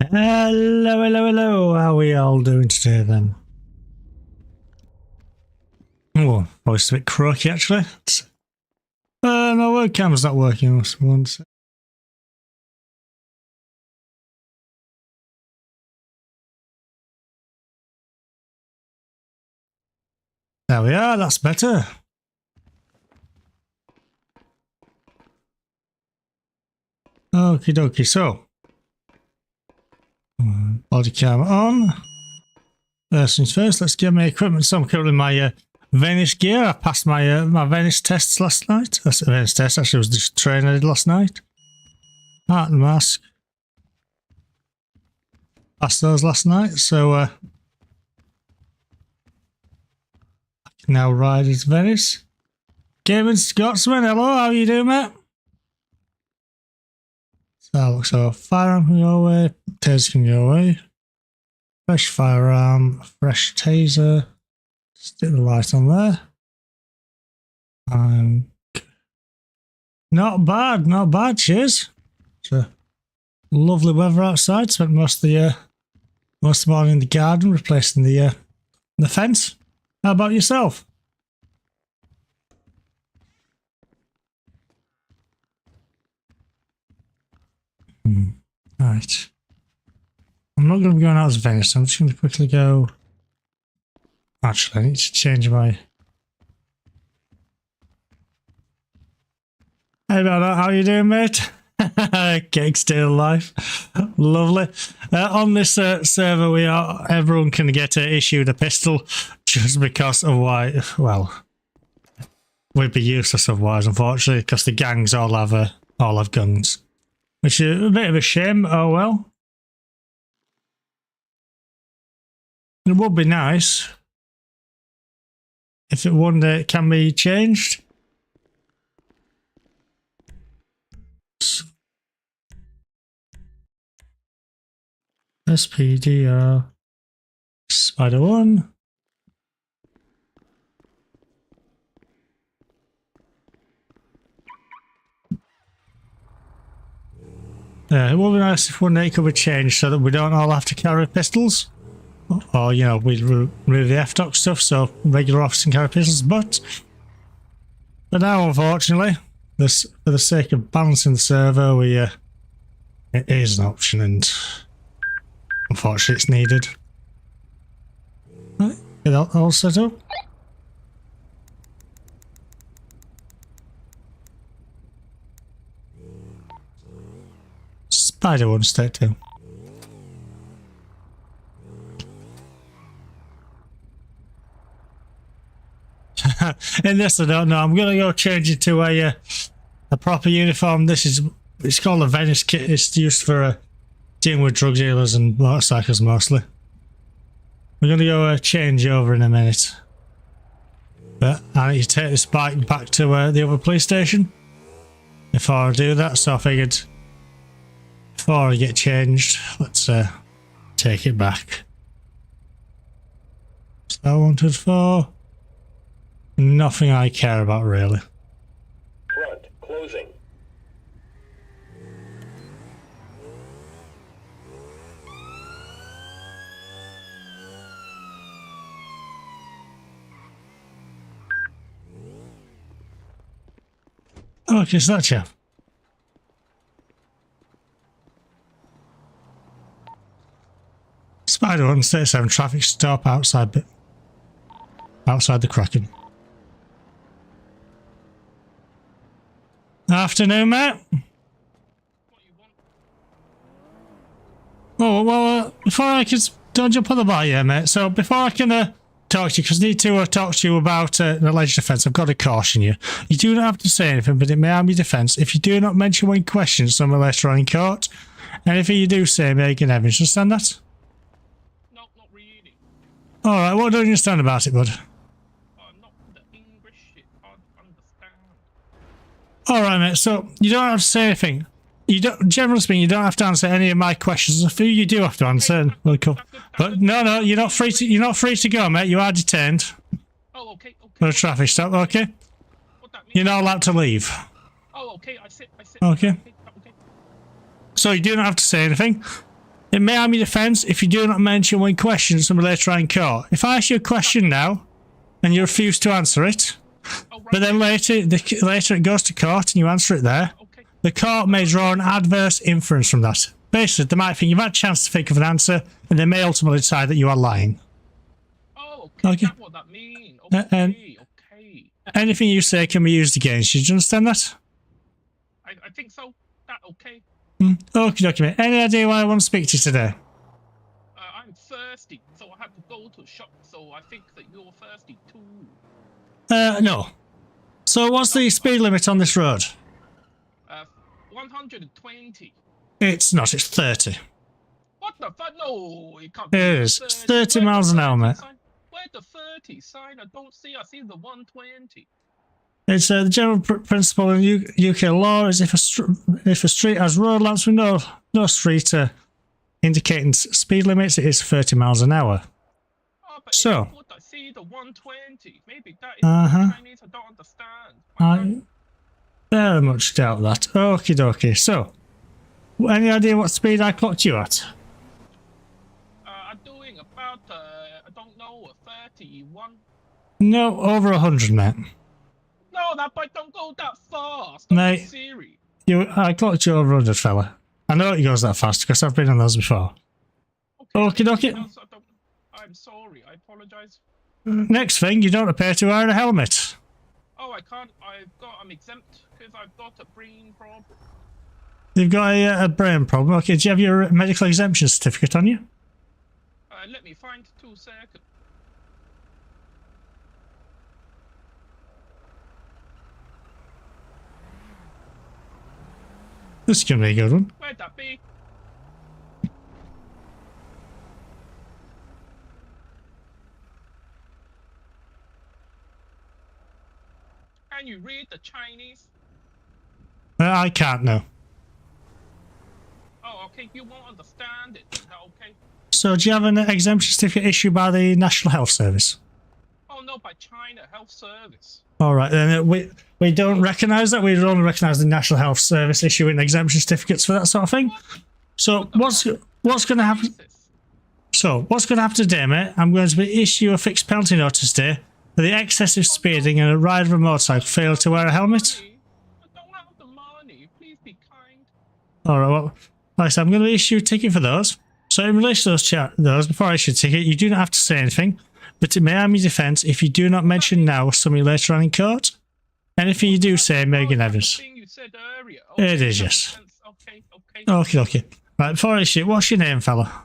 Hello, hello, hello. How are we all doing today then? Oh, voice a bit croaky actually. My webcam's not working. Once. There we are, that's better. Okie dokie, so. Body cam on. First things first, let's get my equipment. So I'm currently my Venice gear. I passed my my Venice tests last night. That's a Venice test, actually it was the train I did last night. Hat and mask. Passed those last night, so I can now ride as Venice. Gaming Scotsman, hello, how you doing, mate? So firearm can go away, taser can go away. Fresh firearm, fresh taser. Stick the light on there. Not bad, cheers. It's a lovely weather outside. Spent most of the morning in the garden replacing the fence. How about yourself? Right. I'm not going to be going out as Venice. I'm just going to quickly go. Actually, I need to change my. Hey, Bernard, how you doing, mate? Cake still alive. Lovely. On this server, everyone can get issued a pistol just because of why. Well, we'd be useless otherwise, unfortunately, because the gangs all have guns, which is a bit of a shame. Oh well. It would be nice if it one day can be changed. SPDR Spider 1. Yeah, it would be nice if one day it could be changed so that we don't all have to carry pistols. Or, you know, we remove the FDOC stuff so regular officers can carry pistols, but for now, unfortunately, for the sake of balancing the server, it is an option and unfortunately it's needed. Right, get that all set up. Spider 1 state 2. In this, I don't know. I'm going to go change it to a proper uniform. It's called a Venice kit. It's used for dealing with drug dealers and motorcycles mostly. We're going to go change over in a minute. But I need to take this bike back to the other police station before I do that. So I figured before I get changed, let's take it back. So I wanted for nothing I care about really. Front closing. Okay, so that's you. Spider 1 state 7 traffic stop outside the Kraken. Afternoon, mate. Oh, well, before I can... Don't jump on the bar yet, mate. So, before I can talk to you, because I need to talk to you about an alleged offence, I've got to caution you. You do not have to say anything, but it may harm your defence if you do not mention when questioned somewhere later on in court. Anything you do say may get evidence. Understand that? No, not really. Alright, what don't you understand about it, bud? Not the English shit. I understand. Alright, mate, so you don't have to say anything. You don't, generally speaking, you don't have to answer any of my questions. A few you do have to answer. But no, you're not free to go, mate. You are detained. Oh, okay. For a traffic stop, okay? What that mean? You're not allowed to leave. Oh, okay. I sit. Okay. So you do not have to say anything. It may harm your defence if you do not mention one question somebody later on in court. If I ask you a question now and you refuse to answer it, Oh, right. but then later it goes to court and you answer it there, Okay. the court may draw an adverse inference from that. Basically, they might think you've had a chance to think of an answer and they may ultimately decide that you are lying. Oh, okay. Okay. That's what that means. Okay. Okay. Anything you say can be used against you. Do you understand that? I think so. That okay. Okie dokie, mate. Any idea why I want to speak to you today? I'm thirsty, so I have to go to a shop. So I think that you're thirsty too. No. So what's the speed limit on this road? 120. It's not, it's 30. What the fuck? No, it can't It be. is. It's 30 miles an hour, mate. Where the 30 sign? I don't see. I see the 120. It's the general principle in UK law is if a street has road lamps with no street indicating speed limits, it is 30 miles an hour. Oh, but So, I see the 120. Maybe that is Chinese. I don't understand. I very much doubt that. Okie dokie. So, any idea what speed I clocked you at? I'm doing about I don't know, 31. No, over 100, mate. No, that bike don't go that fast. Mate, Siri. I clocked you over 100, fella. I know it goes that fast because I've been on those before. Okay, Okie dokie. I'm sorry. I apologize. Next thing, you don't appear to wear a helmet. Oh, I can't. I'm exempt because I've got a brain problem. You've got a brain problem. Okay, do you have your medical exemption certificate on you? Let me find 2 seconds. This is going to be a good one. Where'd that be? Can you read the Chinese? I can't know. Oh, okay. You won't understand it. Is that okay? So, do you have an exemption certificate issued by the National Health Service? Oh no, by China Health Service. All right, then we don't recognise that. We only recognise the National Health Service issuing exemption certificates for that sort of thing. So, what's going to happen? So, what's going to happen today, mate? I'm going to issue a fixed penalty notice today for the excessive speeding and a rider of a motorcycle failed to wear a helmet. I don't have the money. Please be kind. All right, well, like I said, I'm going to issue a ticket for those. So, in relation to those, before I issue a ticket, you do not have to say anything, but it may harm your defence if you do not mention now or something later on in court. Anything you do say may get evidence. You said earlier. It is, yes. Okay. Okay. Right, before I issue, what's your name, fella?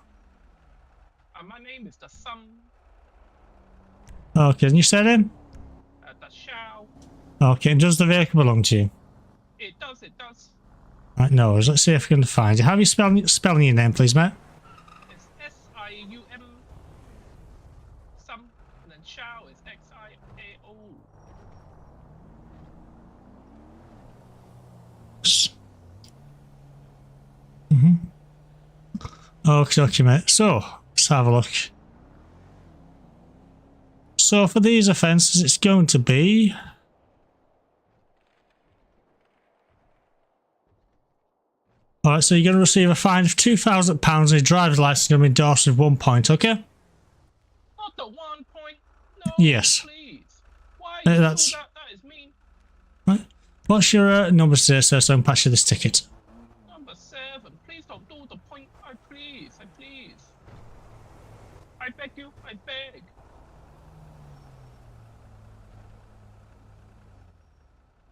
My name is the Sun. Okay, and you said him? The Shao. Okay, and does the vehicle belong to you? It does. Right, no worries. Let's see if we can find you. How are you spelling your name, please, mate? It's S-I-U-M. Some, and then Shao is X-I-A-O. Okay, mate. So, let's have a look. So, for these offences, it's going to be... Alright, so you're going to receive a fine of £2,000 and your driver's licence is going to be endorsed with 1 point, okay? Not the 1 point. No, yes. Please. Why you that's... that? That is mean. Right. What's your number today, sir, so I can pass you this ticket? Number 7. Please don't do the point. I please. I beg you. I beg.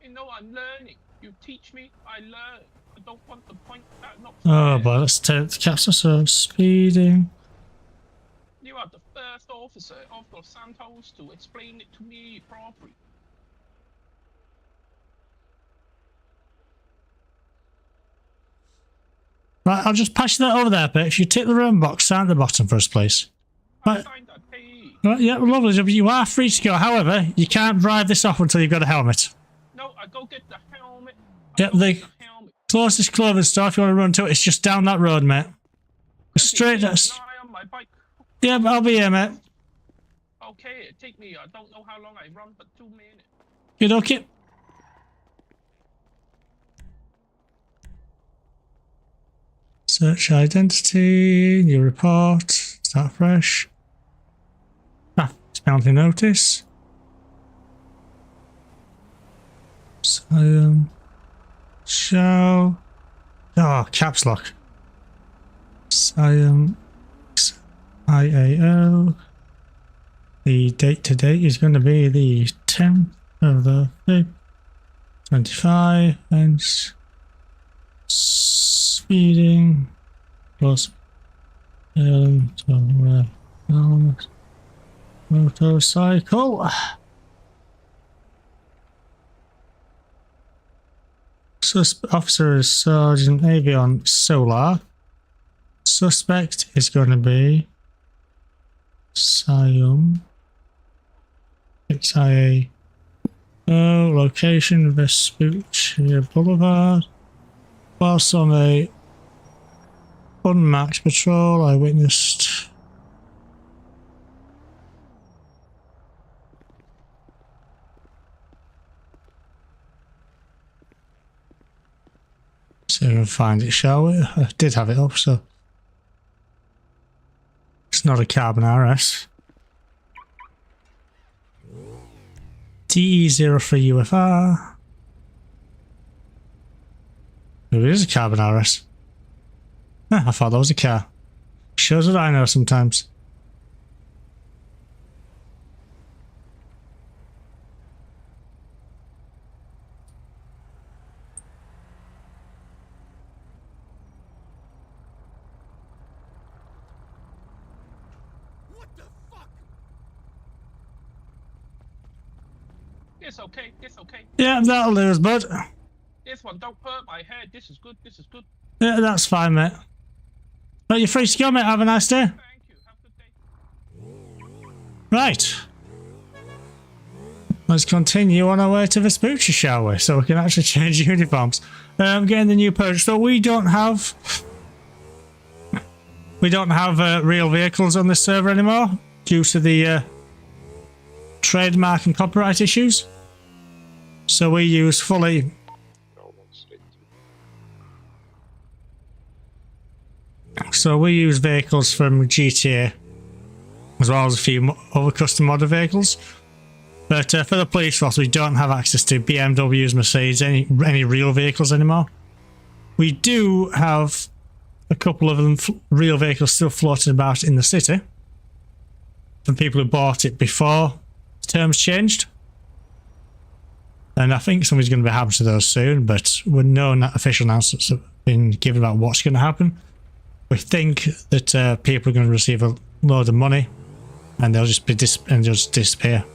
You know I'm learning. You teach me. I learn. I don't want the point. That's not fair. Oh, boy, let's take the capsule. So, speeding. You are the first officer of Los Santos to explain it to me properly. Right, I'll just pass you that over there, but if you tick the room box, sign at the bottom for us, please. Right. Right, yeah, lovely. You are free to go. However, you can't drive this off until you've got a helmet. No, I go get the helmet. Yep, the closest clothing store, if you want to run to it, it's just down that road, mate. Straight. Yeah, but I'll be here, mate. Okay, it take me. I don't know how long I run, but 2 minutes. Good, okay. Search identity, new report, start fresh. Ah, penalty notice. Show. Oh, caps lock. IAO. The date to date is going to be the 10th of the 5th, 25, and speeding plus motorcycle. Officer is Sergeant Avion Solar. Suspect is going to be Siam. XIA. Location Vespuccia Boulevard. Whilst on a unmatched patrol, I witnessed see if we can find it, shall we? I did have it up, so it's not a carbon RS. DE03 UFR. It is a carbon RS. Huh, I thought that was a car. Shows what I know sometimes. It's okay, it's okay. Yeah, that'll do us, bud. This one don't hurt my head. This is good, this is good. Yeah, that's fine, mate. Well, you're free to go, mate. Have a nice day. Thank you, have a good day. Right. Let's continue on our way to Vespuccia, shall we? So we can actually change uniforms. Getting the new purchase. So we don't have real vehicles on this server anymore due to the trademark and copyright issues. So we use fully vehicles from GTA as well as a few other custom modded vehicles. But for the police force, we don't have access to BMWs, Mercedes, any real vehicles anymore. We do have a couple of them real vehicles still floating about in the city from people who bought it before the terms changed. And I think something's going to be happening to those soon, but with no official announcements have been given about what's going to happen. We think that people are going to receive a load of money and they'll just disappear.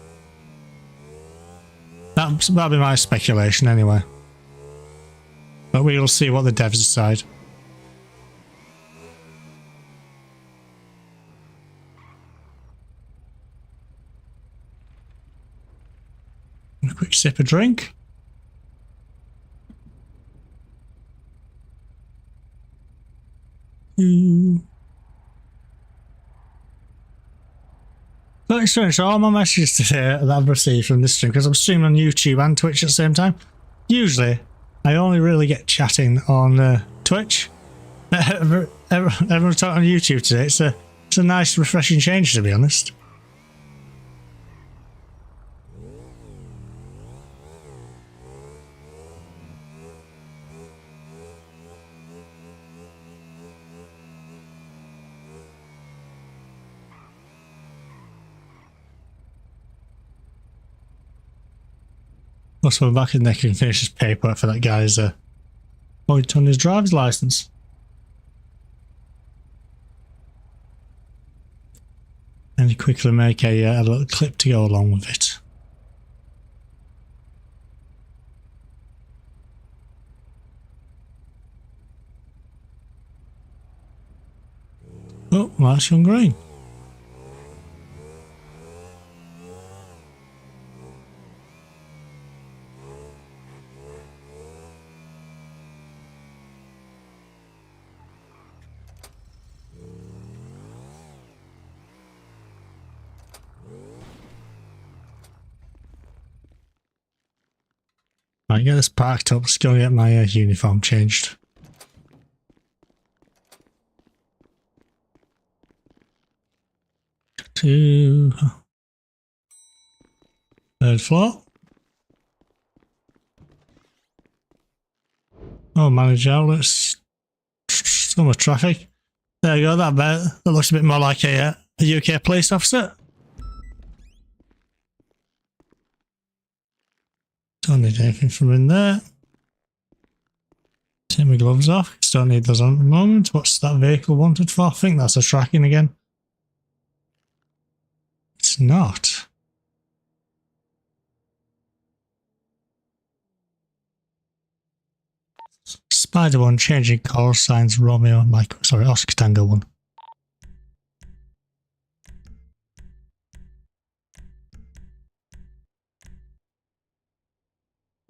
That'll be my speculation anyway. But we will see what the devs decide. A quick sip of drink. Very strange. So all my messages today that I've received from this stream, because I'm streaming on YouTube and Twitch at the same time. Usually, I only really get chatting on Twitch. Everyone's talking on YouTube today. It's a nice, refreshing change, to be honest. Also, we're back in there, can finish his paperwork for that guy's point on his driver's license. And you quickly make a little clip to go along with it. Oh, that's young green. Right, get this parked up. Let's go get my uniform changed. to third floor. Oh, manage outlets. So much traffic. There you go, that looks a bit more like a UK police officer. Don't need anything from in there. Take my gloves off. Don't need those on at the moment. What's that vehicle wanted for? I think that's a tracking again. It's not. Spider 1 changing call signs Romeo and Mike. Sorry, Oscar Tango 1.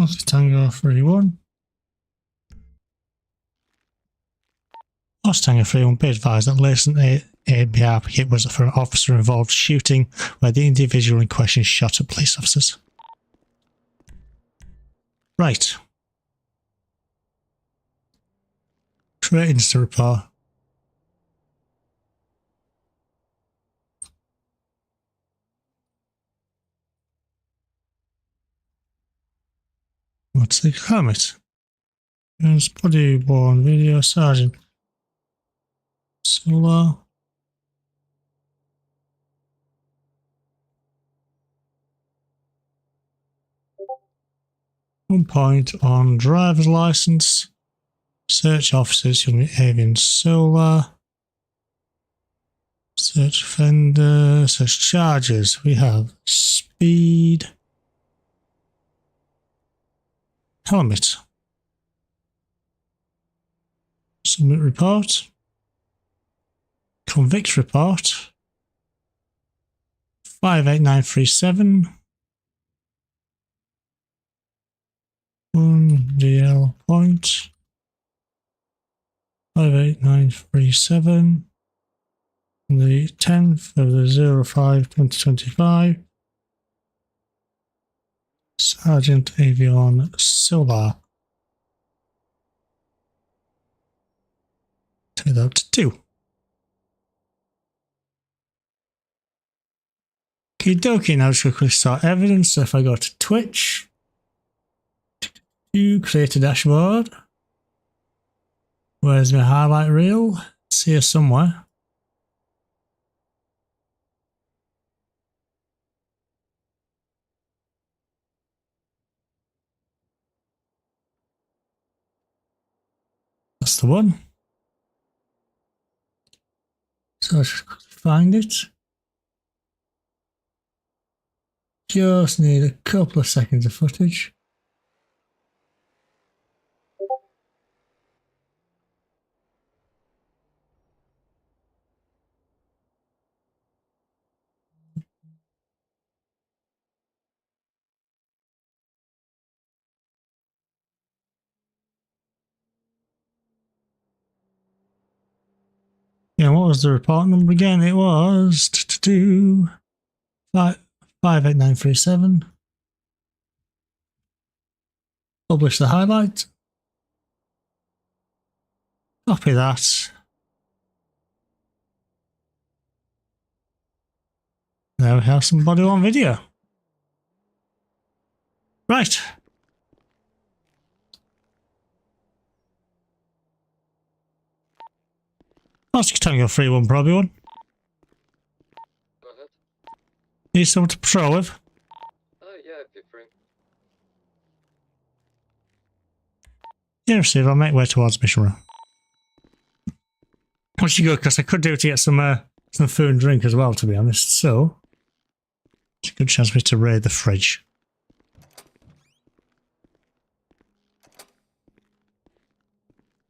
Oscar Tango 3-1. Oscar Tango 3-1, be advised that recent ABR hit was for an officer involved shooting where the individual in question shot at police officers. Right. Create incident report. What's the helmet? There's body worn video sergeant. Solar. One point on driver's license. Search officers, you'll be avian solar. Search offender, search charges. We have speed. Helmet. Submit report. Convict report. 58937. 1 DL point. 58937. On the 10th of the 05/2025. Sergeant Avion Solar. Turn that to 2. Okie dokie, now just quickly start evidence. So if I go to Twitch, you create a dashboard. Where's my highlight reel? It's here somewhere. That's the one. So I should find it. Just need a couple of seconds of footage. Yeah, what was the report number again? It was 58937. Publish the highlight. Copy that. Now we have somebody on video. Right. Oscar Tango 3-1, probably one. Go ahead. Need someone to patrol with. Yeah, if you're free. Yeah, receive. I'll make way towards mission room. Once you go, because I could do it to get some food and drink as well, to be honest. So, it's a good chance for me to raid the fridge.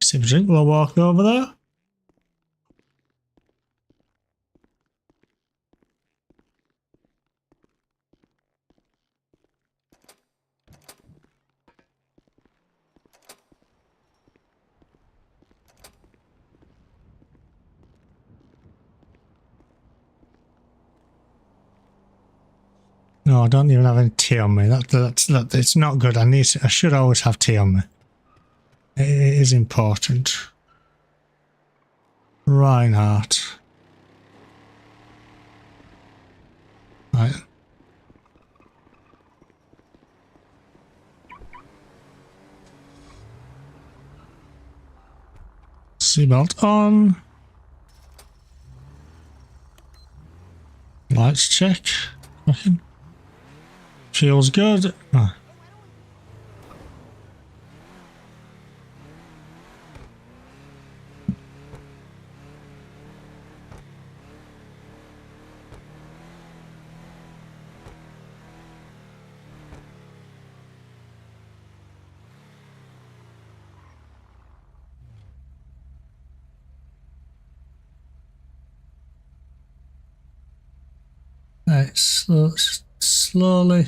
See if a drink. We'll walk over there. No, I don't even have any tea on me. That it's not good. I should always have tea on me. It is important. Reinhardt. Right. Seatbelt on. Lights check. Okay. Feels good. Oh. Right, slowly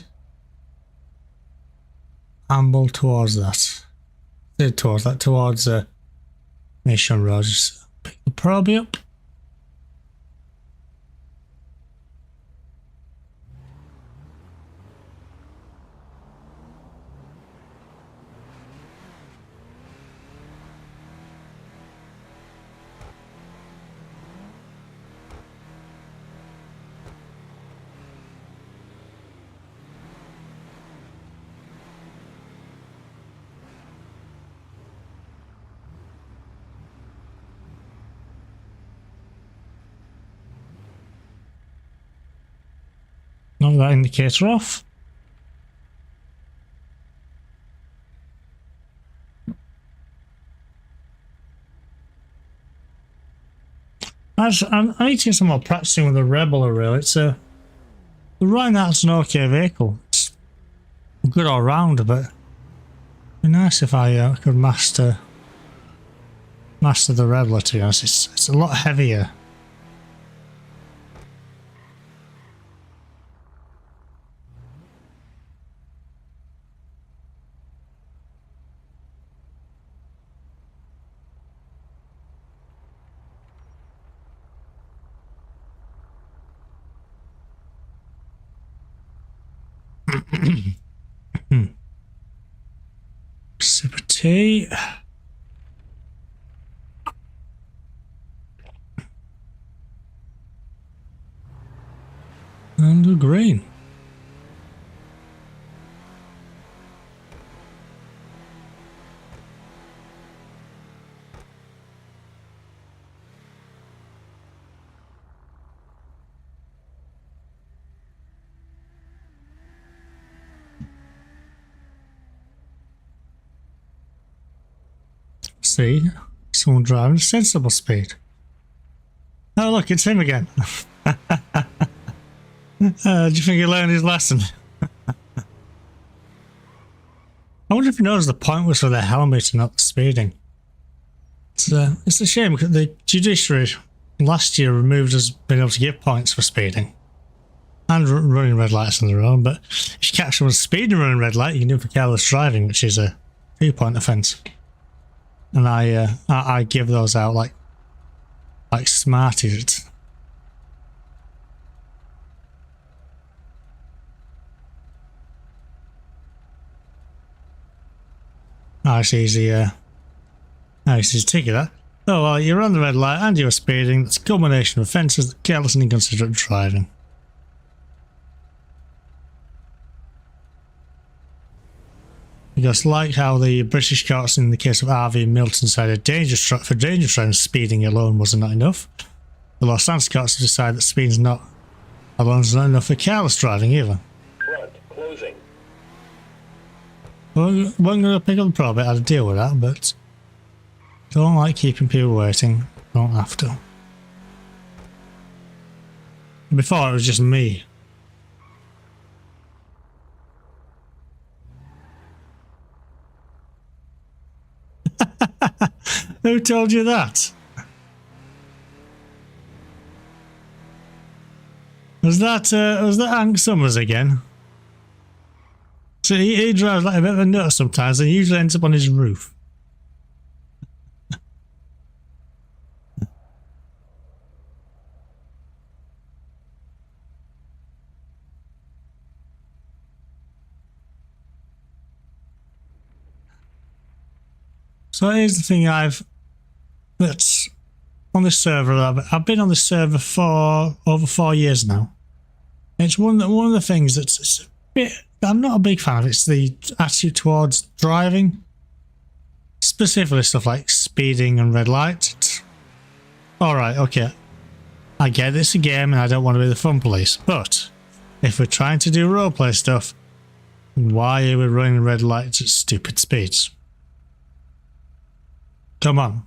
amble towards that. Towards Mission Road. Just pick the probe up. Knock that indicator off. I need to do some more practicing with the Rebel, really. Right now it's an okay vehicle. It's good all round, but it'd be nice if I could master the Rebel, to be honest. It's a lot heavier. Sip of tea. And a green. See, someone driving at sensible speed. Oh look, it's him again. Do you think he learned his lesson? I wonder if he knows the point was for the helmet and not the speeding. It's a shame because the judiciary last year removed us being able to give points for speeding and running red lights on their own. But if you catch someone speeding and running red light, you can do it for careless driving, which is a 2-point offence. And I give those out like Smarties. Nice easy ticket that. Oh well, you're on the red light and you're speeding. It's a combination of offences, careless and inconsiderate driving. Because like how the British courts in the case of RV and Milton decided dangerous driving, speeding alone wasn't enough, the Los Angeles courts have decided that speeding alone is not enough for careless driving either. Front, closing. Well, we're going to pick up the probe. I had to deal with that, but don't like keeping people waiting. Don't have to. Before it was just me. Who told you that? Was that Hank Summers again? So he drives like a bit of a nut sometimes and he usually ends up on his roof. So here's the thing that's on this server. I've been on this server for over 4 years now. It's one of the things that's it's a bit. I'm not a big fan of. It's the attitude towards driving, specifically stuff like speeding and red lights. All right, okay, I get it's a game and I don't want to be the fun police, but if we're trying to do roleplay stuff, why are we running red lights at stupid speeds? Come on.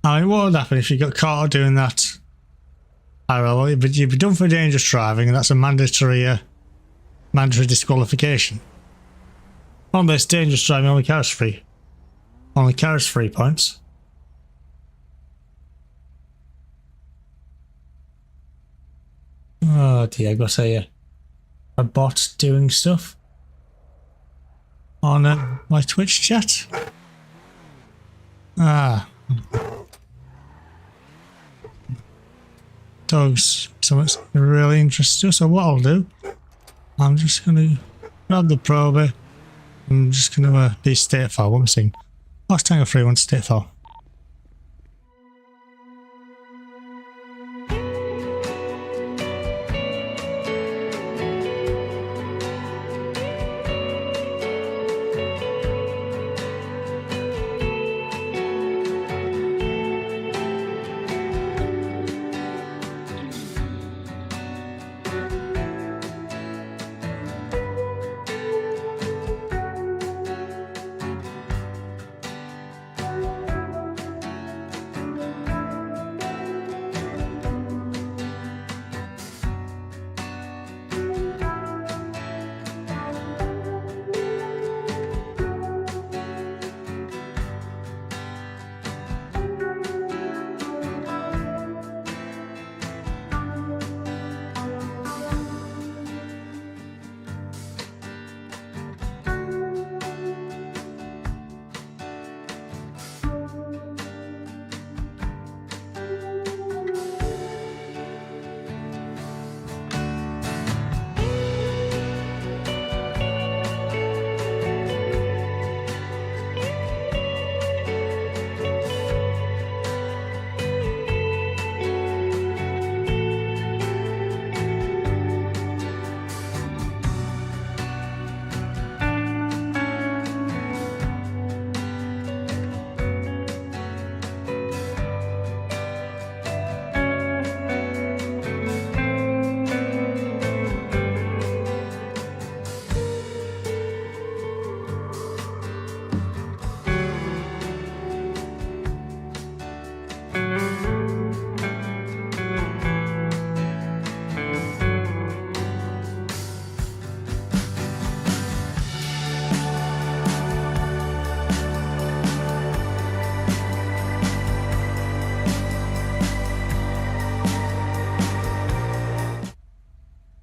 I mean, what would happen if you got caught doing that? I don't know, you'd be done for dangerous driving, and that's a mandatory disqualification. On this, dangerous driving only carries free. Only carries 3 points. Oh dear, I got a bot doing stuff on my Twitch chat. Ah. Dogs, something's really interesting. So what I'll do, I'm just going to grab the probe. I'm just going to be state file. What am I saying? Last Tango 3 state file.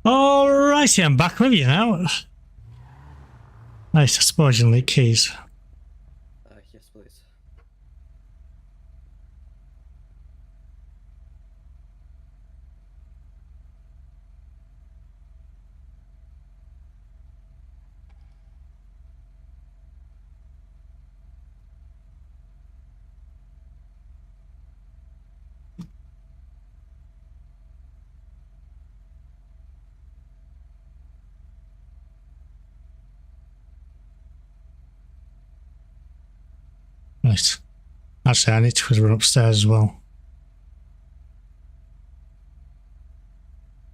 Alrighty, I'm back with you now. Nice, I suppose you'll need keys. Yes, please. Right. Actually, I need to run upstairs as well.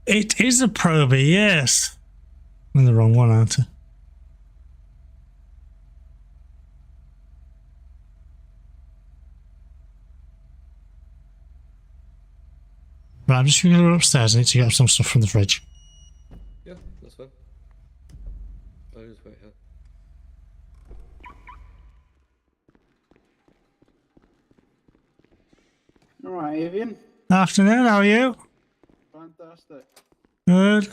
It is a probie, yes. I'm in the wrong one, aren't I? Right, I'm just going to go upstairs. I need to get some stuff from the fridge. Yeah, that's fine. I'll just wait here. Alright, Avian. Afternoon, how are you? Fantastic. Good.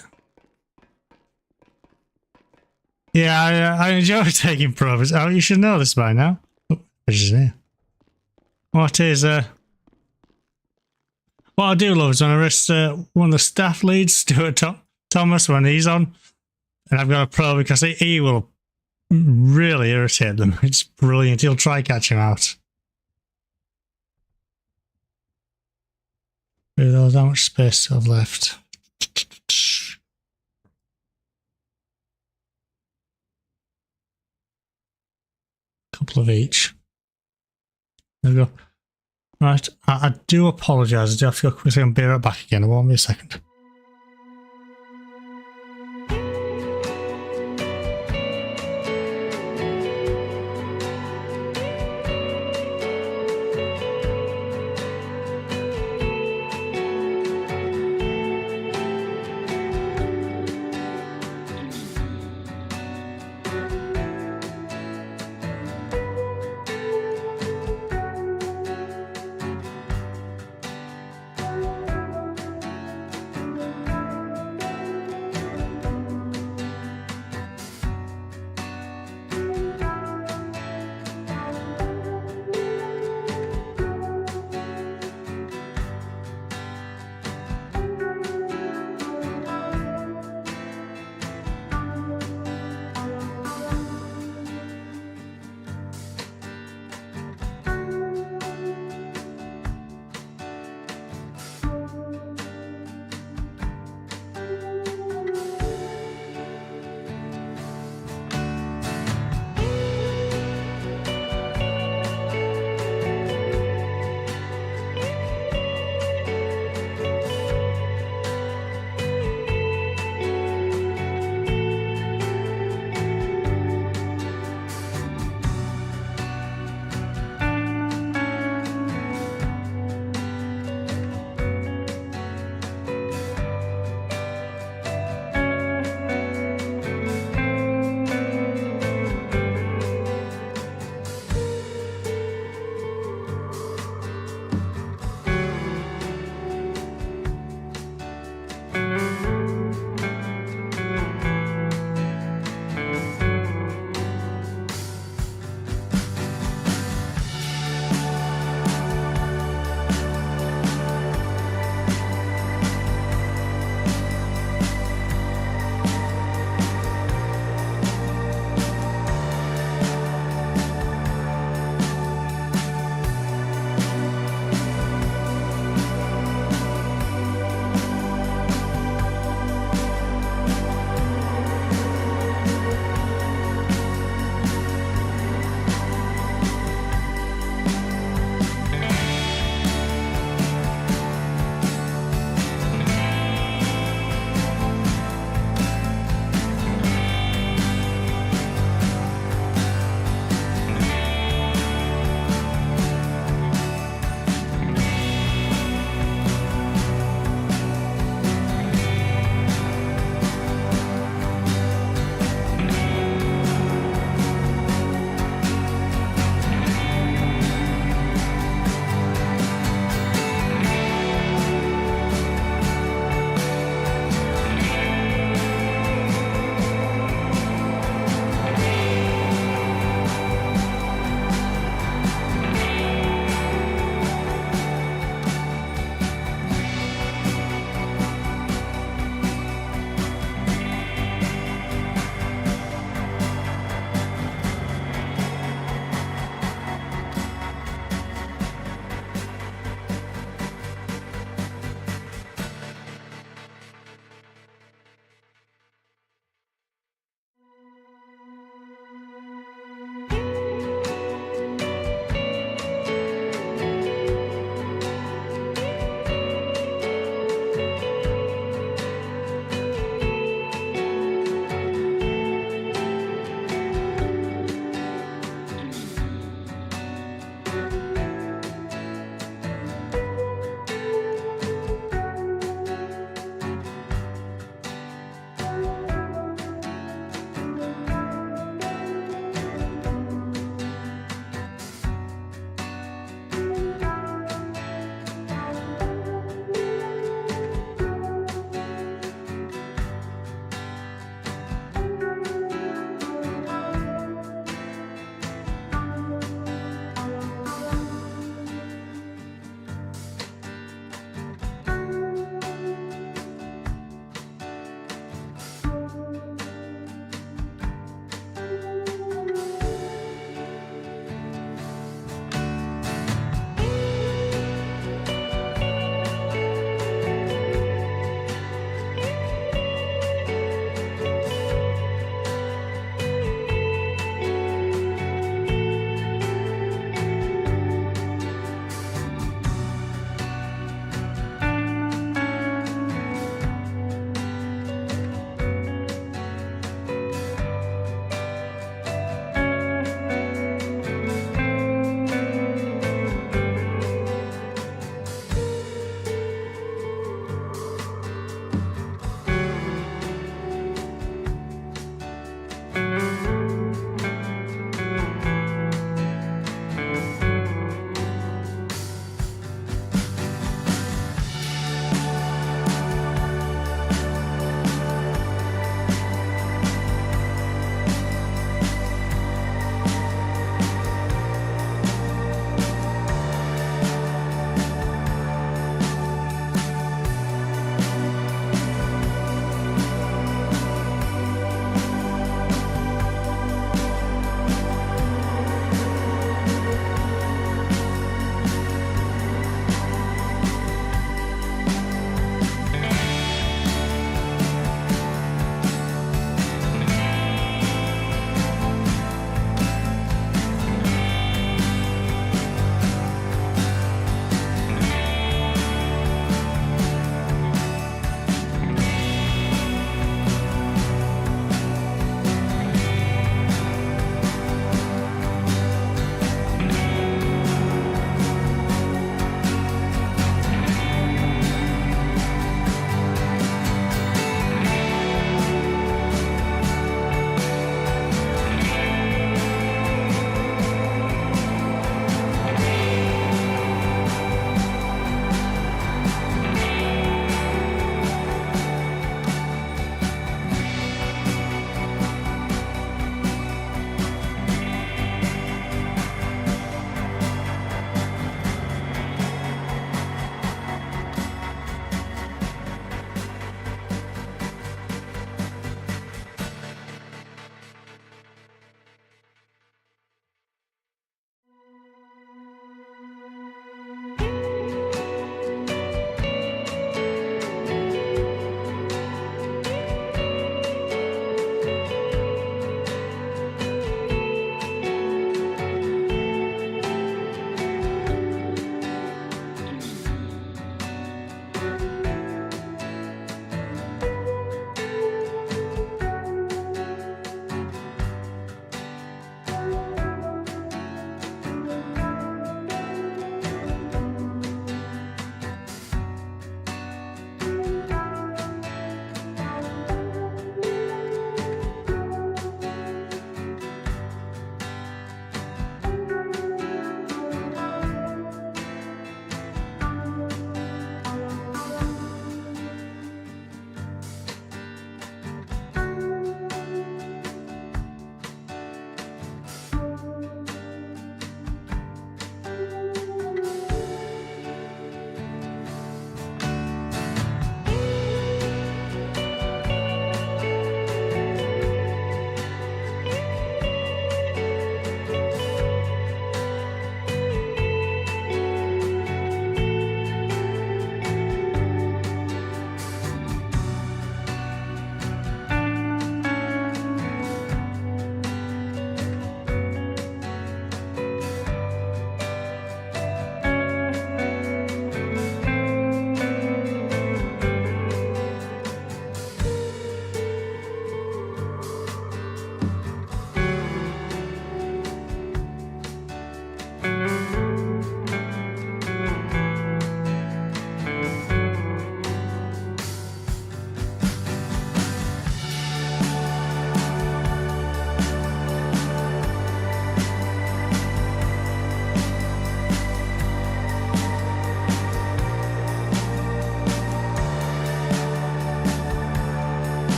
Yeah, I enjoy taking probes. Oh, you should know this by now. Oh, fridge is here. What I do love is when I arrest one of the staff leads, Stuart Thomas, when he's on, and I've got a probe because he will really irritate them. It's brilliant. He'll try catch him out. How much space do I have left? couple of each. There we go. Right, I do apologise. I do have to go quickly and be right back again. It won't be a second.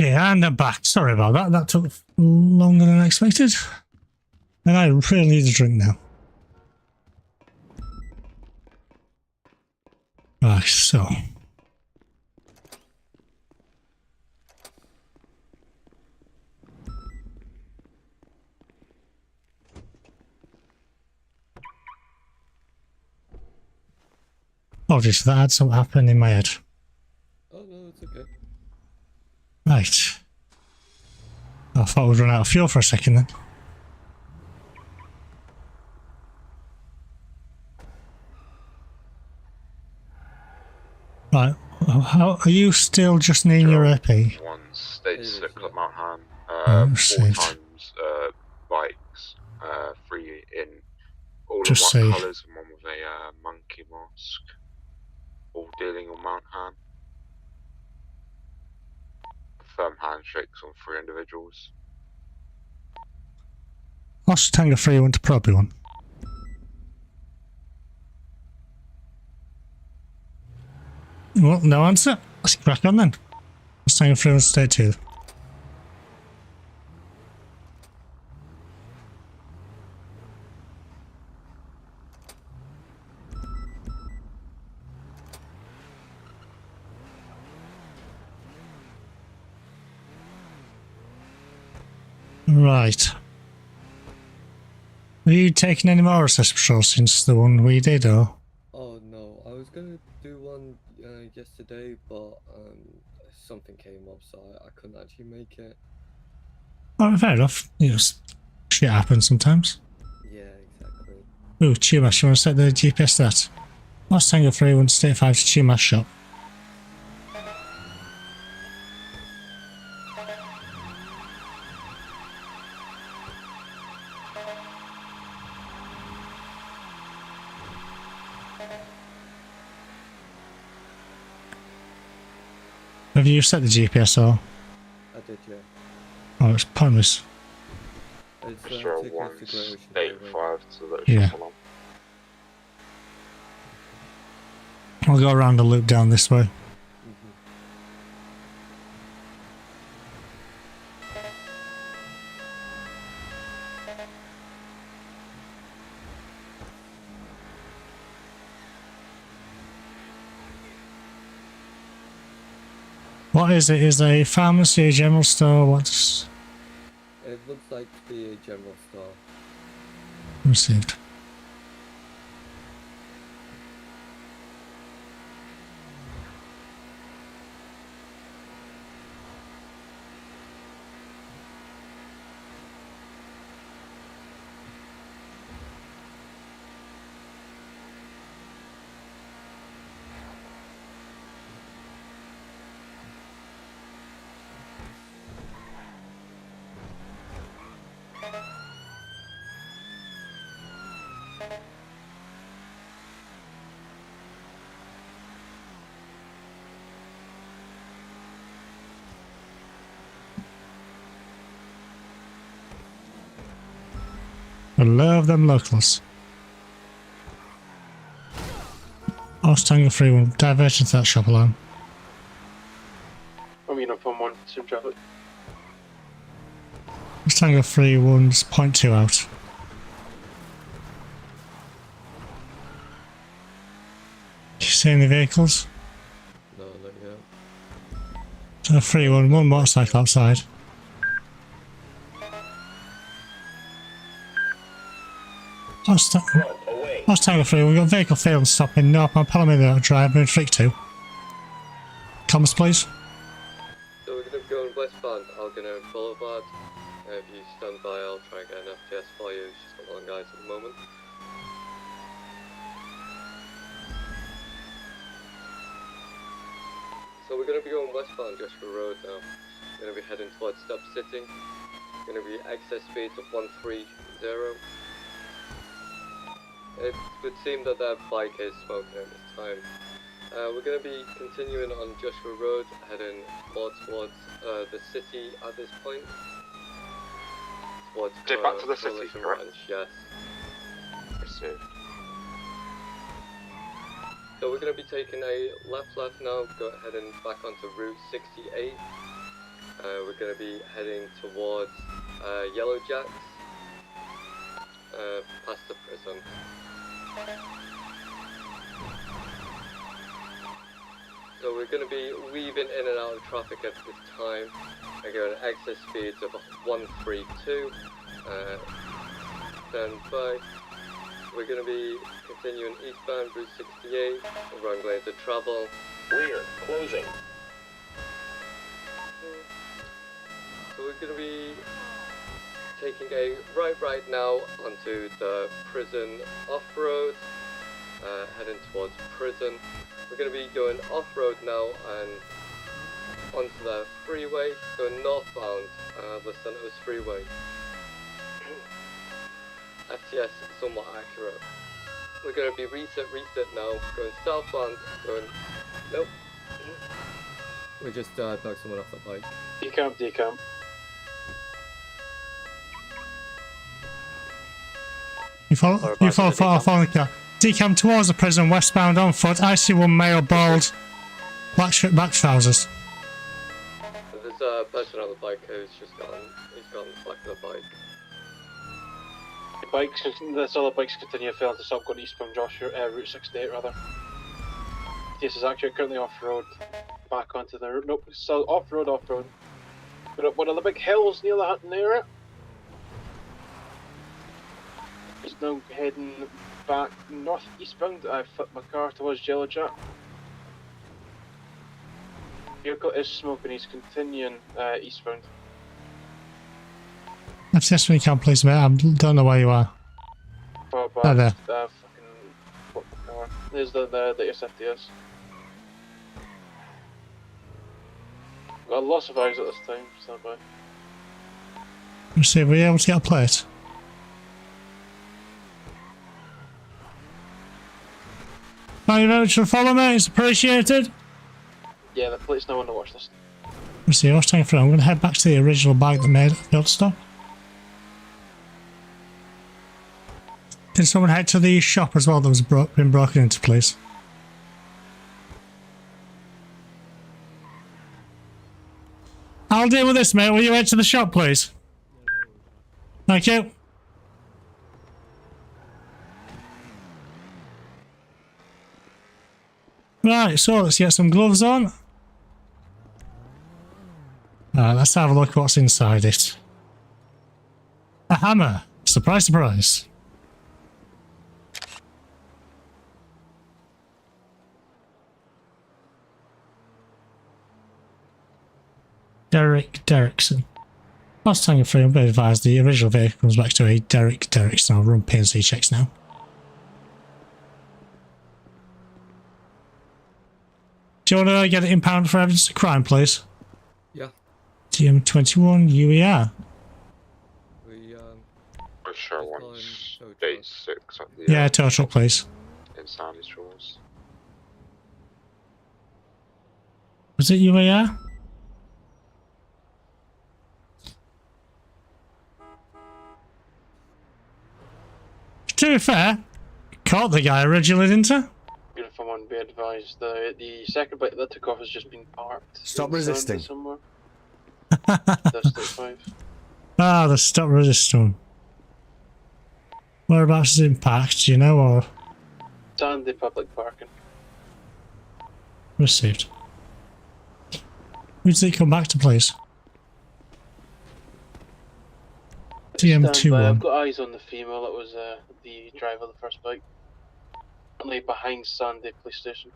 Righty, and I'm back. Sorry about that. That took longer than I expected. And I really need a drink now. Right, so. Obviously, that had something happen in my head. Oh no, it's okay. Right. I thought we'd run out of fuel for a second then. Right. How are you still just needing your AP? One stage 6 at Mount Han. Oh, 4 saved. times bikes. 3 in all in Just one save. colours and one with a monkey mask. All dealing on Mount Han. Firm handshakes on 3 individuals. Oscar Tango 3 went to probably one. Well, no answer. Let's crack on then. Oscar Tango 3 went to state 2. Right. Have you taken any more assessment patrols since the one we did, or? Oh no, I was gonna do one yesterday, but something came up, so I couldn't actually make it. Oh, fair enough. Shit happens sometimes. Yeah, exactly. Ooh, Chumash, you want to set the GPS to that? Last Tango 3 went to state 5 to Chumash shop. Have you set the GPS or? I did, yeah. Oh, it's pointless. It's Sure, taking us one to Great Ocean state Highway. 5 to the Yeah. shuffle on. I'll go around the loop down this way. What is it? Is it a pharmacy, a general store? What's It looks like to be a general store. received? I love them locals. Tango 3 1, diversion to that shop alarm. I mean, if I'm on sim traffic. Tango 3 1's 0.2 out. Do you see any vehicles? No, not yet. So 3 1, one motorcycle outside. Tango 3, we've got vehicle failed stopping northbound Palomino Drive, Moon Freak 2. Comms, please. So we're gonna be going westbound, Algonair Boulevard. If you stand by, I'll try and get an FTS for you. It's just got long guys at the moment. So we're gonna be going westbound Joshua Road now. We're gonna be heading towards Stop Sitting. Gonna be excess speeds of 130. It would seem that that bike is smoking at this time. We're going to be continuing on Joshua Road, heading more towards the city at this point. Towards Back to the city, Coalition correct? Ranch, yes. Received. So we're going to be taking a left now, heading back onto Route 68. We're going to be heading towards Yellow Jacks, past the prison. So we're going to be weaving in and out of traffic at this time. We're going exit speeds of 132. Stand by. We're going to be continuing eastbound Route 68, wrong lanes of travel. Rear, closing. So we're going to be taking a right now onto the prison off-road, heading towards prison. We're going to be going off-road now and onto the freeway, going northbound, the St. Louis Freeway. FTS somewhat accurate. We're going to be reset now, going southbound, going... Nope. We just knocked someone off the bike. Decamp. You follow the car. Decamp towards the prison, westbound on foot. I see one male, bald, black shirt, black trousers. There's a person on the bike who's just gone. He's gone the back of the bike. This other bikes continue fell to south going eastbound Route 68 rather. This is actually currently off-road, back onto the route. Nope, so off-road. We're up one of the big hills near the Hutton area. He's now heading back north-eastbound. I flipped my car towards Yellow Jack. Vehicle is smoking, he's continuing eastbound. FTS when you can, please, mate. I don't know where you are. There. There's the SFTS. Got lots of eyes at this time, stand by. Let's see, were you able to get a plate? Thank you very much for the follow, mate. It's appreciated. Yeah, the plate's now on the watch list. Let's see, what's time for I'm going to head back to the original bike that made the old stop. Can someone head to the shop as well that was been broken into, please? I'll deal with this, mate. Will you head to the shop, please? Thank you. Right, so let's get some gloves on. Alright, let's have a look what's inside it. A hammer. Surprise, surprise. Derrickson. Last time you're free, I'm being advised the original vehicle comes back to a Derrickson. I'll run P&C checks now. Do you want to get it impounded for evidence of crime, please? Yeah. TM21 UER. I'm sure once day 6 at the Yeah, tow truck, please. in Sandy Shores. Was it UER? To be fair, caught the guy originally, didn't I? Uniform one, be advised. The second bike that took off has just been parked. Stop resisting. Somewhere. That's 35. Ah, the stop resisting. Whereabouts is it parked, do you know, or Sandy public parking. received? Who did it come back to, please? Stand by, TM21. I've got eyes on the female that was the driver of the first bike. Currently behind Sandy police station.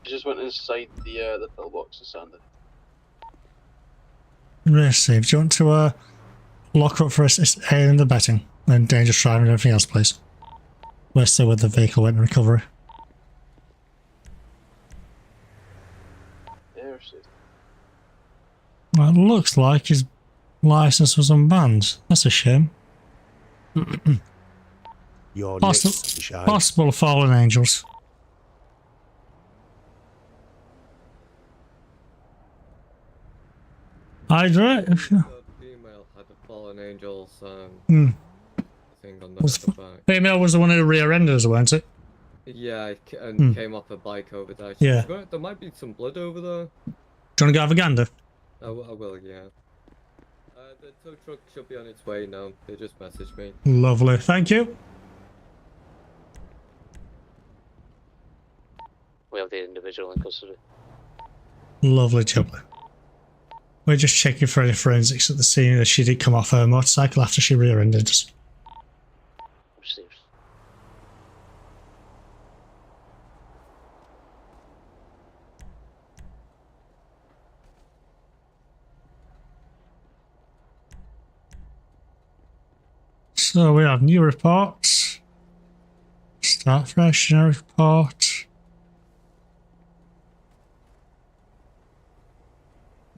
She just went inside the pillbox in Sandy. Received. Do you want to lock her up for aiding and abetting and dangerous driving and everything else, please? We're still with the vehicle went in recovery. Yeah, received. Well, it looks like his license was unbanned. That's a shame. You're next, shy. Possible fallen angels. Hydra? The female had the fallen angels thing on the back. Female was the one who rear-ended us, weren't it? Yeah, and came off a bike over there. Yeah. There might be some blood over there. Do you want to go have a gander? I will, yeah. The tow truck should be on its way now. They just messaged me. Lovely, thank you. We have the individual in custody. Lovely, jubbly. We're just checking for any forensics at the scene that she did come off her motorcycle after she rear-ended us. Received. So we have new reports. Start fresh, generic report.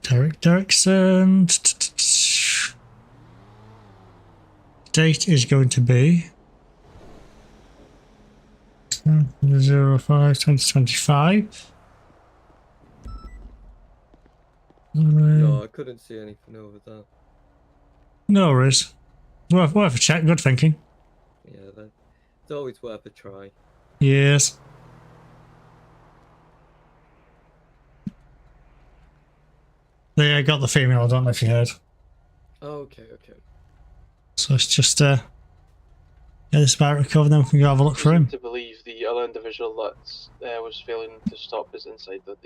Derek Derrickson. Date is going to be 05/2025. No, I couldn't see anything over there. No worries. Worth a check. Good thinking. Yeah, it's always worth a try. Yes. They got the female. I don't know if you heard. Oh, okay. So it's just get this bike recovered, then we can go have a look for him. To believe the other individual that was failing to stop is inside the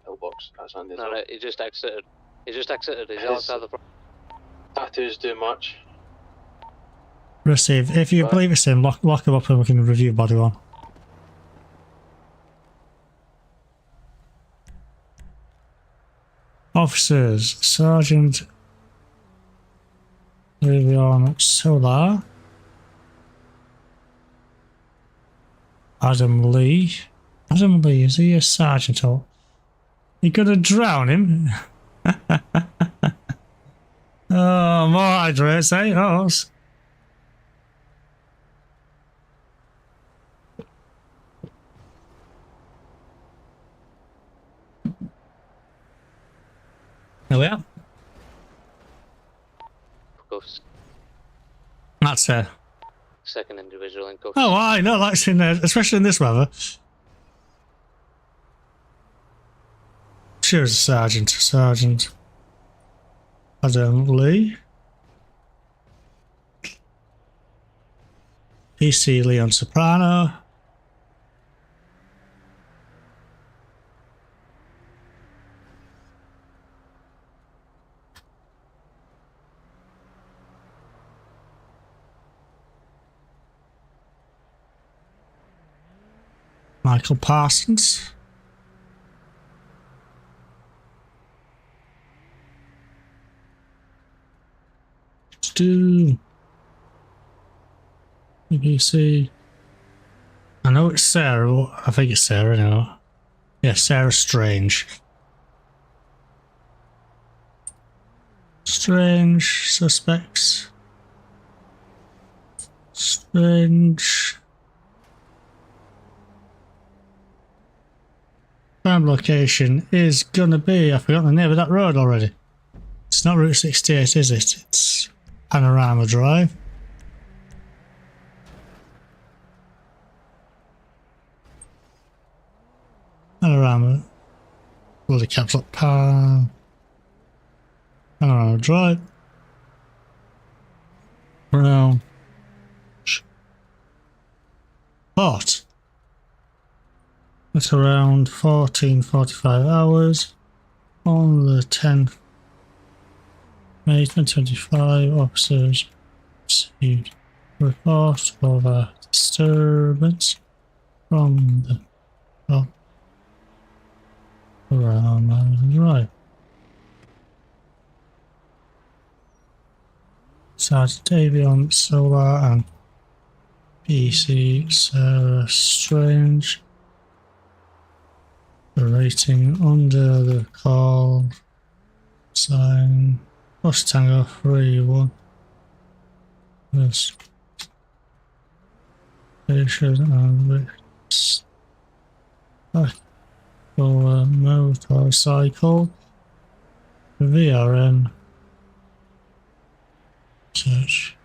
pillbox. That's Andy's. No, he just exited. He's outside the property. Tattoos do much. Receive. If you believe it's him, lock him up and we can review body one. Officers, Sergeant Leon Solar, Adam Lee. Adam Lee, is he a sergeant or? You gonna drown him? Oh, more hydrates, eh? Oh. There we are. Cuffs. That's her. Second individual in cuffs. Oh, I know that's in there, especially in this weather. She was a sergeant. Sergeant Adam Lee. PC Leon Soprano. Michael Parsons. Do BBC. I know it's Sarah. I think it's Sarah now. Yeah, Sarah Strange. Strange suspects. Strange. Prime location is gonna be. I forgot the name of that road already. It's not Route 68, is it? It's Panorama Drive. Panorama. Bloody caps lock. Panorama Drive. Brown. Port. It's around 14:45 hours on the 10th May 2025. Officers received a report of a disturbance from the top around Manhattan Drive. Sergeant Davion Solar and PC Sarah Strange. The rating under the call sign Bus Tango 31. This station and which for a motorcycle VRN search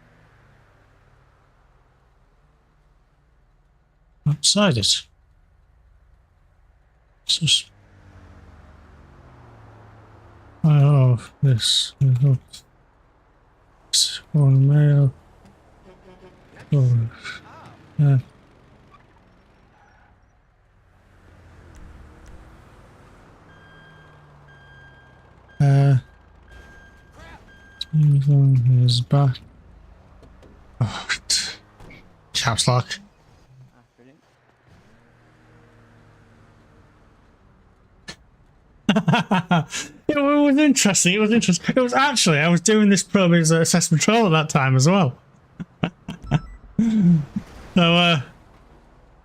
outside it. Oh, this. One male. Oh, yeah. Uniform is back. Oh, caps lock. It was interesting. It was interesting. It was actually, I was doing this probe as an assessment trial at that time as well. So,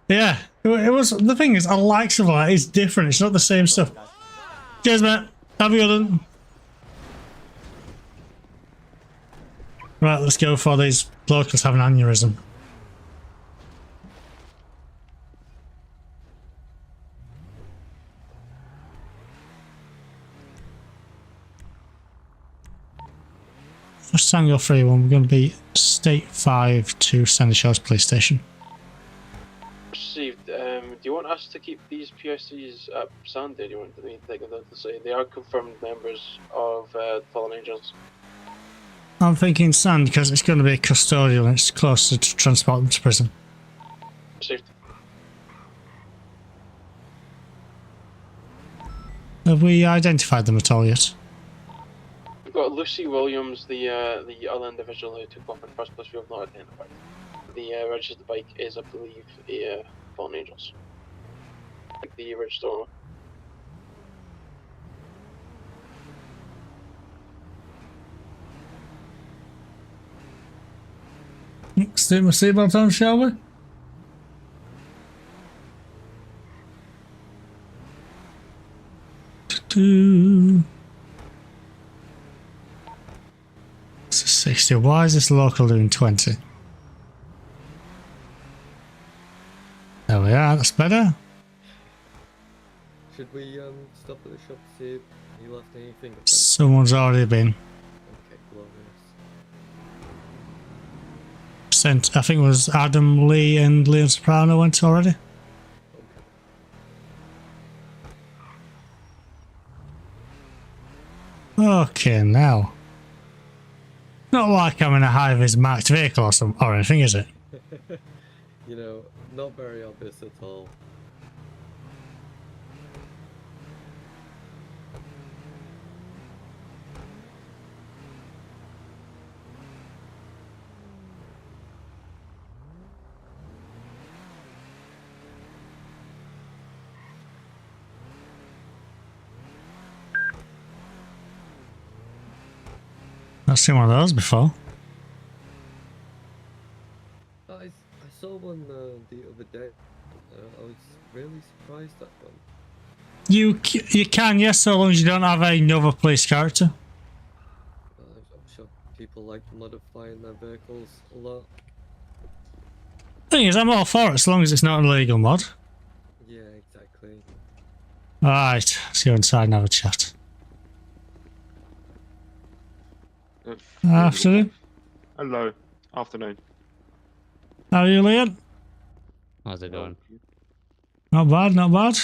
yeah, it was. The thing is, I like stuff like that. It's different. It's not the same stuff. Cheers, mate. Have a good one. Right, let's go for these locals have an aneurysm. First Tango 3-1, we're going to be State 5 to Sandy Shores Police Station. Received. Do you want us to keep these PSCs at Sandy? Do you want me to take them to say they are confirmed members of Fallen Angels? I'm thinking Sand because it's going to be custodial and it's closer to transport them to prison. Received. Have we identified them at all yet? We've got Lucy Williams, the other individual who took off in the first place. We have not identified. The registered bike is, I believe, a Fallen Angels. Like the registered owner. Stick my seatbelt on, shall we? It's a 60. Why is this local doing 20? There we are, that's better. Should we stop at the shop to see if he left any fingerprints? Someone's already been Okay, glorious. sent. I think it was Adam, Lee, and Liam Soprano went already. Okay, now. Not like I'm in a high-vis marked vehicle or anything, is it? You know, not very obvious at all. I've seen one of those before. I saw one the other day. I was really surprised at one. You can, yes, so long as you don't have another police character. I'm sure people like modifying their vehicles a lot. Thing is, I'm all for it, as long as it's not an illegal mod. Yeah, exactly. Alright, let's go inside and have a chat. Afternoon. Hello. Afternoon. How are you, Leon? How's it going? Not bad, not bad.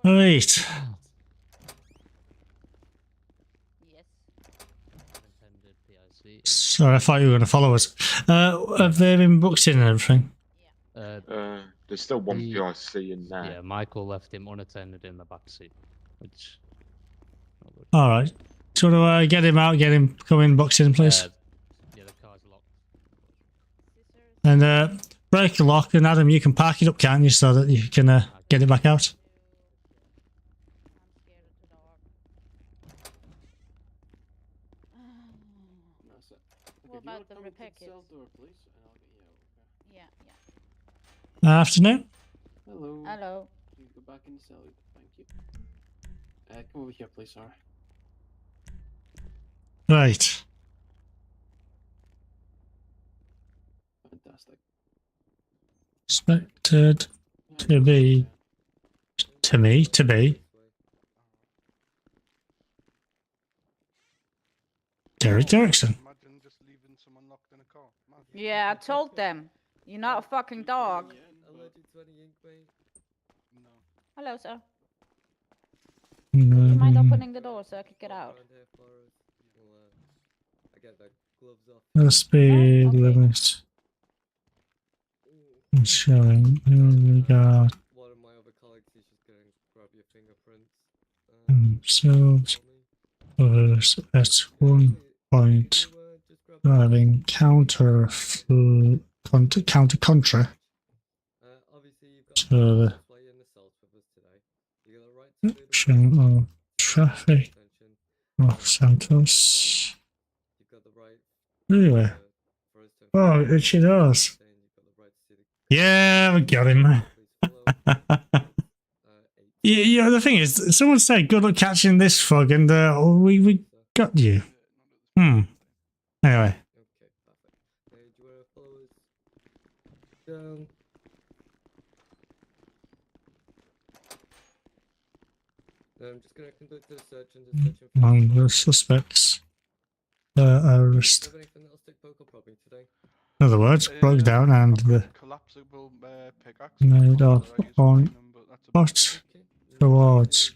Right. Sorry, I thought you were going to follow us. Have they been booked in and everything? There's still one PIC in there. Yeah, Michael left him unattended in the back seat, which. Alright. So do I get him out, get him come in, box in, please? Yeah, the car's locked. And break the lock, and Adam, you can park it up, can't you, so that you can get it back out? What about the repair kits? Yeah. Afternoon. Hello. Hello. You go back in the cell. Thank you. Come over here, please, sir. Right. Fantastic. Expected to be. To be. Derek Derrickson. Yeah, I told them. You're not a fucking dog. Hello, sir. Do you mind Mm, opening the door so I could get out? I get the gloves off. the speed Okay. limit. Showing. Here we got. One of my other colleagues is just going to grab your fingerprints. So, others at 1 point. Driving counter contra. Obviously, you've got So the play in assault with us today. You got the right to option of traffic of Santos. You've got the right Anyway. for us to Oh, it she does. Yeah, we got him. Yeah, the thing is, someone said good luck catching this fug, and we got you. Anyway. Okay, perfect. Do you want to follow us down? I'm just going to conduct a search and detention. Among the suspects. Arrest. Do you have anything that'll stick poke or probing today? In other words, broke down and the collapsible pickaxe. made off on spot towards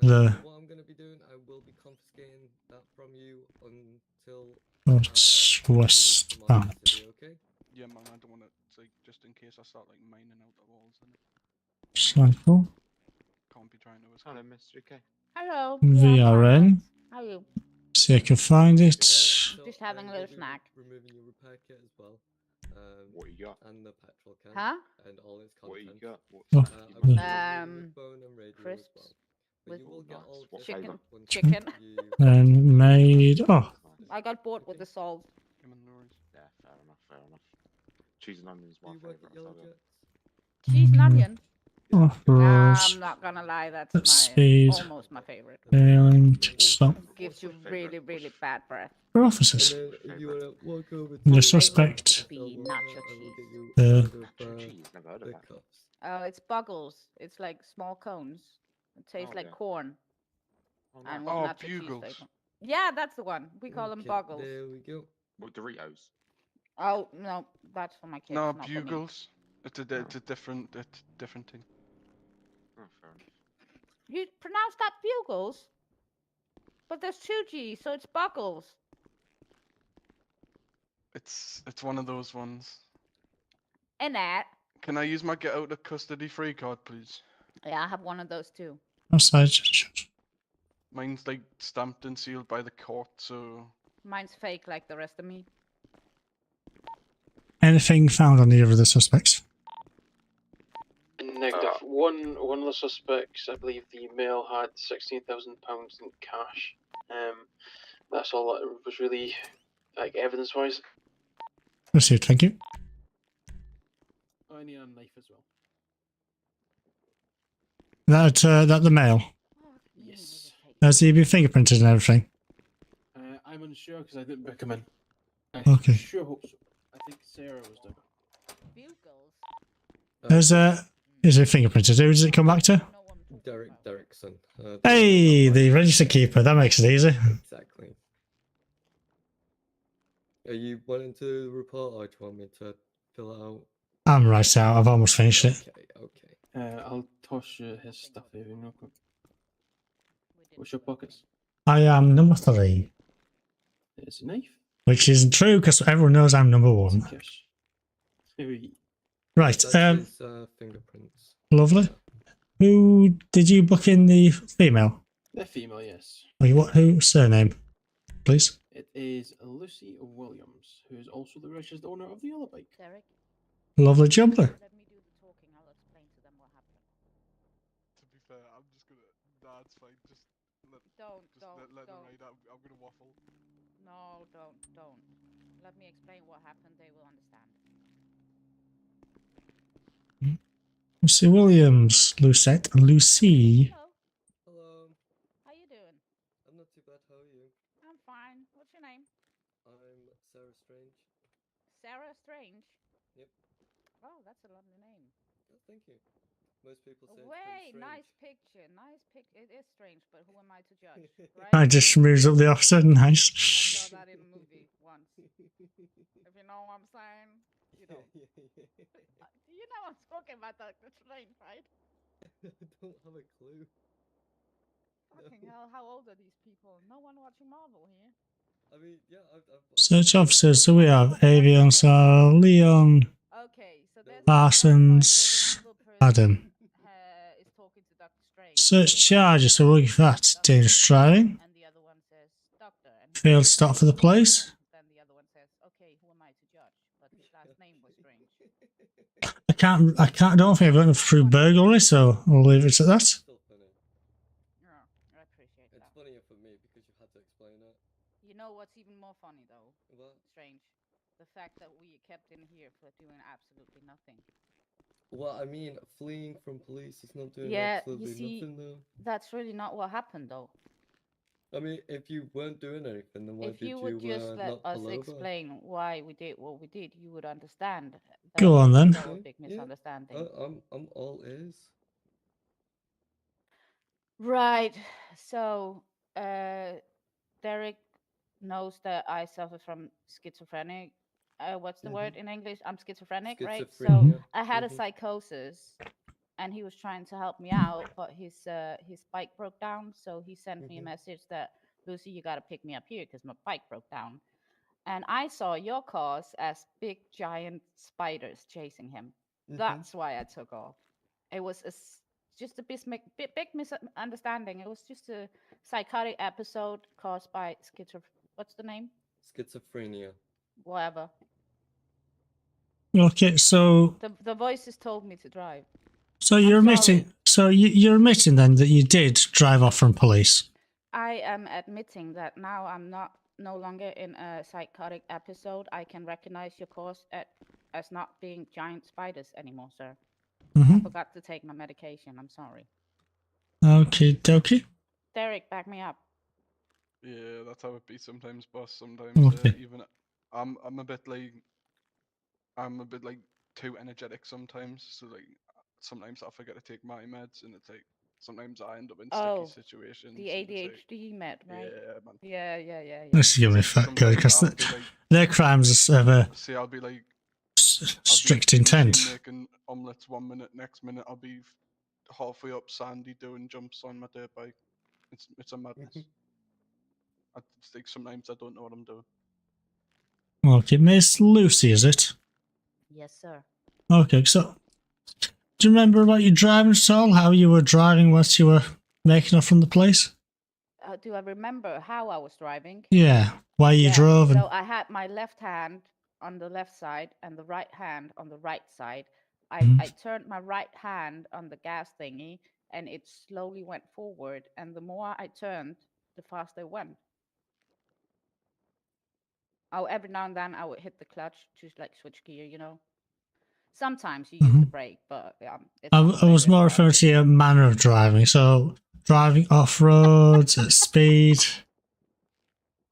the What I'm going to be doing, I will be confiscating that from you until westbound. okay? Yeah, man, I don't want to, like, just in case I start, like, mining out the walls, and Cycle. can't be trying to escape. Hello, Mr. K. Hello. VRN. How are you? See if I can find it. Just having a little snack. Removing your repair kit as well. What you got? And the petrol can. Huh? And all its What you contents. got? Phone and radio crisps as well. But with you will get all What this flavour? once Chicken. you- And made. Oh, I got bored with the salt. Yeah, fair enough, fair enough. Cheese and onions, my Do you work favourite. at Yellow so Jets? Cheese and onion. off Nah, roads. I'm not gonna lie, that's Speed. almost my favorite. Failing to stop Gives you really, really bad breath. for officers. And then if you want to walk over to The suspect. Be I will nacho get you cheese. The- rid of, Nacho cheese, never heard of the that. cuffs. It's buggles. It's like small cones. It tastes Oh, like yeah. corn Oh, and nice. with Oh, nacho cheese bugles. flavor. Yeah, that's the one. We call them Okay, buggles. There we go. What, Doritos? Oh no, that's for my kids. No, not for me. bugles. It's a different thing. Oh, fair enough. You pronounce that bugles? But there's two G's, so it's buggles. It's one of those ones. And that. Can I use my get out of custody free card, please? Yeah, I have one of those too. Outside. Mine's like stamped and sealed by the court, so Mine's fake, like the rest of me. Anything found on either of the suspects? Negative. One of the suspects, I believe the male had £16,000 in cash. That's all that was really, like, evidence-wise. Received, thank you. I need a knife as well. That the male. Yes. Has he been fingerprinted and everything? I'm unsure because I didn't book him in. I Okay. sure hope so. I think Sarah was doing it. Bugles. Is it fingerprinted? Who does it come back to? No one talks about it. Derrickson. Hey, the register keeper. That makes it easy. Exactly. Are you wanting to report or do you want me to fill it out? I'm right out. I've almost finished it. Okay. I'll toss you his stuff here real quick. What's your pockets? I am number 3. There's a knife. Which isn't true because everyone knows I'm number 1. Cash. Hey. Right. That's his, fingerprints. Lovely. Who did you book in the female? The female, yes. Who surname, please? It is Lucy Williams, who is also the registered owner of the other bike. Derek, Lovely jubbler. let me do the talking. I'll explain to them what happened. to be fair, I'm just gonna. Nah, it's fine. Just let Don't. them ride. I'm gonna waffle. No, don't. Let me explain what happened. They will understand. Lucy Williams, Lucette, Lucy. Hello. Hello. How you doing? I'm not too bad. How are you? I'm fine. What's your name? I'm Sarah Strange. Sarah Strange. Yep. Oh, that's a lovely name. Oh, thank you. Most people say it's Way, pretty nice strange. picture. Nice pic. It is strange, but who am I to judge, I right? just moves up the officer. Nice. I saw that in a movie once. If you know what I'm saying, you know. You know I'm talking about Dr. Strange, right? I don't have a clue. Fucking hell, how old are these people? No one watching Marvel here. I mean, yeah, Search officers. So we have Avion, Sar, Leon, Okay, so there's Parsons, Adam. Is talking to Dr. Strange. Search charges. So we'll give that dangerous driving. And the other one says doctor. And Failed stop for the police. then the other one says, okay, who am I to judge? But his last name was Strange. I don't think I've gotten through burglary, so I'll leave it at that. still funny. Oh, I appreciate It's that. funnier for me because you had to explain it. You know what's even more funny though? What? Strange. The fact that we kept in here for doing absolutely nothing. Well, I mean, fleeing from police is not doing Yeah, you absolutely see, nothing, though. that's really not what happened though. I mean, if you weren't doing anything, then why If did you would just let not us pull over? explain why we did what we did, you would understand. That Go on, then. was a big Yeah, misunderstanding. I'm all ears. Right. So, Derek knows that I suffer from schizophrenic. What's the word in English? I'm schizophrenic, right? So Schizophrenia. I had a Mhm. psychosis, and he was trying to help me out, but his bike broke down. So he sent me a message that, Lucy, you gotta pick me up here because my bike broke down. And I saw your cars as big giant spiders chasing him. That's why I took off. It was just a big misunderstanding. It was just a psychotic episode caused by what's the name? Schizophrenia. Whatever. Okay, so The voices told me to drive. you're I'm admitting. sorry. So you're admitting then that you did drive off from police. I am admitting that now I'm no longer in a psychotic episode. I can recognize your cause as not being giant spiders anymore, sir. I forgot to take my medication. I'm sorry. Okay, dokie. Derek, back me up. Yeah, that's how it be sometimes, boss. Sometimes Okay. even I'm a bit like too energetic sometimes. So like sometimes I forget to take my meds, and it's like sometimes I end up in Oh, sticky situations. the and it's like, ADHD med, right? yeah, man. Yeah. This is giving me fat good because their crimes of a See, I'll be like strict I'll be intent. making omelets 1 minute, next minute I'll be halfway up Sandy doing jumps on my dirt bike. It's a madness. I think sometimes I don't know what I'm doing. Okay, Miss Lucy, is it? Yes, sir. Okay, so do you remember about your driving at all? How you were driving whilst you were making off from the place? Do I remember how I was driving? Yeah, why you drove and So I had my left hand on the left side and the right hand on the right side. I turned my right hand on the gas thingy and it slowly went forward. And the more I turned, the faster it went. Oh, every now and then I would hit the clutch to like switch gear, you know. Sometimes you use the brake, but it's I not was more regular. referring to your manner of driving. So driving off road at speed.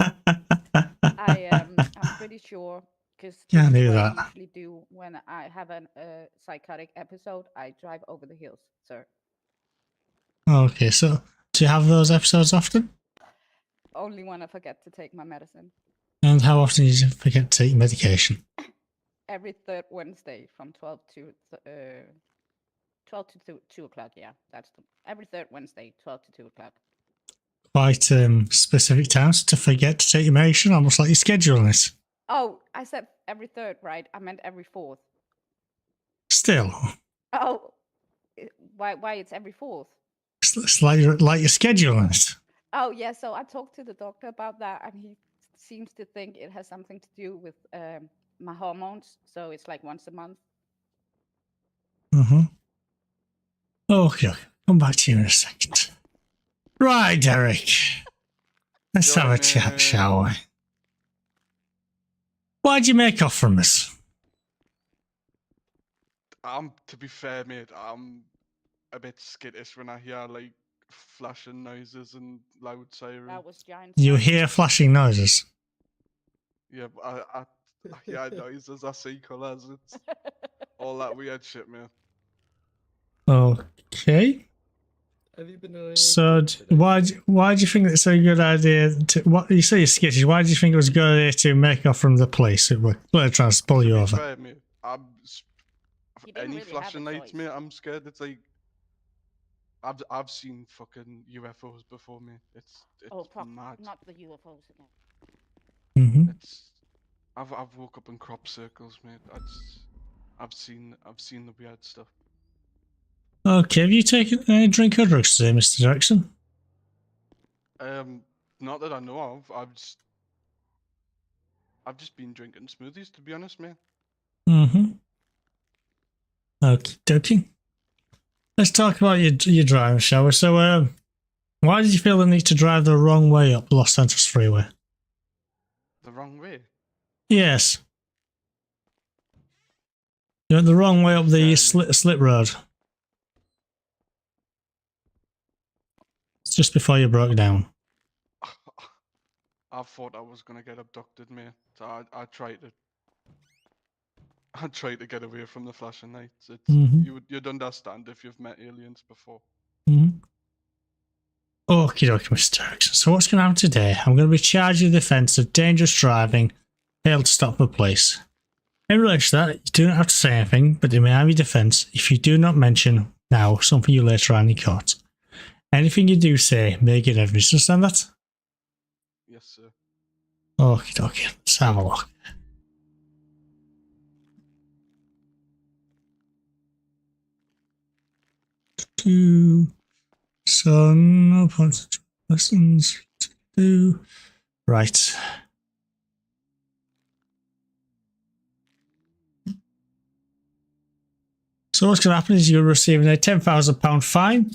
I'm pretty sure because Can't do what that. I usually do when I have a psychotic episode. I drive over the hills, sir. Okay, so do you have those episodes often? Only when I forget to take my medicine. And how often do you forget to take medication? Every third Wednesday from 12 to 2 o'clock. Yeah, that's every third Wednesday, 12 to 2 o'clock. Quite specific times to forget to take your medication, almost like you're scheduling it. Oh, I said every third, right? I meant every fourth. Still, Oh, why it's every fourth? it's like you're scheduling it. Oh, yeah. So I talked to the doctor about that, and he seems to think it has something to do with my hormones. So it's like once a month. Okay, come back to you in a second. Right, Derek. Let's have a chat, shall we? Why'd you make off from us? To be fair, mate, I'm a bit skittish when I hear like flashing noises and loud sirens. That was giant. You hear flashing noises? Yeah, but I hear noises, I see colours, it's all that weird shit, man. Okay. Have you been on any So trips today? why do you think it's a good idea to, what you say you're skittish, why do you think it was a good idea to make off from the police that were trying to pull you To be over? fair, mate, He didn't any really have flashing a lights, choice. mate, I'm scared. It's like I've seen fucking UFOs before, mate. It's mad. Not the UFOs again. Mm-hmm. I've woke up in crop circles, mate. I've seen the weird stuff. Okay, have you taken any drink or drugs today, Mr. Jackson? Not that I know of. I've just been drinking smoothies, to be honest, mate. Mm-hmm. Okie dokie. Let's talk about your driving, shall we? So, why did you feel the need to drive the wrong way up Los Santos Freeway? The wrong way? Yes. You went the wrong way up the slip road. It's just before you broke down. I thought I was gonna get abducted, mate. So I tried to get away from the flashing lights. You'd understand if you've met aliens before. Mm-hmm. Okie dokie, Mr. Jackson. So what's going to happen today? I'm going to be charged with the offence of dangerous driving, failed to stop the police. In relation to that, you do not have to say anything, but you may have your defence if you do not mention now something you later on in court. Anything you do say may get evidence. Understand that? Yes, sir. Okie dokie. Let's have a look. So no points of lessons to do. Right. So what's going to happen is you're receiving a £10,000 fine,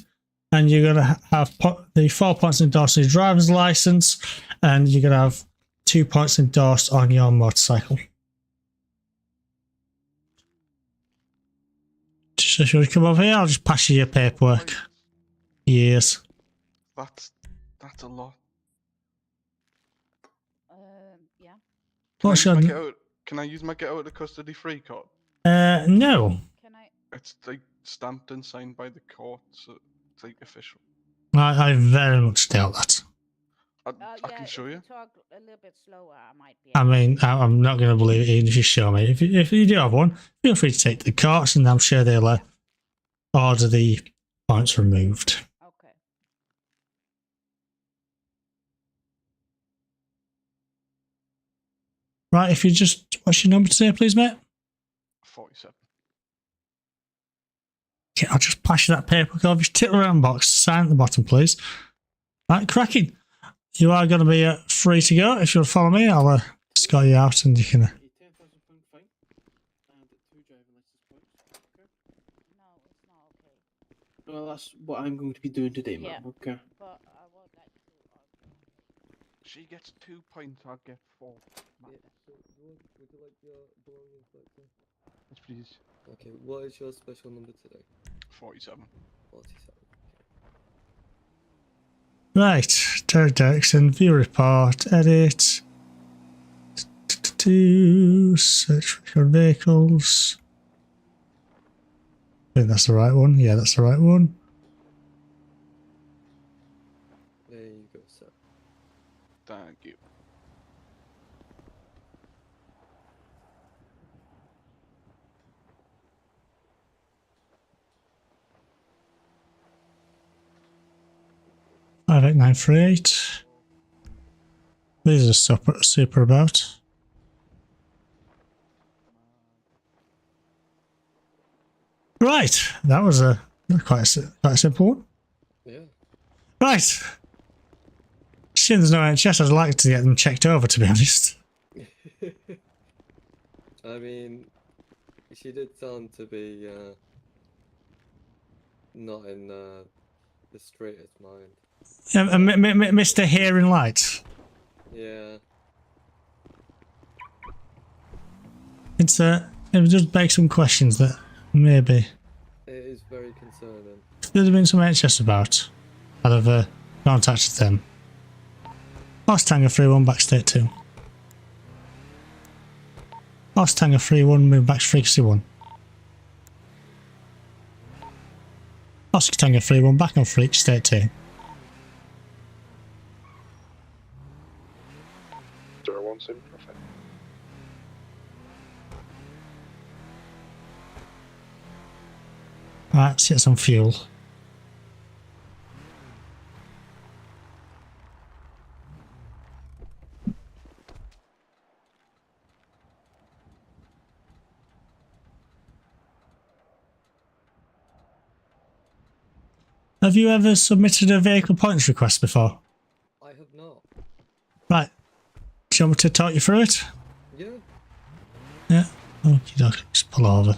and you're going to have the 4 points endorsed on your driver's license, and you're going to have 2 points endorsed on your motorcycle. So should we come over here? I'll just pass you your paperwork. Yes. That's a lot. Yeah. Can I use my get out of custody free card? No. Can I? It's like stamped and signed by the court, so it's like official. I very much doubt that. I can show you. Talk a little bit slower, I might be. I mean, I'm not going to believe it even if you show me. If you do have one, feel free to take to the courts, and I'm sure they'll order the points removed. Okay. Right, if you just, what's your number today, please, mate? 47. Okay, I'll just pass you that paperwork over. Just tick the round box, sign at the bottom, please. Right, cracking. You are going to be free to go. If you'll follow me, I'll escort you out, and you can. £10,000 fine and 2 driving license points. Okay. No, it's not okay. Well, that's what I'm going to be doing today, ma'am. Yeah. Okay. But I would like to. She gets 2 points, I get 4. Yeah, so would you like your belongings collected? Yes, please. Okay, what is your special number today? 47. 47. Right, Derek Derrickson, view report, edit. Search for vehicles. I think that's the right one. Yeah, that's the right one. There you go, sir. Thank you. Five 8938. These are super about. Right, that was quite a simple one. Yeah. Right. Seeing there's no NHS, I'd like to get them checked over, to be honest. I mean, she did sound to be not in the straightest mind. Yeah, Mr. Hearing Light. Yeah. It does beg some questions that maybe. It is very concerning. If there'd have been some NHS about, I'd have contacted them. Horse Tango 3-1 back state 2. Horse Tango 3-1 move back to frequency 1. Horse Tango 3-1 back on freak state 2. 017, perfect. Right, let's get some fuel. Have you ever submitted a vehicle points request before? I have not. Right. Do you want me to talk you through it? Yeah. Yeah. Okie dokie. Just pull over.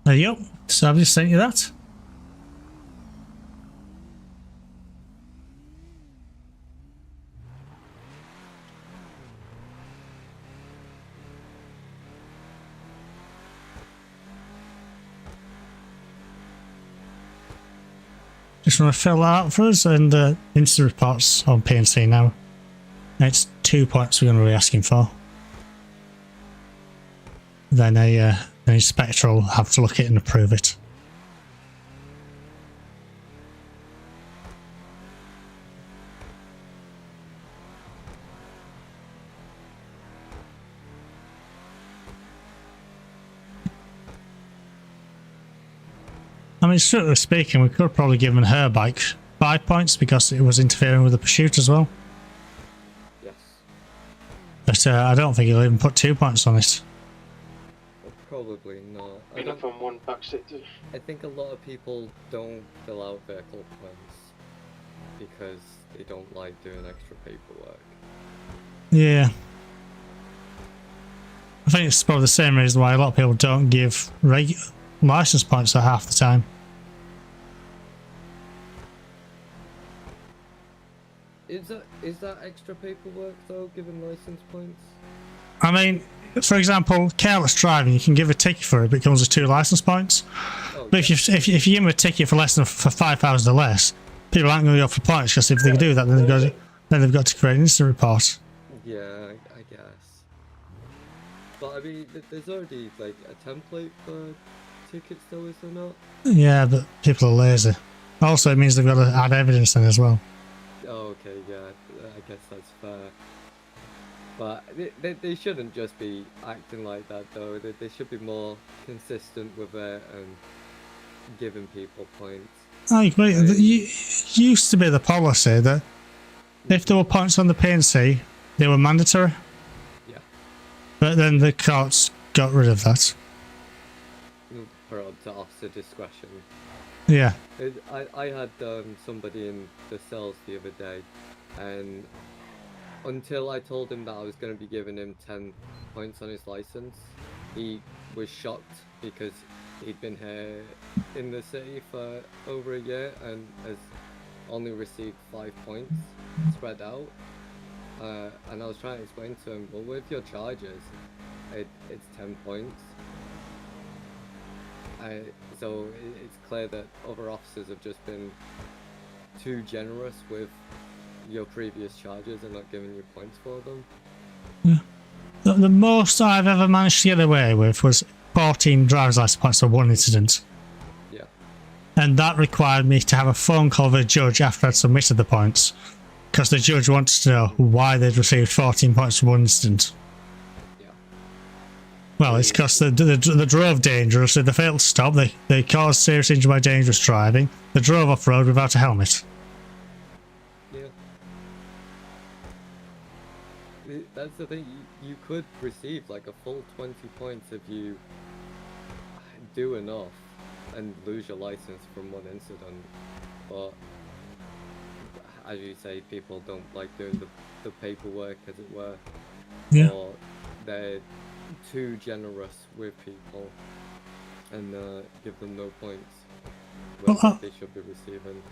There you go. So I've just sent you that. Just want to fill that out for us, and instant reports on PNC now. It's 2 points we're going to be asking for. Then an inspector will have to look at it and approve it. I mean, strictly speaking, we could have probably given her bike 5 points because it was interfering with the pursuit as well. Yes. But I don't think he'll even put 2 points on it. Well, probably not. Been up on one backseat too. I think a lot of people don't fill out vehicle points because they don't like doing extra paperwork. Yeah. I think it's probably the same reason why a lot of people don't give license points at half the time. Is that extra paperwork though, given license points? I mean, for example, careless driving, you can give a ticket for it, but it comes with 2 license points. Oh, But yeah. if you give them a ticket for less than for 5,000 or less, people aren't going to go for points, because if they do that, then they've got to create an instant report. Yeah, I guess. But I mean, there's already like a template for tickets though, is there not? Yeah, but people are lazy. Also, it means they've got to add evidence in as well. Oh, okay, yeah, I guess that's fair. But they shouldn't just be acting like that though. They should be more consistent with it and giving people points. I agree. It used to be the policy that if there were points on the PNC, they were mandatory. Yeah. But then the courts got rid of that. For up to officer discretion. Yeah. I had somebody in the cells the other day, and until I told him that I was going to be giving him 10 points on his license, he was shocked because he'd been here in the city for over a year and has only received 5 points spread out. And I was trying to explain to him, well, with your charges, it's 10 points. So it's clear that other officers have just been too generous with your previous charges and not giving you points for them. Yeah. The most I've ever managed to get away with was 14 driver's license points for one incident. Yeah. And that required me to have a phone call with a judge after I'd submitted the points, because the judge wanted to know why they'd received 14 points for one incident. Well, it's because they drove dangerously, they failed to stop, they caused serious injury by dangerous driving, they drove off-road without a helmet. Yeah. That's the thing, you could receive like a full 20 points if you do enough and lose your license from one incident, but as you say, people don't like doing the paperwork, as it were. Yeah. Or they're too generous with people and give them no points when they should be receiving.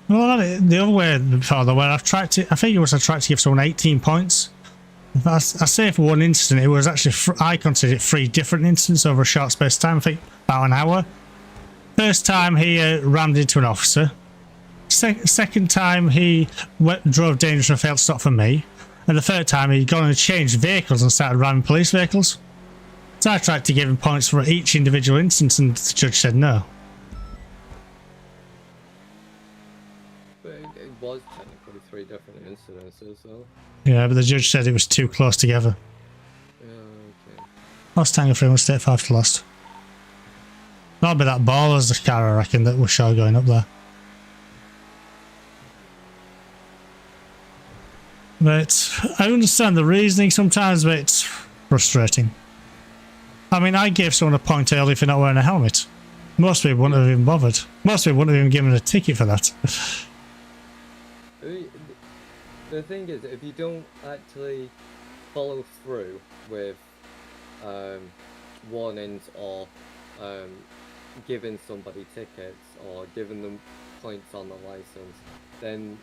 Well, I've had it the other way before, though, where I tried to give someone 18 points. I say for one incident, it was actually, I considered it 3 different incidents over a short space of time, I think about an hour. First time he rammed into an officer. Second time he drove dangerous and failed to stop for me. And the third time he'd gone and changed vehicles and started ramming police vehicles. So I tried to give him points for each individual instance, and the judge said no. But it was technically 3 different incidences, though. Yeah, but the judge said it was too close together. Yeah, okay. Lost Tango 3, State 5 to lost. That'll be that Baller's car, I reckon, that we're sure going up there. But I understand the reasoning sometimes, but it's frustrating. I mean, I gave someone a point early for not wearing a helmet. Most people wouldn't have even bothered. Most people wouldn't have even given a ticket for that. The thing is, if you don't actually follow through with warnings or giving somebody tickets or giving them points on the license, then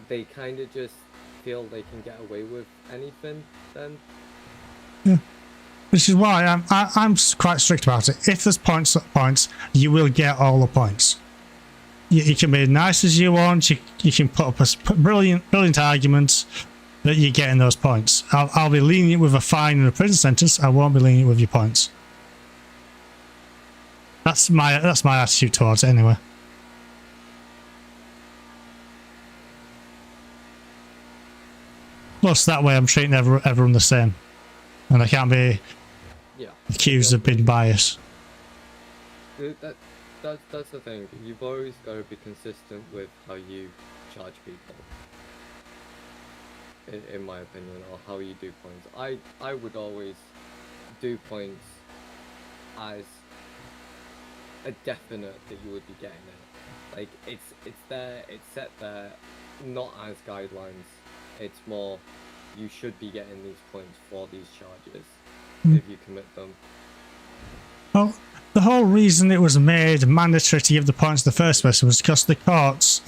they kind of just feel they can get away with anything then. Yeah. Which is why I'm quite strict about it. If there's points, you will get all the points. You can be as nice as you want. You can put up a brilliant arguments that you're getting those points. I'll be lenient with a fine and a prison sentence. I won't be lenient with your points. That's my attitude towards it anyway. Plus, that way I'm treating everyone the same, and I can't be accused of being biased. That's the thing. You've always got to be consistent with how you charge people, in my opinion, or how you do points. I would always do points as a definite that you would be getting it. Like it's there, it's set there, not as guidelines. It's more, you should be getting these points for these charges if you commit them. Well, the whole reason it was made mandatory to give the points in the first place was because the courts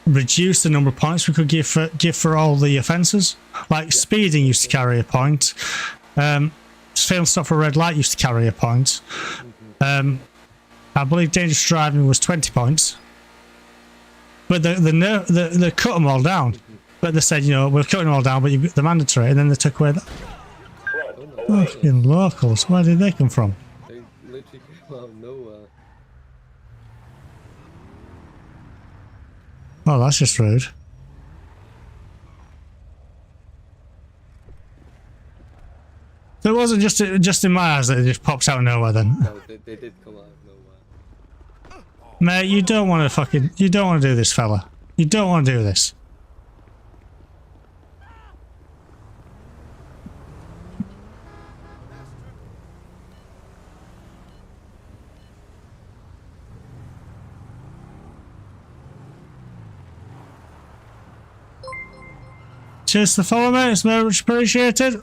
reduced the number of points we could give for all the offences. Like speeding used to carry a point. Failed stop for a red light used to carry a point. I believe dangerous driving was 20 points. But they cut them all down. But they said, you know, we're cutting them all down, but they're mandatory, and then they took away that. Fucking locals, where did they come from? They literally came out of nowhere. Oh, that's just rude. So it wasn't just in my eyes that it just pops out of nowhere then. No, they did come out of nowhere. Mate, you don't want to do this, fella. You don't want to do this. Cheers to the follow, mate. It's very much appreciated.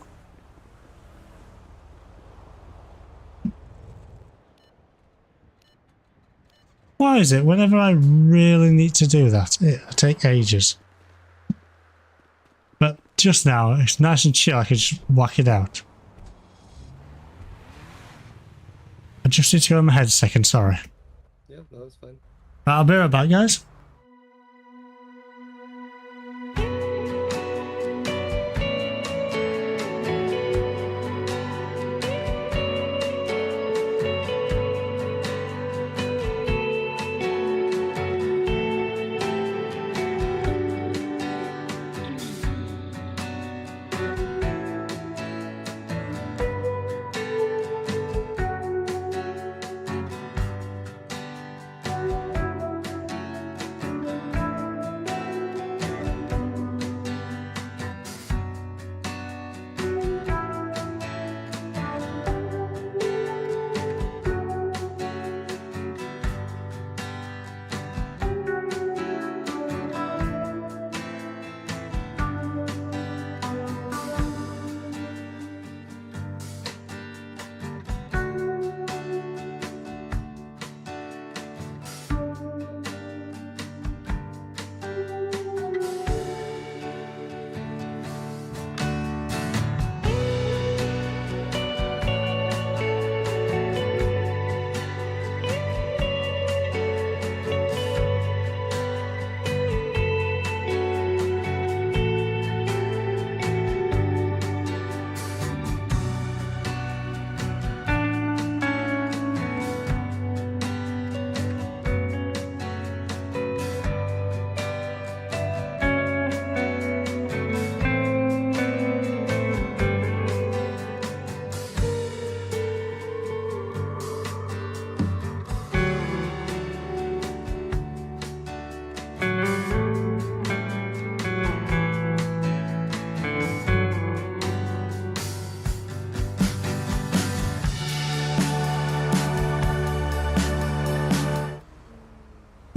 Why is it whenever I really need to do that, it take ages? But just now, it's nice and chill. I can just whack it out. I just need to go in my head a second. Sorry. Yeah, no, that's fine. I'll be right back, guys.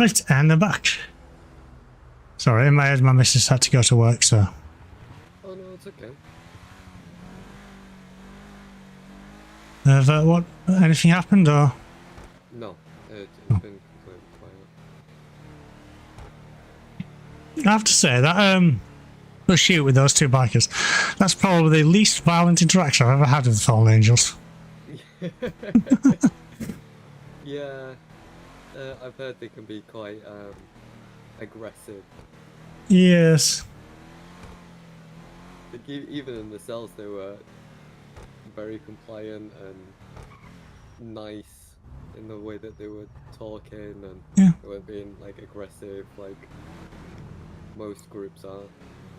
Right, and they're back. Sorry, in my head, my missus had to go to work, so. Oh no, it's okay. What? Anything happened, or? No, it's been completely quiet. I have to say that the shoot with those two bikers, that's probably the least violent interaction I've ever had with the Fallen Angels. Yeah, I've heard they can be quite aggressive. Yes. Like, even in the cells, they were very compliant and nice in the way that they were talking, and they weren't being like aggressive like most groups are.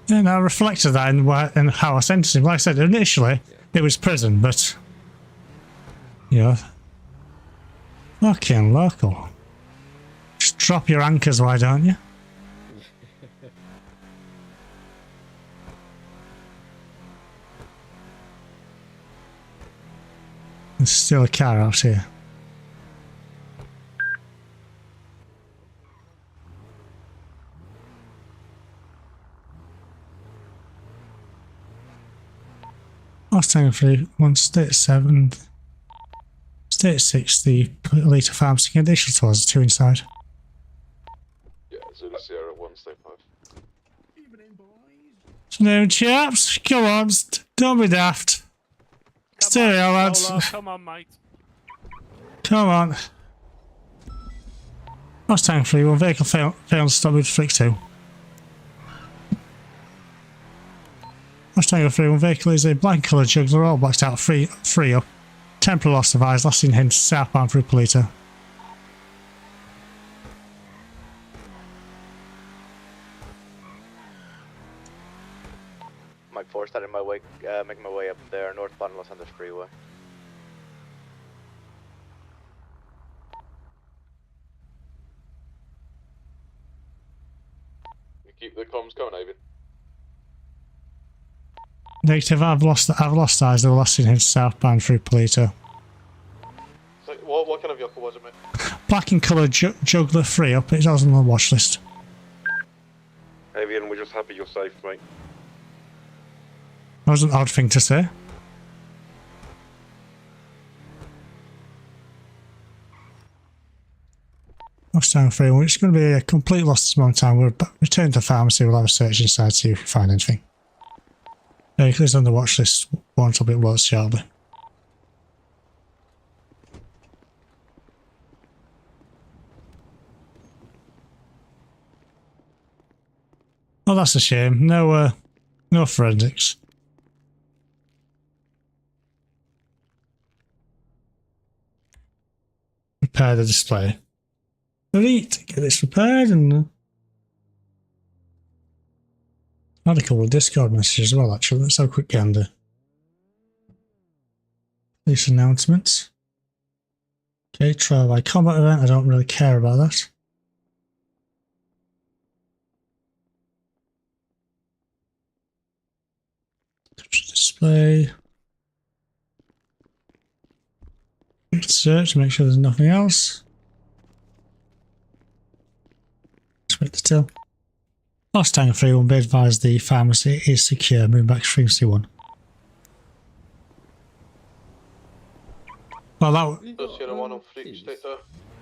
Yeah, and I reflected that in how I sentenced him. Like I said, initially it was prison, but you know, fucking local. Just drop your anchors, why don't you? There's still a car out here. Mustang 3, 1 state 7, state 6, the later pharmacy condition towards 2 inside. Yeah, Zulu Sierra 1 state 5. So now, chaps, come on, don't be daft. Stereo, lads. Come on, mate. Come on. Mustang 3, 1 vehicle failed to stop with flick 2. Mustang 3, 1 vehicle is a black coloured juggler, all blacked out, free up. Temporary loss of eyes, lasting hints southbound through Polita. Mike 4 started my way, making my way up there, northbound Los Angeles Freeway. You keep the comms coming, Avid. Negative, I've lost eyes, they were lasting hints southbound through Polita. So, what kind of vehicle was it, mate? Black and coloured juggler, free up, it was on the watch list. Avian, we're just happy you're safe, mate. That was an odd thing to say. Mustang 3, it's going to be a complete loss this moment in time. We'll return to the pharmacy, we'll have a search inside, see if we find anything. Vehicle is on the watch list, won't be lost shortly. Oh, that's a shame. No forensics. Repair the display. Delete. Get this repaired and I had a couple of Discord messages as well, actually. Let's have a quick gander. Police announcements. Okay, trial by combat event. I don't really care about that. Touch display. Search, make sure there's nothing else. Wait to tell. Mustang 3-1, be advised the pharmacy is secure. Moving back to frequency 1. Well,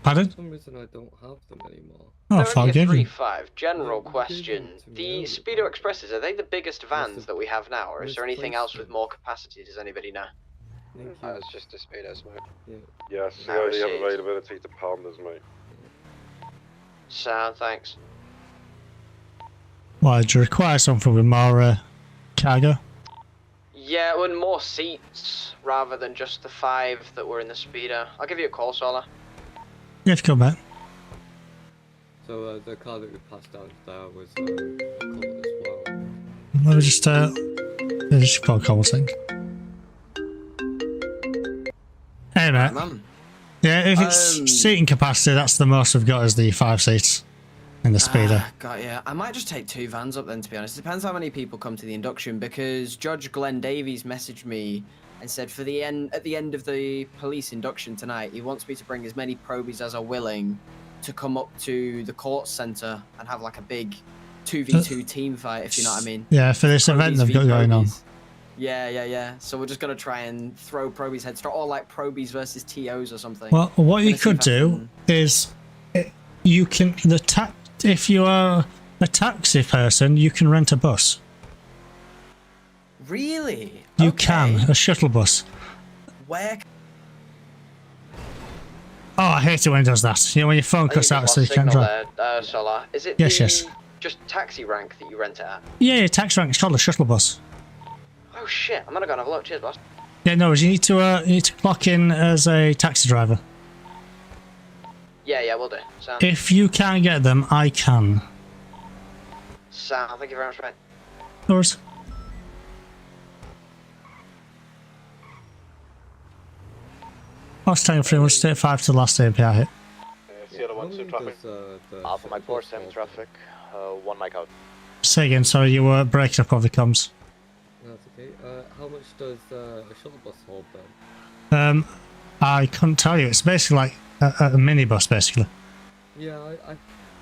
pardon? For some reason I don't have them anymore. Oh, forgive you. 35, general question. The Speedo Expresses, are they the biggest vans that we have now, or is there anything else with more capacity? Does anybody know? It's just the Speedos, mate. Yes, we only have availability to Palmers, mate. Sound, thanks. Why, do you require something with more cargo? Yeah, and more seats, rather than just the 5 that were in the Speedo. I'll give you a call, Sola. You have to come back. So the car that we passed out there was a call as well. Let me just call a couple things. Hey, mate. Yeah, if it's seating capacity, that's the most we've got is the 5 seats in the Speedo. Got ya. I might just take 2 vans up then, to be honest. It depends how many people come to the induction, because Judge Glenn Davies messaged me and said at the end of the police induction tonight, he wants me to bring as many probies as are willing to come up to the court centre and have like a big 2v2 team fight, if you know what I mean. Yeah, for this event they've got going on. Yeah. So we're just gonna try and throw Proby's heads, or like Proby's versus TOs or something. Well, what you could do is, you can if you are a taxi person, you can rent a bus. Really? You can, a shuttle bus. Where? Oh, I hate it when it does that. You know, when your phone cuts out so you can't drive. Solar. Is it Yes, the yes. just taxi rank that you rent it at? Yeah, taxi rank. It's called a shuttle bus. Oh shit! I'm gonna go and have a look. Cheers, boss. Yeah, no, you need to clock in as a taxi driver. Yeah, we'll do. Sound. If you can't get them, I can. Sound. Thank you very much, mate. No worries. Last time 335 to the last API hit. Sierra 1 to traffic. Alpha Mike 4, same traffic. 1 Mike out. Say again, sorry, you were breaking up over the comms. That's okay. How much does a shuttle bus hold then? I couldn't tell you. It's basically like a minibus, basically. Yeah, I've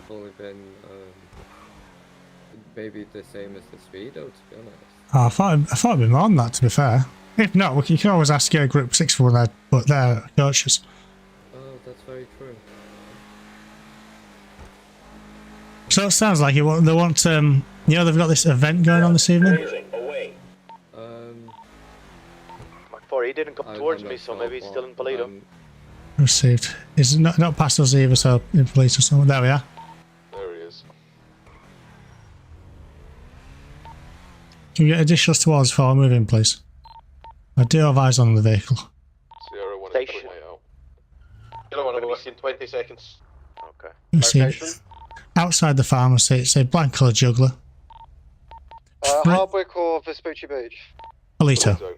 only been maybe the same as the Speedo, to be honest. Oh, I thought it'd be more than that, to be fair. If not, you can always ask Group 6 for one, but they're coaches. Oh, that's very true. So it sounds like they want you know, they've got this event going on this evening. Mike 4, he didn't come towards me, so maybe he's still in Polito. Received. Is not past us either, so in police or something. There we are. There he is. Can we get additionals towards before I move in, please? I do have eyes on the vehicle. Sierra 1 Station. is currently out. Sierra 1 will be in 20 seconds. Okay. See, outside the pharmacy, it's a black coloured juggler. Hardwick or Vespucci Beach? Polito.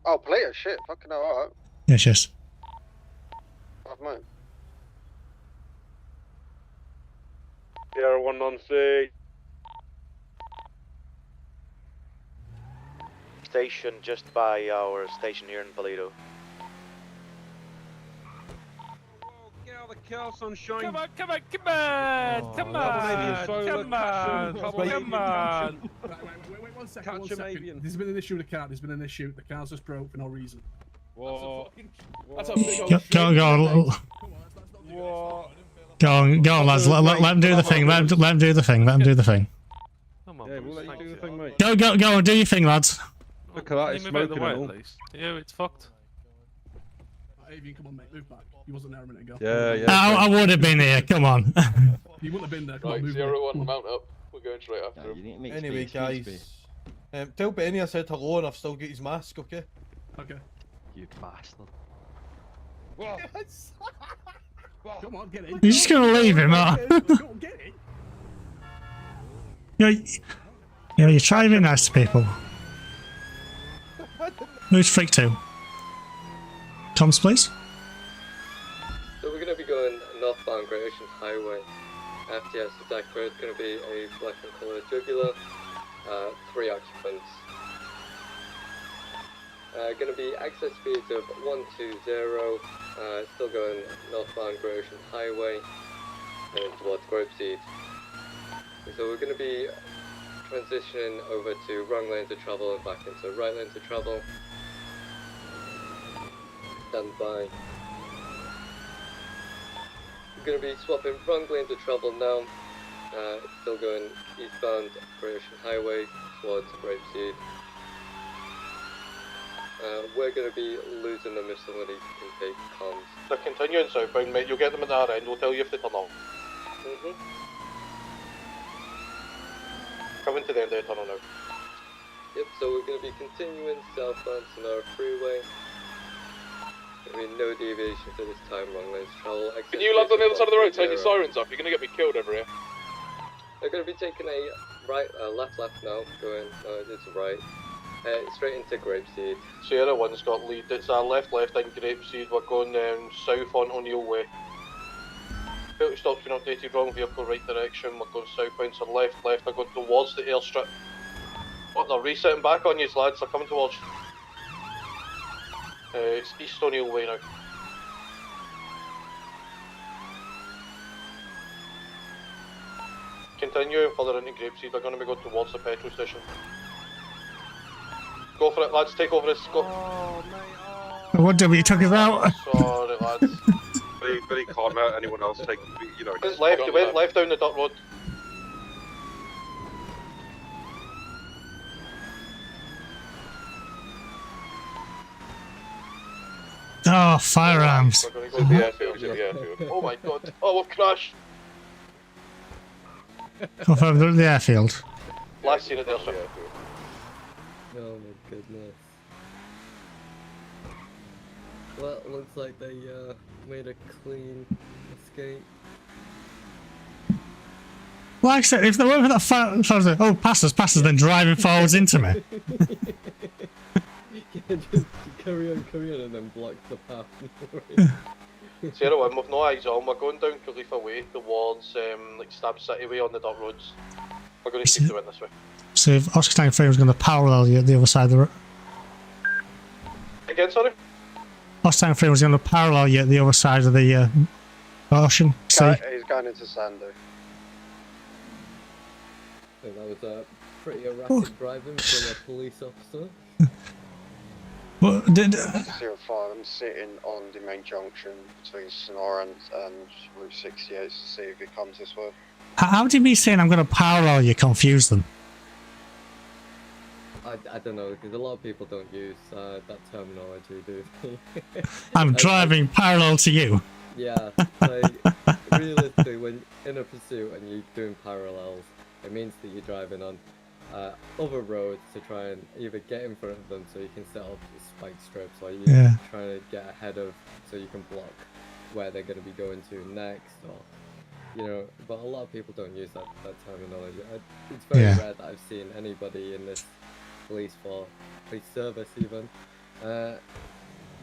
Oh, Polito, shit, fucking hell, alright. Yes. I've moved. Sierra 1 on C. Station just by our station here in Polito. Get out of the car, sunshine. Come on! Wait, 1 second. There's been an issue with the car. There's been an issue. The car's just broke for no reason. Whoa. That's a big old Go on, lads. Let them do the thing. Let them do the thing. Come on, yeah, we'll let you do the thing, mate. Go on, do your thing, lads. Look at that, it's smoking and all. Yeah, it's fucked. Avian, come on, mate, move back. He wasn't there a minute ago. Yeah. I would have been here. Come on. He wouldn't have been there. Come on, Right, move Sierra back. 1, mount up. We're going straight after him. Anyway, guys, tell Benny I said hello and I've still got his mask, okay? Okay. You bastard. Whoa. Come on, get it. You're just gonna leave him, huh? Go on, get it. You try to be nice to people. Who's freak to? Tom's, please. So we're going to be going northbound Great Ocean Highway. FTS attack road is going to be a black and coloured jugular, 3 occupants. Going to be access speeds of 120, still going northbound Great Ocean Highway, and towards Grapeseed. So we're going to be transitioning over to wrong lane to travel and back into right lane to travel. Stand by. We're going to be swapping wrong lane to travel now. Still going eastbound Great Ocean Highway towards Grapeseed. We're going to be losing them if somebody can take comms. They're continuing southbound, mate. You'll get them at our end. We'll tell you if they turn on. Coming to the end of the tunnel now. Yep, so we're going to be continuing southbound Sonora Freeway. There'll be no deviations at this time, wrong lanes travel. Can you land on the other side of the road, turn your sirens off? You're going to get me killed over here. They're going to be taking a left now, going, it's right. Straight into Grapeseed. Sierra 1's got lead. It's our left in Grapeseed. We're going south on O'Neill Way. Filter stop's been updated, wrong vehicle, right direction. We're going southbound, so left. They're going towards the airstrip. What, they're resetting back on you, lads. They're coming towards you. It's East O'Neill Way now. continuing further into Grapeseed, they're going to be going towards the petrol station. Go for it, lads, take over this. Go. Oh, mate. What did we took us out? Sorry, lads. But he can't let anyone else take, you know. He went left down the dirt road. Oh, firearms. We're going to go to the airfield, to the airfield. Oh my god. Oh, we've crashed. Confirmed at the airfield. Last seen it there, sir. Oh my goodness. Well, it looks like they made a clean escape. Like I said, if they weren't for that fire, oh, pass us, then driving forwards into me. Yeah, just carry on, and then block the path. Sierra 1, with no eyes on, we're going down Khalifa Way towards like Stab City Way on the dirt roads. We're going to keep doing this way. So if Oscar Tango Free was going to parallel you at the other side of the road. Again, sorry? Oscar Tango Free was going to parallel you at the other side of the ocean. See? He's going into Sandy. I think that was pretty erratic driving from a police officer. What did? 05, I'm sitting on the main junction between Sonora and Route 68 to see if he comes this way. How did me saying I'm going to parallel you confuse them? I don't know, because a lot of people don't use that terminology, do they? I'm driving parallel to you. Yeah, like, realistically, when in a pursuit and you're doing parallels, it means that you're driving on other roads to try and either get in front of them so you can set up spike strips, or you're trying to get ahead of so you can block where they're going to be going to next, or you know. But a lot of people don't use that terminology. It's very rare that I've seen anybody in this police service even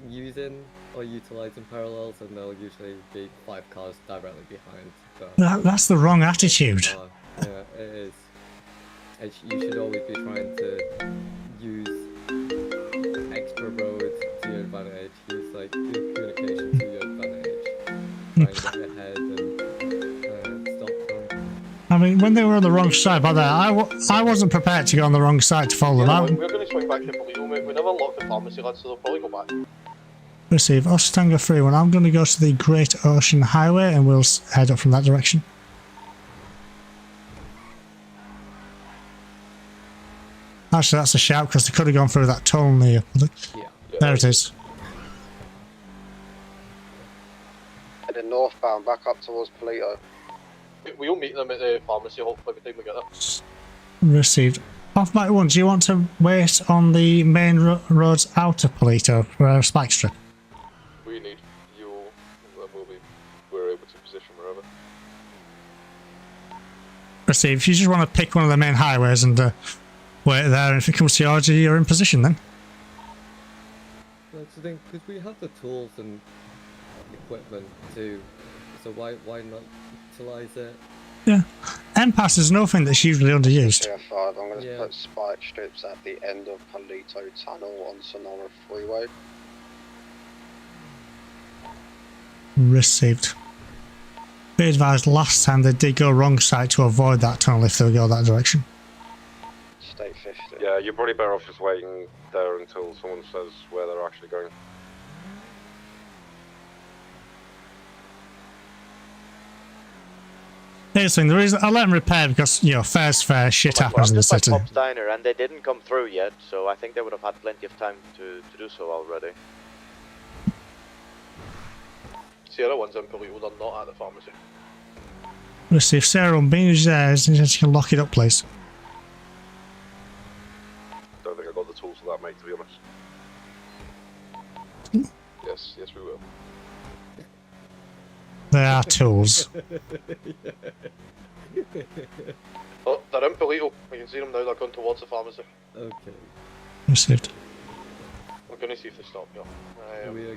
using or utilizing parallels, and they'll usually be 5 cars directly behind. So, That's the wrong attitude. yeah, it is. You should always be trying to use extra roads to your advantage, use like good communication to your advantage, try and get ahead and stop them. I mean, when they were on the wrong side, by that, I wasn't prepared to go on the wrong side to follow them out. We're going to swing back to Polito, mate. We never locked the pharmacy, lads, so they'll probably go back. Receive Oscar Tango 3-1. I'm going to go to the Great Ocean Highway and we'll head up from that direction. Actually, that's a shout because they could have gone through that tunnel near. There it is. Heading northbound, back up towards Polito. We'll meet them at the pharmacy, hopefully, by the time we get there. Received. Off Mike 1, do you want to wait on the main roads out of Polito for a spike strip? We need fuel, and we're able to position wherever. Receive. If you just want to pick one of the main highways and wait there, and if it comes to your order, you're in position then. That's the thing, because we have the tools and equipment too, so why not utilize it? Yeah. M-Pass is nothing that's usually underused. I'm going to put spike strips at the end of Polito Tunnel on Sonora Freeway. Received. Be advised, last time they did go wrong side to avoid that tunnel if they go that direction. State 50. Yeah, you're probably better off just waiting there until someone says where they're actually going. Here's the thing, the reason I let them repair because, you know, fair's fair, shit happens in the city. Pop's Diner, and they didn't come through yet, so I think they would have had plenty of time to do so already. Sierra 1's in Polito, they're not at the pharmacy. Let's see if Sarah on being there, she can lock it up, please. Don't think I got the tools for that, mate, to be honest. Yes, we will. They are tools. Oh, they're in Polito. We can see them now, they're going towards the pharmacy. Okay. Received. We're going to see if they stop here.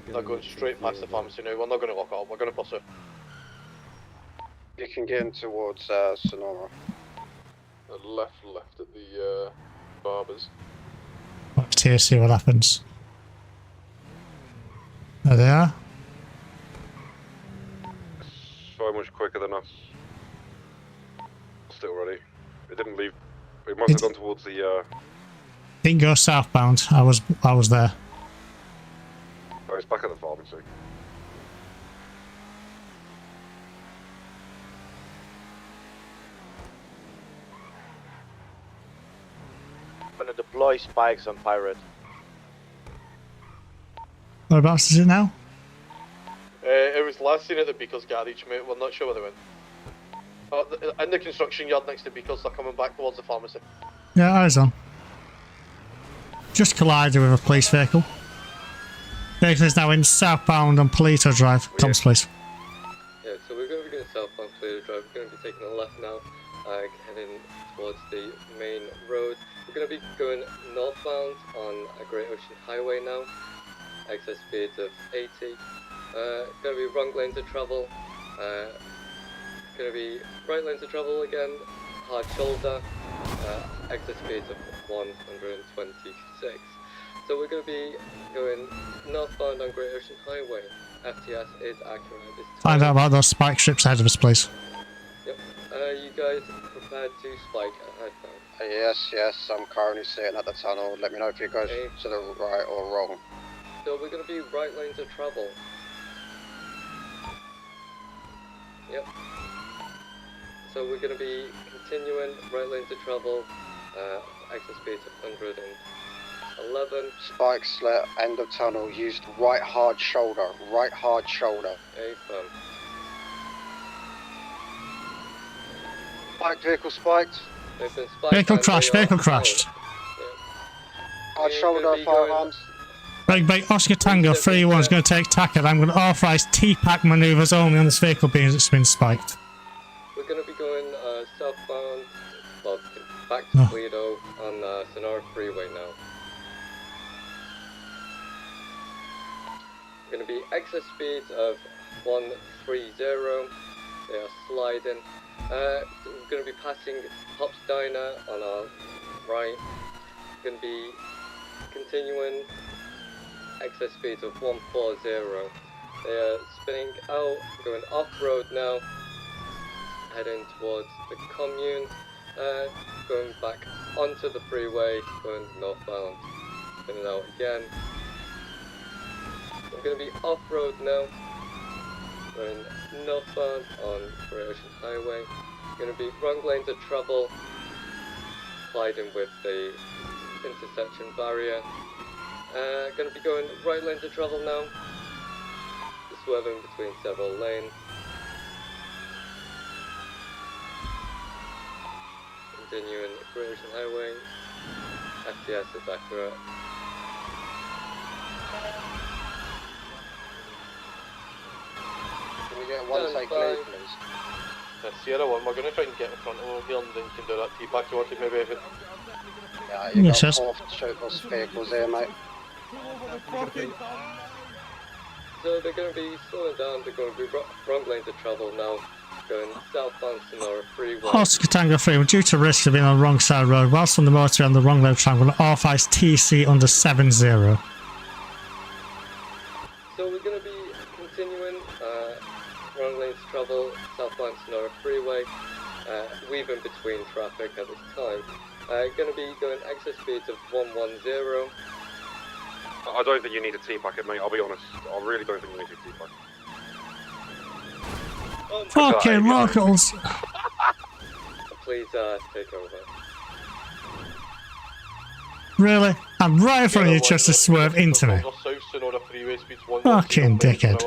They're going straight past the pharmacy now, we're not going to lock it up, we're going to pursue. You can get in towards Sonora. Left at the barbers. Let's here, see what happens. There they are. So much quicker than us. passed it already. It didn't leave. It must have gone towards the. Didn't go southbound. I was there. Oh, it's back at the pharmacy. I'm gonna deploy spikes on Pirate. Whereabouts is it now? It was last seen at the Beacles garage, mate. We're not sure where they went. In the construction yard next to Beacles, they're coming back towards the pharmacy. Yeah, eyes on. Just collided with a police vehicle. Vehicle is now in southbound on Polito Drive. Tom's place. Yeah, so we're going to be going southbound Polito Drive. We're going to be taking a left now, heading towards the main road. We're going to be going northbound on a Great Ocean Highway now. Excess speeds of 80. Going to be wrong lanes of travel. Going to be right lanes of travel again. Hard shoulder. Excess speeds of 126. So we're going to be going northbound on Great Ocean Highway. FTS is accurate at this time. Find out about those spike strips ahead of us, please. Yep. You guys prepared to spike ahead now? Yes, I'm currently sitting at the tunnel. Let me know if you go to the right or wrong. So we're going to be right lanes of travel. Yep. So we're going to be continuing right lanes of travel. Exit speeds of 111. Spike slit, end of tunnel, used right hard shoulder. A firm. Spiked, vehicle spiked. They've been spiked. Vehicle crashed. Hard shoulder, firearms. Break, Oscar Tango 3-1 is going to take Tackett. I'm going to authorise T-Pack manoeuvres only on this vehicle being it's been spiked. We're going to be going southbound, well, back to Toledo on Sonora Freeway now. Going to be excess speeds of 130. They are sliding. We're going to be passing Pop's Diner on our right. Going to be continuing excess speeds of 140. They are spinning out, going off-road now, heading towards the commune, going back onto the freeway, going northbound, spinning out again. We're going to be off-road now, going northbound on Great Ocean Highway. Going to be wrong lanes of travel, colliding with the intersection barrier. Going to be going right lanes of travel now, swerving between several lanes. Continuing Great Ocean Highway. FTS is accurate. Can we get one take lead, please? Sierra 1, we're going to try and get in front of them here and then you can do that T-Pack. You want to maybe if it... Yeah, you got 4 troopers vehicles here, mate. So they're going to be slowing down, they're going to be wrong lanes of travel now, going southbound Sonora Freeway. Oscar Tango 3, due to risk of being on the wrong side of the road, whilst on the motorway on the wrong lane track, I'm going to authorise TC under 70. So we're going to be continuing wrong lanes of travel, southbound Sonora Freeway, weaving between traffic at this time. Going to be going excess speeds of 110. I don't think you need a T-Pack it, mate, I'll be honest. I really don't think you need a T-Pack. Fucking locals! Please take over. Really? I'm right in front of you just to swerve into me. Fucking dickhead.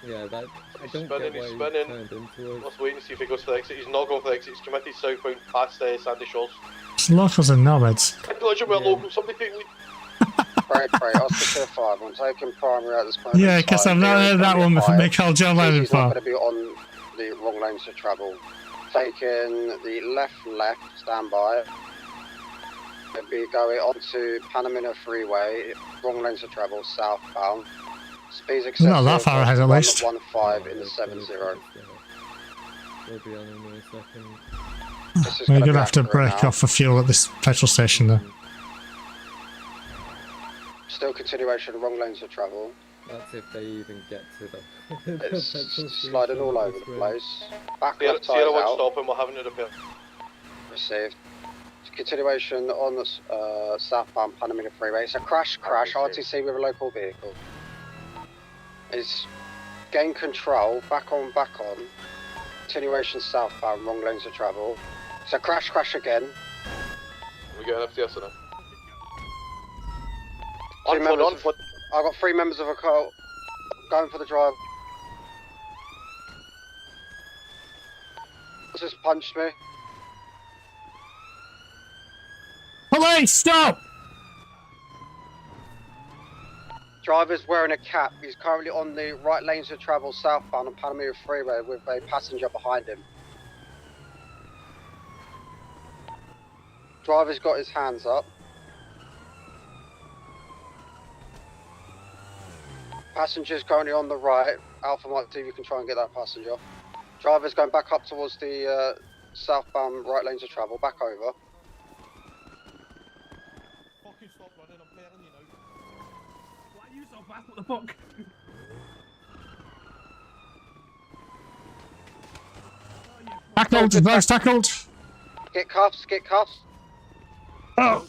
Yeah, that... I don't spinning, get why he's spinning. He turned into us. Let's wait and see if he goes for the exit. He's not going for the exit. He's committed southbound past Sandy Shores. It's locals and knobheads. Acknowledge we're local. Somebody take lead. Break, Oscar 5. I'm taking primary at this point. Yeah, because I've not heard that one before. Michael John Lennon He's not before. going to be on the wrong lanes of travel. Taking the left, stand by. It'll be going onto Panamina Freeway, wrong lanes of travel, southbound. Speeds excessive. Not that far ahead at least. 115 in the 70. We'll be on in a second. We're going to have to break off for fuel at this petrol station though. Still continuation, wrong lanes of travel. That's if they even get to the. It's sliding all over the place. Back Sierra, left Sierra tyres won't out. stop him, we're having to repair. Received. Continuation on the southbound Panamera Freeway. It's a crash, RTC with a local vehicle. It's gain control, back on. Continuation southbound, wrong lanes of travel. It's a crash again. We get an FTS in it. I got 3 members of a car going for the drive. Just punched me. Police, stop! Driver's wearing a cap. He's currently on the right lanes of travel southbound on Panamera Freeway with a passenger behind him. Driver's got his hands up. Passenger's currently on the right. Alpha Mike, see if you can try and get that passenger. Driver's going back up towards the southbound right lanes of travel. Back over. Fucking stop running, I'm telling you now. Why are you so fast? What the fuck? Tackled, advanced tackled. Get cuffs. Oh.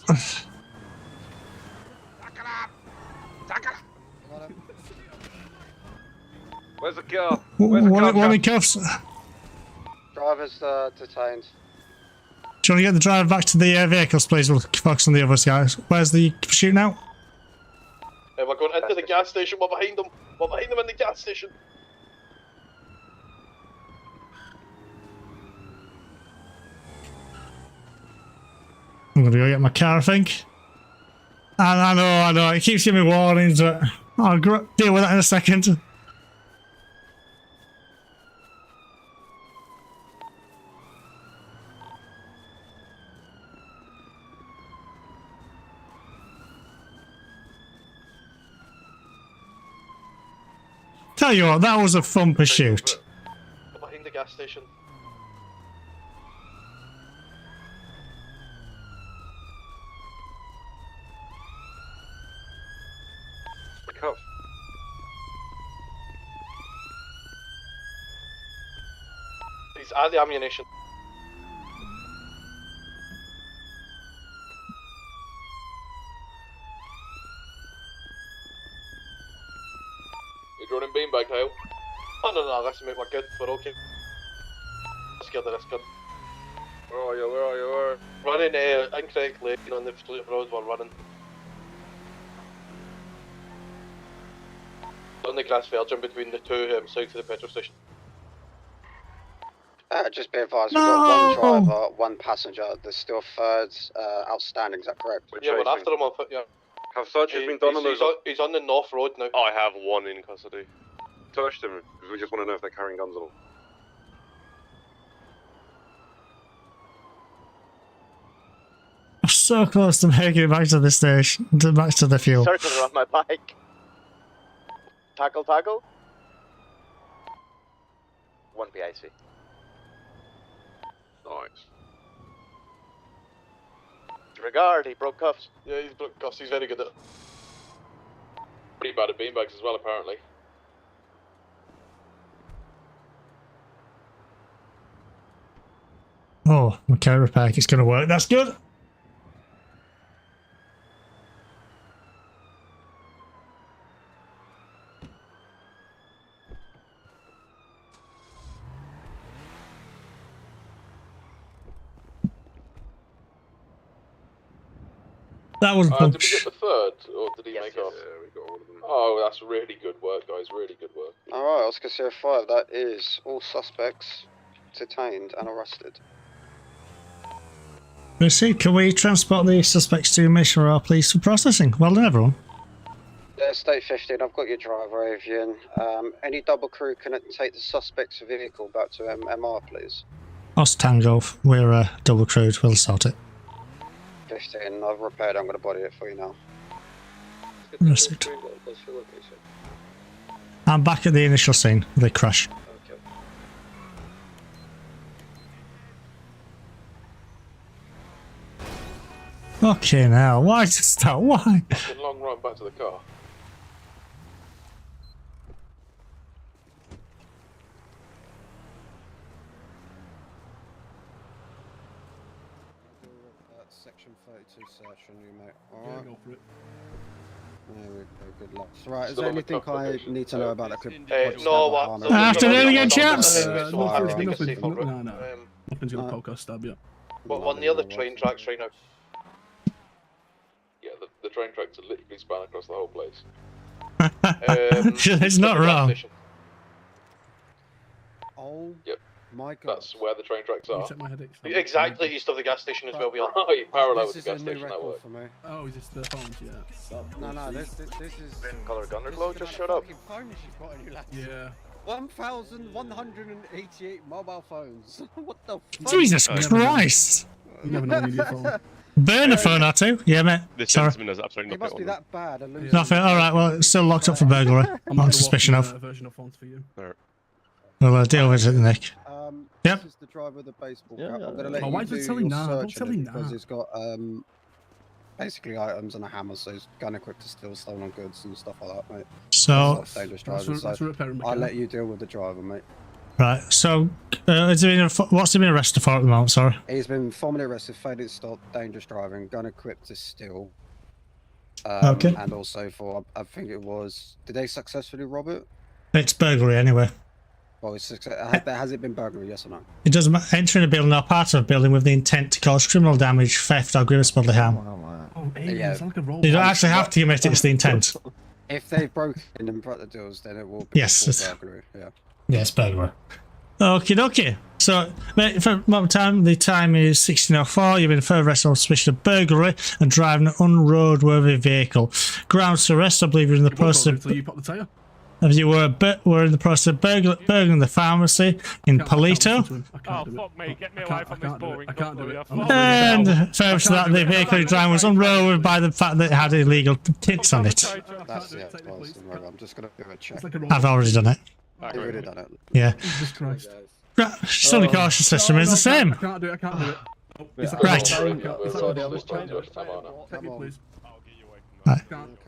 Where's the car? One in cuffs. Driver's detained. Do you want to get the driver back to the vehicles, please? We'll focus on the others, guys. Where's the shooting out? We're going into the gas station, we're behind them. We're behind them in the gas station. I'm gonna go get my car, I think. I know. It keeps giving me warnings, but I'll deal with that in a second. Tell you what, that was a fun pursuit. We're behind the gas station. Cuff. He's at the ammunition. You're running beanbag, Kyle. Oh no, that's make my kid, but okay. Scared of this kid. Where are you? Running incorrect lane on the road, we're running. On the grass verge in between the two south of the petrol station. Just be advised, we've got one driver, one passenger. There's still a third outstanding, is that correct? Yeah, we're after him on foot, yeah. Have searches been done on those? He's on the north road now. I have one in custody. Search them, because we just want to know if they're carrying guns at all. I'm so close to making it back to the station, back to the fuel. Circle around my bike. Tackle. 1 PIC. Nice. Regard, he broke cuffs. Yeah, he's broke cuffs, he's very good at it. Pretty bad at beanbags as well, apparently. Oh, my counter pack, it's going to work. That's good. That was did we get the third, or did he make off? Yeah, we got all of them. Oh, that's really good work, guys. Really good work. Alright, Oscar Sierra 5, that is all suspects detained and arrested. Let's see, can we transport the suspects to Mission Royal Police for processing? Well done, everyone. State 15, I've got your driver, Avian. Any double crew can take the suspect's vehicle back to MR, please? Os Tango, we're double crewed, we'll sort it. 15, I've repaired, I'm going to body it for you now. Received. I'm back at the initial scene, the crash. Okay now, why just that? Why? Fucking long run back to the car. section 32 search on you, mate. Yeah, Alright. go for it. There we go, good luck. Right, is Still there on the anything cuff I location. need to know about the No, what? Afternoon again, chaps. Nothing. Um, Nothing's gonna poke or stab you. But on the other train tracks right now. Yeah, the train tracks are literally span across the whole place. It's not wrong. Oh, yep. My God. That's where the train tracks are. Check my headaches. Exactly east of the gas station as well. We are parallel with the gas station network. For me. Oh, is this the phones? Yeah. No, this is... Color Gunderglow just showed up. Phones you've got on you, lads. Yeah. 1,188 mobile phones. What the fuck? Jesus Christ! You never know when you need a phone. Burner phone or two? Yeah, mate. This Sorry. gentleman has absolutely It must nothing be on them. that bad. I lose Nothing. All right. Well, it's still locked up for burglary. On suspicion of. Version of phones for you. We'll deal with it, Nick. Yep. This is the driver of the baseball Yeah, cap. yeah. I'm gonna let Oh, you why do does it tell your you now? Don't search tell on it me because now. it's got basically items and a hammer, so it's gun equipped to steal stolen goods and stuff like that, mate. So- That's dangerous That's driving. for repairing I'll mechanic. let you deal with the driver, mate. Right. So, what's he been arrested for at the moment? Sorry. He's been formally arrested, failing to stop, dangerous driving, gun equipped to steal. Okay. And also for, I think it was, did they successfully rob it? It's burglary anyway. Well, has it been burglary, yes or no? It doesn't matter. Entering a building or part of a building with the intent to cause criminal damage, theft, or grievous bodily harm. Oh, Yeah. it's like a roll. You don't actually have to commit it. It's the intent. If they've broken and brought the deals, then it will be Yes, full it's- burglary, yeah. Yes, burglary. Okie dokie. So, mate, for moment time, the time is 16:04. You've been further arrested on suspicion of burglary and driving an unroadworthy vehicle. Grounds to arrest, I believe you're in the process of. You pop the tyre. You were in the process of burgling the pharmacy in Polito. Oh, fuck me, get me away from this boring. I can't do it. And further to that, the vehicle you're driving was unroadworthy by the fact that it had illegal ticks on it. That's it, I'm just going to do a check. I've already done it. You've already done it. Yeah. Jesus Christ. Right, still the caution system is the same. I can't do it. I can't do it. Oh, Yeah, is that right. Take me, please.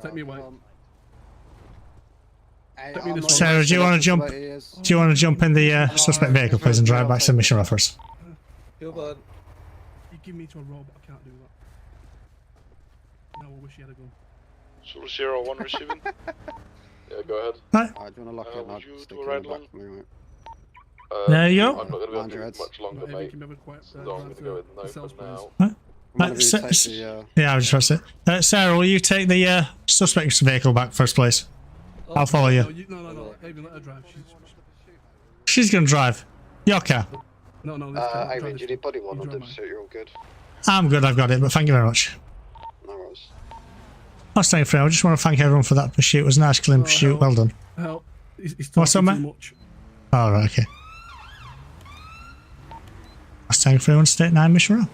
Take me away. Take me this way. Sarah, do you want to jump? Do you want to jump in the suspect vehicle, please, and drive back to the mission office? You give me to a robot. I can't do that. No, I wish he had a gun. 01 receiving. Yeah, go ahead. Right. Alright, do you want to lock it? would I'll you stick do it a in ride the along? back for me, mate. There you go. I'm not going to be able Mind to your do heads. much longer, Maybe mate. you can have a quiet, So I'm going to go with no for now. Right. I'm gonna Right, be Sa- take the, yeah, I was just about to say. Sarah, will you take the suspect's vehicle back first, please? I'll follow you. No. Avon, let her drive. She's going to drive. Your car. No, this car. Avon, do you need body one or dipsuit? You're all good. I'm good, I've got it, but thank you very much. No worries. Last time, friend, I just want to thank everyone for that pursuit. It was a nice, clean pursuit. Well done. Help. He's What's up, talking mate? too much. All right, okay. Last time, for everyone, State 9 mission row.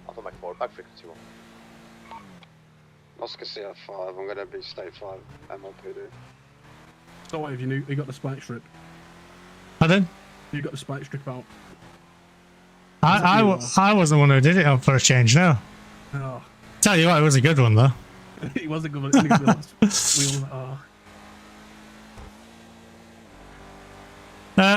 Alpha Mike 4, back frequency 1. Oscar CF5, I'm going to be state 5 MLPD. So what have you got the spike strip? Pardon? You got the spike strip out. I wasn't the one who did it for a change, no. Oh. Tell you what, it was a good one, though. It was a good one. It got the last wheel. Oh.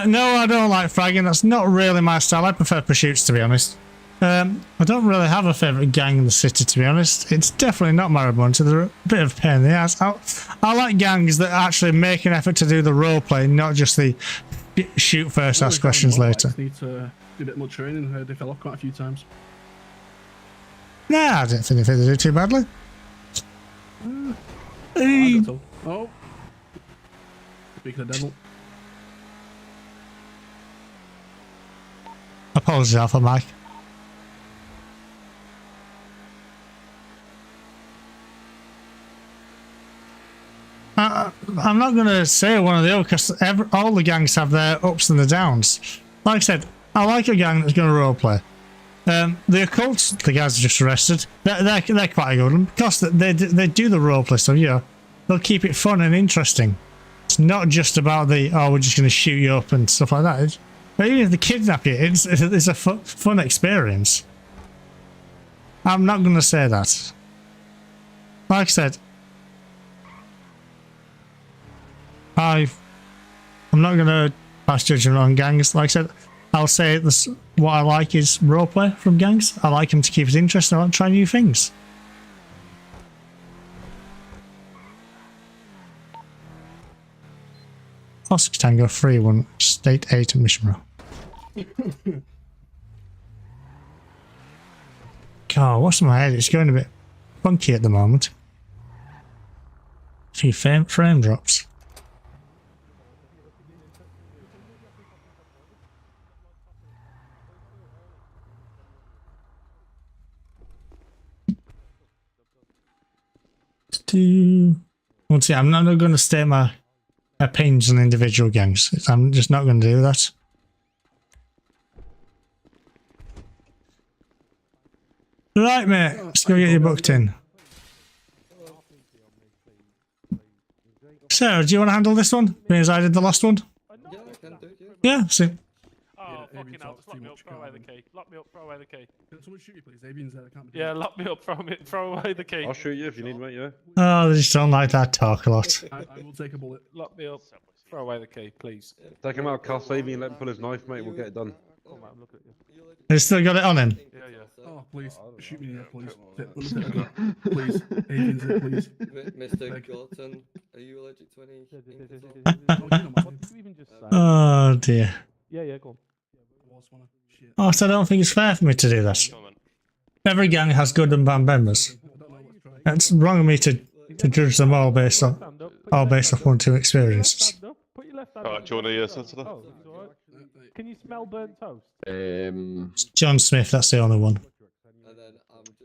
No, I don't like fragging. That's not really my style. I prefer pursuits, to be honest. I don't really have a favourite gang in the city, to be honest. It's definitely not Maribunta. They're a bit of a pain in the ass. I like gangs that actually make an effort to do the role play, not just the shoot first, ask questions later. Need to do a bit more training. They fell off quite a few times. Nah, I don't think they do too badly. Oh. Speak of the devil. Apologies, Alpha Mike. I'm not going to say one or the other because all the gangs have their ups and their downs. Like I said, I like a gang that's going to roleplay. The occult, the guys are just arrested. They're quite a good one because they do the roleplay stuff. You know, they'll keep it fun and interesting. It's not just about the we're just going to shoot you up and stuff like that. But even if they kidnap you, it's a fun experience. I'm not going to say that. Like I said, I'm not gonna pass judgment on gangs. Like I said, I'll say this. What I like is roleplay from gangs. I like them to keep it interesting. I like to try new things. Oscar Tango 3-1 State 8 Mission Row. God, what's in my head? It's going a bit funky at the moment. A few frame drops. Once again, I'm not going to state my opinions on individual gangs. I'm just not going to do that. Right, mate. Let's go get you booked in. So, do you want to handle this one? Because I did the last one? Yeah, I can do it, yeah. Yeah, see. Oh, fucking hell, just lock me up, throw away the key. Lock me up, throw away the key. Can someone shoot you, please? Avian's there, I can't be Yeah, lock me up, throw away the key. I'll shoot you if you need, mate, yeah. Oh, they just don't like that talk a lot. I will take a bullet. Lock me up, throw away the key, please. Take him out, cuff, Avian, let him pull his knife, mate, we'll get it done. Oh, man, look at you. They still got it on him? Yeah, yeah. Oh, please, shoot me in the please. Please, Avian's there, please. Mr. Gorton, are you allergic to any ink at all? Oh, dear. Yeah, go on. Oh, so I don't think it's fair for me to do that. Every gang has good and bad members. It's wrong of me to judge them all based off 1 or 2 experiences. Alright, do you want to censor that? Can you smell burnt toast? John Smith, that's the only one.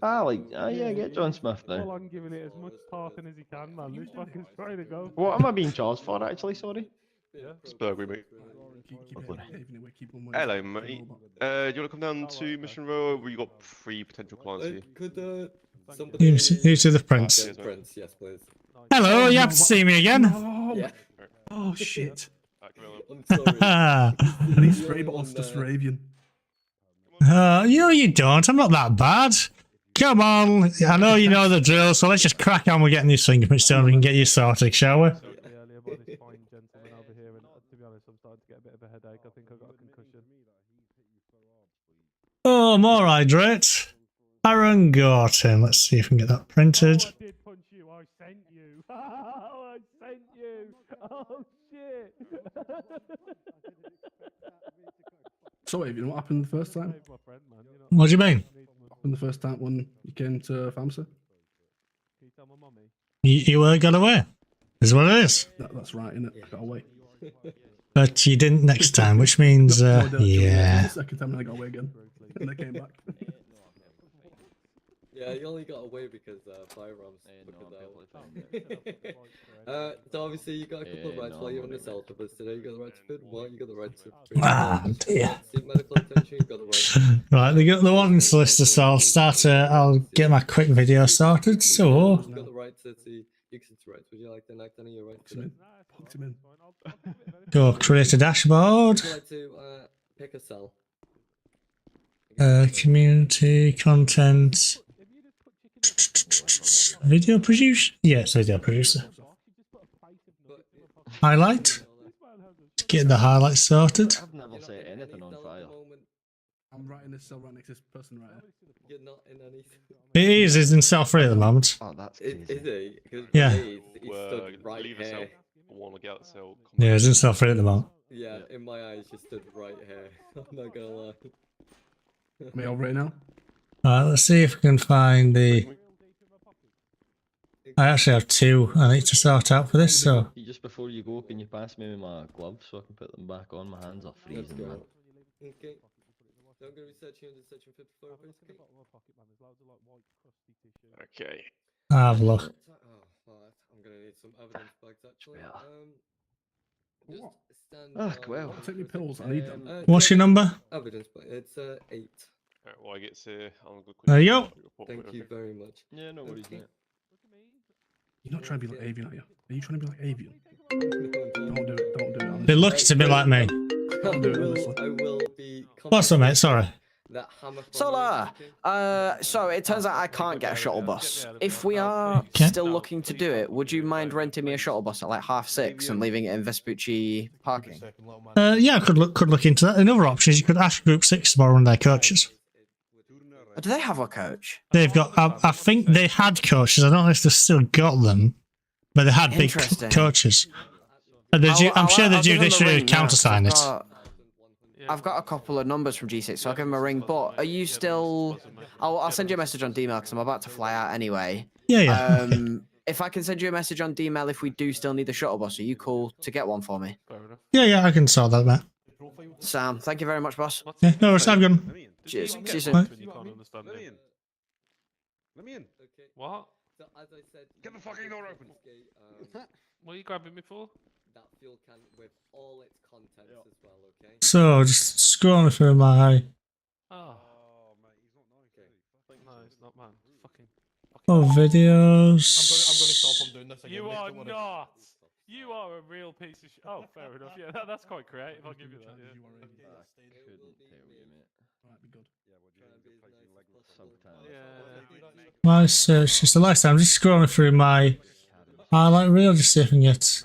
Yeah, get John Smith Well, now. I'm giving it as much talking as he can, man. This fucker's trying to go. What am I being charged for, actually? Sorry. Yeah. It's burglary, mate. Hello, mate. Do you want to come down to Mission Row? We've got 3 potential clients here. Could somebody... You to the Prince. Prince, yes, please. Hello, you have to see me again. Yeah. Oh, shit. I'm sorry. I need spray bottles just for Avian. You don't. I'm not that bad. Come on. I know you know the drill, so let's just crack on with getting these fingerprints done. We can get you sorted, shall we? Oh, I'm alright, Drit. Aaron Gorton. Let's see if we can get that printed. I did punch you. I sent you. I sent you. Oh, shit. So, Avian, what happened the first time? What do you mean? What happened the first time when you came to FAMSA? You got away. Is what it is. That's right, innit? I got away. But you didn't next time, which means, yeah. The second time I got away again. And I came back. Yeah, you only got away because firearms took it out. So obviously you got a couple of rights while you're on the cell with us today. You got the right to fit one, you got the right to dear. seek medical attention, you got the right Right, they got the one solicitor, so I'll start. I'll get my quick video started. So, you got the right to see exit rights. Would you like to enact any of your rights today? Punch him in. go create a dashboard. Would you like to pick a cell? Community content. Video producer? Yes, video producer. Highlight. To get the highlights sorted. I've never set anything on fire. I'm writing this cell right next to this person right here. You're not in any... It is. It's in cell free at the moment. Oh, that's Is he? 'Cause Yeah. He stood right leave the cell. here. I want to get out of the cell. Yeah, it's in cell free at the moment. Yeah, in my eyes, you stood right here. I'm not gonna lie. Am I all right now? Let's see if we can find the. I actually have 2 I need to sort out for this, so. Just before you go, can you pass me my gloves so I can put them back on? My hands are freezing, man. Okay. So I'm gonna be searching under section 54, please. Okay. Have a look. Oh, I'm gonna need some evidence bags actually. Just stand. Well. Take me pills, I need them. What's your number? Evidence, but it's 8. Alright, well, I get to. There you go. Thank you very much. Yeah, no worries, mate. You're not trying to be like Avian, are you? Are you trying to be like Avian? Don't do it, don't do it. They look to be like me. Don't do it, honestly. I will be. What's up, mate? Sorry. That hammer. Solar. So it turns out I can't get a shuttle bus. If we are still looking to do it, would you mind renting me a shuttle bus at like 6:30 and leaving it in Vespucci parking? Yeah, I could look into that. Another option is you could ask Group 6 to borrow one of their coaches. Do they have a coach? They've got. I think they had coaches. I don't know if they've still got them, but they had big coaches. And I'm sure they do this countersign it. I've got a couple of numbers from G6, so I'll give them a ring. But are you still? I'll send you a message on D-mail because I'm about to fly out anyway. Yeah. If I can send you a message on D-mail if we do still need a shuttle bus, are you cool to get one for me? Yeah, I can sort that, mate. Sam, thank you very much, boss. Yeah, no worries. Have a good one. Cheers. See you soon. Bye. You can't understand me. Let me in. What? So as I said, Get the fucking door open. What are you grabbing me for? That fuel can with all its contents as well. Okay. So just scrolling through my No, it's not, man. Fucking. videos. I'm gonna stop. I'm doing this again. You are not. You are a real piece of shit. Oh, fair enough. Yeah, that's quite creative. I'll give you that. My search is the last time. I'm just scrolling through my highlight reel, just see if I can get.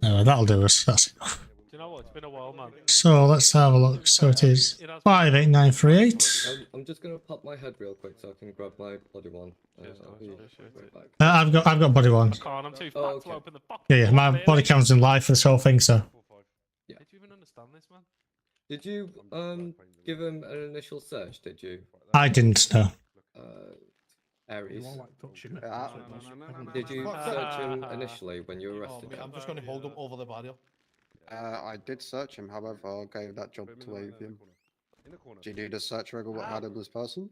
No, that'll do us. That's enough. Do you know what? It's been a while, man. So let's have a look. So it is 58938. I'm just gonna pop my head real quick so I can grab my body one. I'll be right back. I've got body one. I can't. I'm too fat to open the fucking Yeah. My body counts in live for this whole thing. So. Yeah. Did you even understand this, man? Did you give him an initial search? Did you? I didn't know. Aries. Did you search him initially when you arrested him? I'm just going to hold him over the barrier. I did search him, however, I gave that job to Avian. Do you need a search record what had him as person?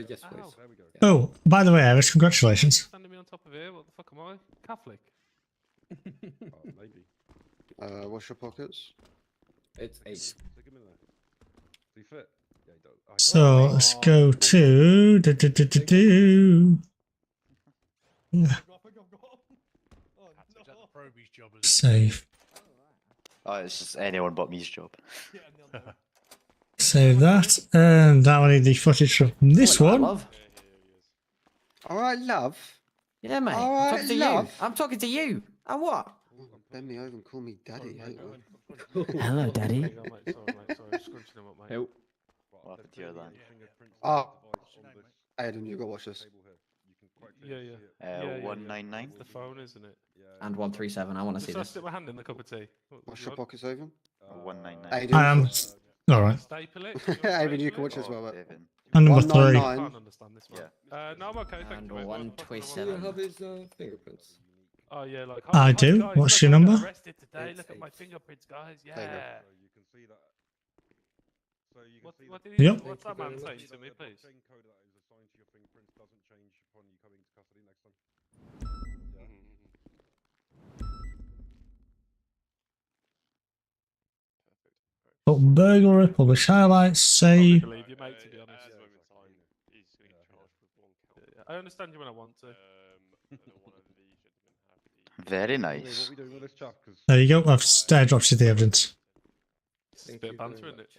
Yes, please. Oh, by the way, Iris, congratulations. Standing me on top of here. What the fuck am I? Catholic. Maybe. What's your pockets? It's 8. So let's go to save. Oh, it's just anyone but me's job. Save that, and now I need the footage from this one. Alright, love. Yeah, mate. Alright, I'm talking to love. you. I'm talking to you. And what? Bend me over and call me daddy. Hello, daddy. Help. What happened to your land? Oh, Aiden, you go watch this. Yeah. 199. The phone, isn't it? And 137. I want to see Just I this. stick my hand in the cup of tea. What's your pockets, Aiden? 199. Aiden. I am. Alright. Staple it. Aiden, you can watch as well, mate. And number 3. I can't understand this one. No, I'm okay. Thank And you. mate. 127. Do you have his fingerprints? Oh yeah, like. I do. Guys, What's look, your I got number? arrested today. Look at my fingerprints, guys. Yeah. What did he? Yep. What's that man saying to me, please? But burglary, publish highlights, save. I believe you, mate. To be honest. I understand you when I want to. Very nice. There you go. I've airdropped you the evidence. It's a bit of banter, isn't it?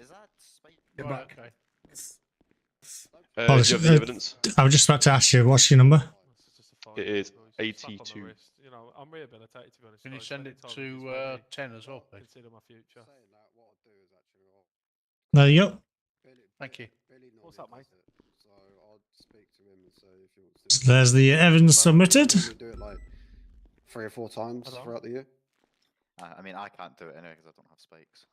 Get back. Okay. Oh, Do you have the evidence? I was just about to ask you, what's your number? It is 82. You know, I'm rehabilitated, to be honest. Can you guys. send They it told me it's to ready. 10 as well, please? Consider my future. There you go. Thank you. What's up, mate? So I'll speak to him and say if he wants So there's the evidence submitted. We do it like 3 or 4 times throughout the year. I mean, I can't do it anyway because I don't have spikes.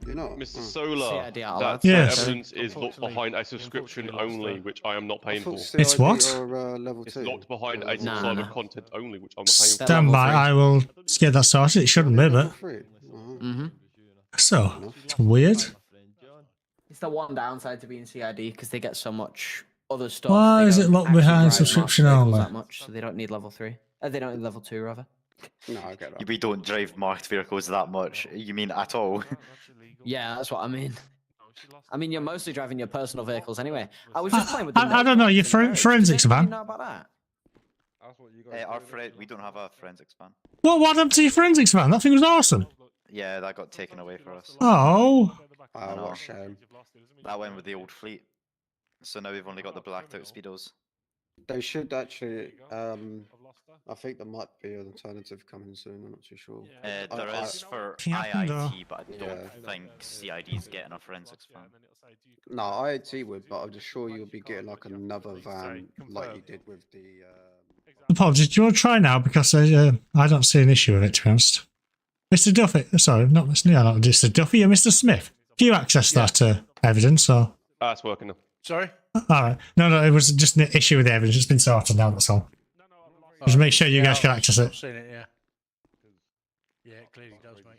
You know, Mr. Solar, CID that Yes. evidence is locked behind a subscription only, which I am not paying for. It's what? Level It's 2. locked behind a Nah, subscriber nah. content only, which I'm not paying for. Stand by. I will get that sorted. It shouldn't be, but Mm-hmm. so it's weird. It's the one downside to being CID because they get so much other stuff. Why They is don't it locked actually behind drive subscription marked vehicles only? that much, so they don't need level 3. They don't need level 2 rather. No, I get that. We don't drive marked vehicles that much. You mean at all? Yeah, that's what I mean. I mean, you're mostly driving your personal vehicles anyway. I was just playing with the I don't know. Your forensics Do you van. know about that? We don't have a forensics van. What happened to your forensics van? That thing was awesome. Yeah, that got taken away for us. Oh. I know. What a shame. That went with the old fleet. So now we've only got the blacked out speedos. They should actually. I think there might be an alternative coming soon. I'm not too sure. There is for happened, IIT, but I don't think CID's getting a forensics van. No, IIT would, but I'd assure you'll be getting like another van like you did with the. Apologies, do you want to try now? Because I don't see an issue with it, to be honest. Mr. Duffy, sorry, not Mr. Duffy, or Mr. Smith. Can you access that evidence? Or? It's working now. Sorry? All right. No, it was just an issue with the evidence. It's been sorted now, that's all. Just make sure you guys can access it. I've seen it, yeah. Yeah, it clearly does, mate.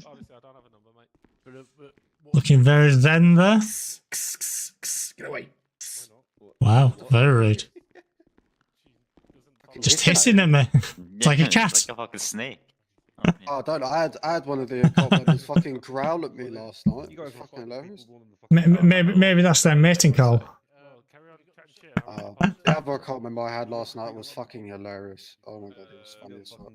Honestly, I don't have a number, mate. Looking very zen there. Get away. Wow, very rude. Just hissing at me. It's like a cat. It's like a fucking snake. Oh, I don't know. I had one of the cops fucking growl at me last night. It was fucking hilarious. Maybe that's their mating call. The other cop member I had last night was fucking hilarious. Oh my god, it was funny as fuck.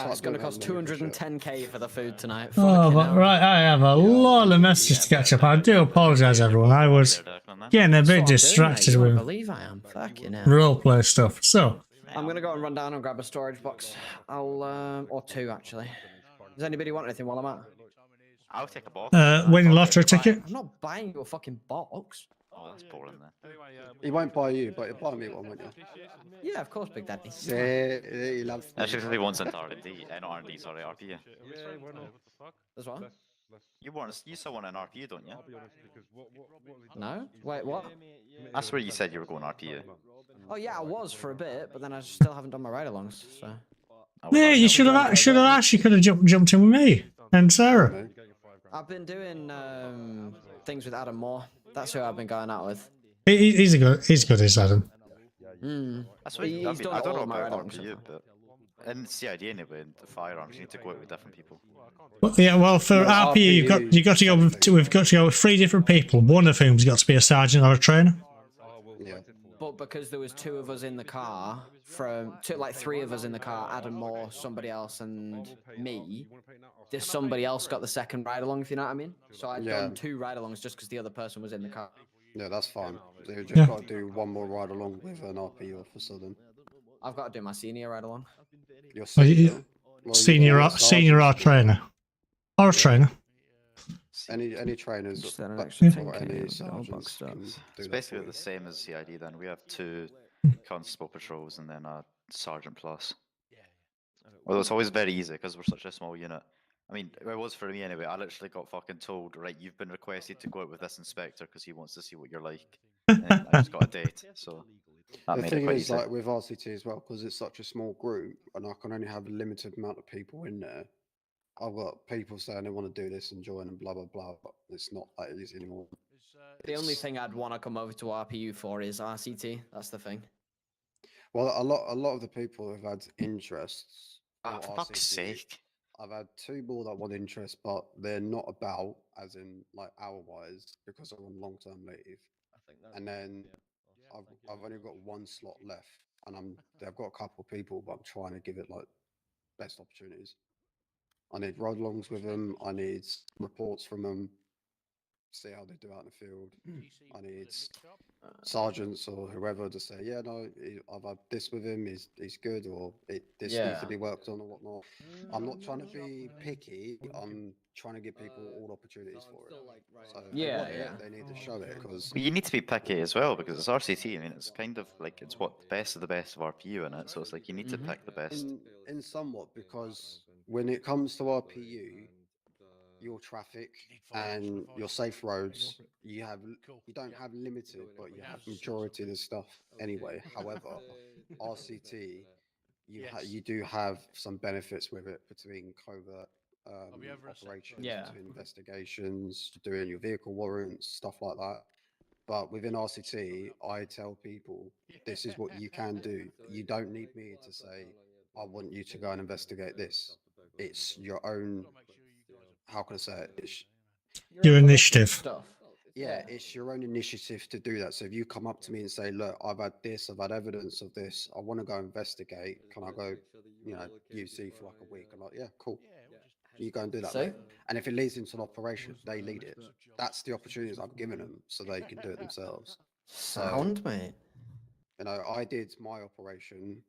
It's going to cost 210k for the food tonight. Oh, but right, I have a lot of messages to catch up. I do apologise, everyone. I was getting a bit distracted with roleplay stuff. So I'm going to go and run down and grab a storage box. Or two actually. Does anybody want anything while I'm at? I'll take a box. Winning lottery ticket. I'm not buying you a fucking box. Oh, that's boring then. He won't buy you, but he'll buy me one, won't you? Yeah, of course, Big Daddy. He loves me. Actually, because he wants into R&D, not R&D, sorry, RPU. As well? You still want an RPU, don't you? No? Wait, what? That's where you said you were going RPU. Oh yeah, I was for a bit, but then I still haven't done my ride-alongs, so... Yeah, you should have asked. You could have jumped in with me and Sarah. I've been doing things with Adam Moore. That's who I've been going out with. He's good, is Adam. That's what I don't know about RPU, but in CID anyway, the firearms, you need to go out with different people. Well, yeah, well, for RPU, you've got to go we've got to go with 3 different people. One of whom's got to be a sergeant or a trainer. Yeah. But because there was 2 of us in the car, like 3 of us in the car, Adam Moore, somebody else, and me, there's somebody else got the second ride-along, if you know what I mean? So I'd done 2 ride-alongs just because the other person was in the car. Yeah, that's fine. So you just got to do one more ride-along with an RP officer then. I've got to do my senior ride-along. Your senior? Senior or trainer? Or a trainer? Any trainers or any sergeants can do It's basically the same as CID then. We have 2 constable patrols and then a sergeant plus. Although it's always very easy because we're such a small unit. I mean, it was for me anyway. I literally got fucking told, right, you've been requested to go out with this inspector because he wants to see what you're like. And I just got a date, so that the made thing it quite is, easy. like with RCT as well, because it's such a small group and I can only have a limited amount of people in there. I've got people saying they want to do this and join and blah blah blah, but it's not that easy anymore. The only thing I'd want to come over to RPU for is RCT. That's the thing. Well, a lot of the people have had interests. For fuck's sake. I've had 2 more that want interest, but they're not about, as in like hour-wise, because I'm on long-term leave. And then I've only got 1 slot left, and I've got a couple of people, but I'm trying to give it like best opportunities. I need ride-alongs with them. I need reports from them. See how they do out in the field. I need sergeants or whoever to say, yeah, no, I've had this with him. He's good, or this needs to be worked on, or whatnot. I'm not trying to be picky. I'm trying to give people all opportunities for it. So they need to show it because You need to be picky as well because it's RCT. I mean, it's kind of like it's what the best of the best of RPU in it. So it's like you need to pick the best. in somewhat because when it comes to RPU, your traffic and your safe roads, you don't have limited, but you have majority of the stuff anyway. However, RCT, you do have some benefits with it between covert operations, between investigations, doing your vehicle warrants, stuff like that. But within RCT, I tell people this is what you can do. You don't need me to say, I want you to go and investigate this. It's your own, how can I say it? It's your initiative. Yeah, it's your own initiative to do that. So if you come up to me and say, "Look, I've had this, I've had evidence of this. I want to go investigate. Can I go, UC for like a week?" I'm like, "Yeah, cool. You go and do that, So? mate." And if it leads into an operation, they lead it. That's the opportunities I've given them, so they can do it themselves. Sound, mate. I did my operation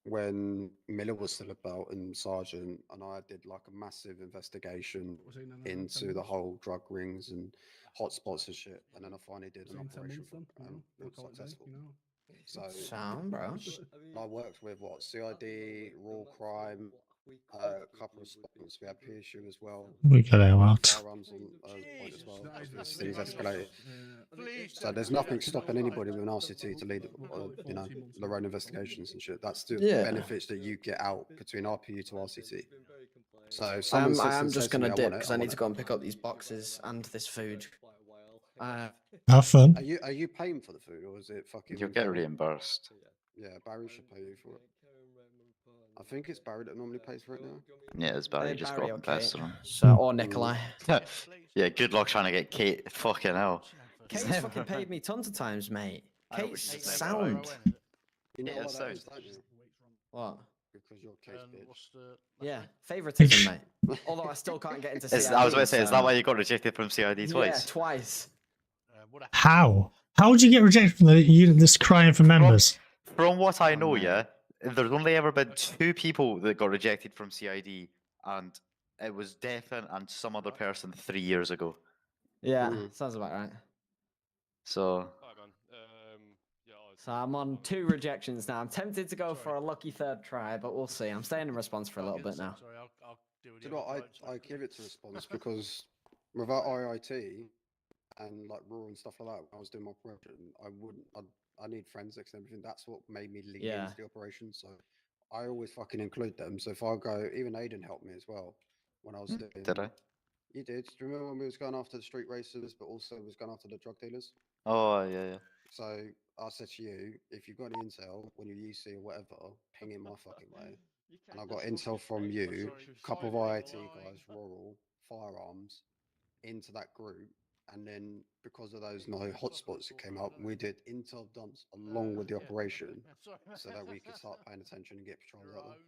when Miller was still about and Sergeant, and I did like a massive investigation into the whole drug rings and hotspots and shit. And then I finally did an operation and it was successful. So, Sound, bro. I worked with CID, raw crime, a couple of spots. We had PSU as well. We got out. Firearms on point as well. As things escalated. So there's nothing stopping anybody with an RCT to lead, their own investigations and shit. That's the benefits that you get out between RPU to RCT. So I am just gonna dip because I need to go and pick up these boxes and this food. Have fun. Are you paying for the food or is it fucking? You'll get reimbursed. Yeah, Barry should pay you for it. I think it's Barry that normally pays for it now. Yeah, it's Barry. Just got up and pest on him. So, or Nikolai. Yeah, good luck trying to get Kate. Fucking hell. Kate's fucking paid me tons of times, mate. Kate's sound. You know what that is, sound. don't you? What? Because you're Kate's bitch. Yeah, favoritism, mate. Although I still can't get into CID. I was about to say, is that why you got rejected from CID twice? Yeah, twice. How? How would you get rejected from the unit that's crying for members? From what I know, yeah, there's only ever been 2 people that got rejected from CID, and it was Declan and some other person 3 years ago. Yeah, sounds about right. So. So I'm on 2 rejections now. I'm tempted to go for a lucky 3rd try, but we'll see. I'm staying in response for a little bit now. Do you know what, I give it to response because without IIT and like rural and stuff like that, when I was doing my operation, I need forensics and everything. That's what made me lead into the operation. So I always fucking include them. So if I go, even Aiden helped me as well when I was doing. Did I? You did. Do you remember when we was going after the street racers, but also was going after the drug dealers? Oh, yeah. So I said to you, if you've got any intel when you're UC or whatever, ping it my fucking way. And I got intel from you, a couple of IIT guys, rural, firearms, into that group. And then because of those no hotspots that came up, we did intel dumps along with the operation so that we could start paying attention and get patrols out there.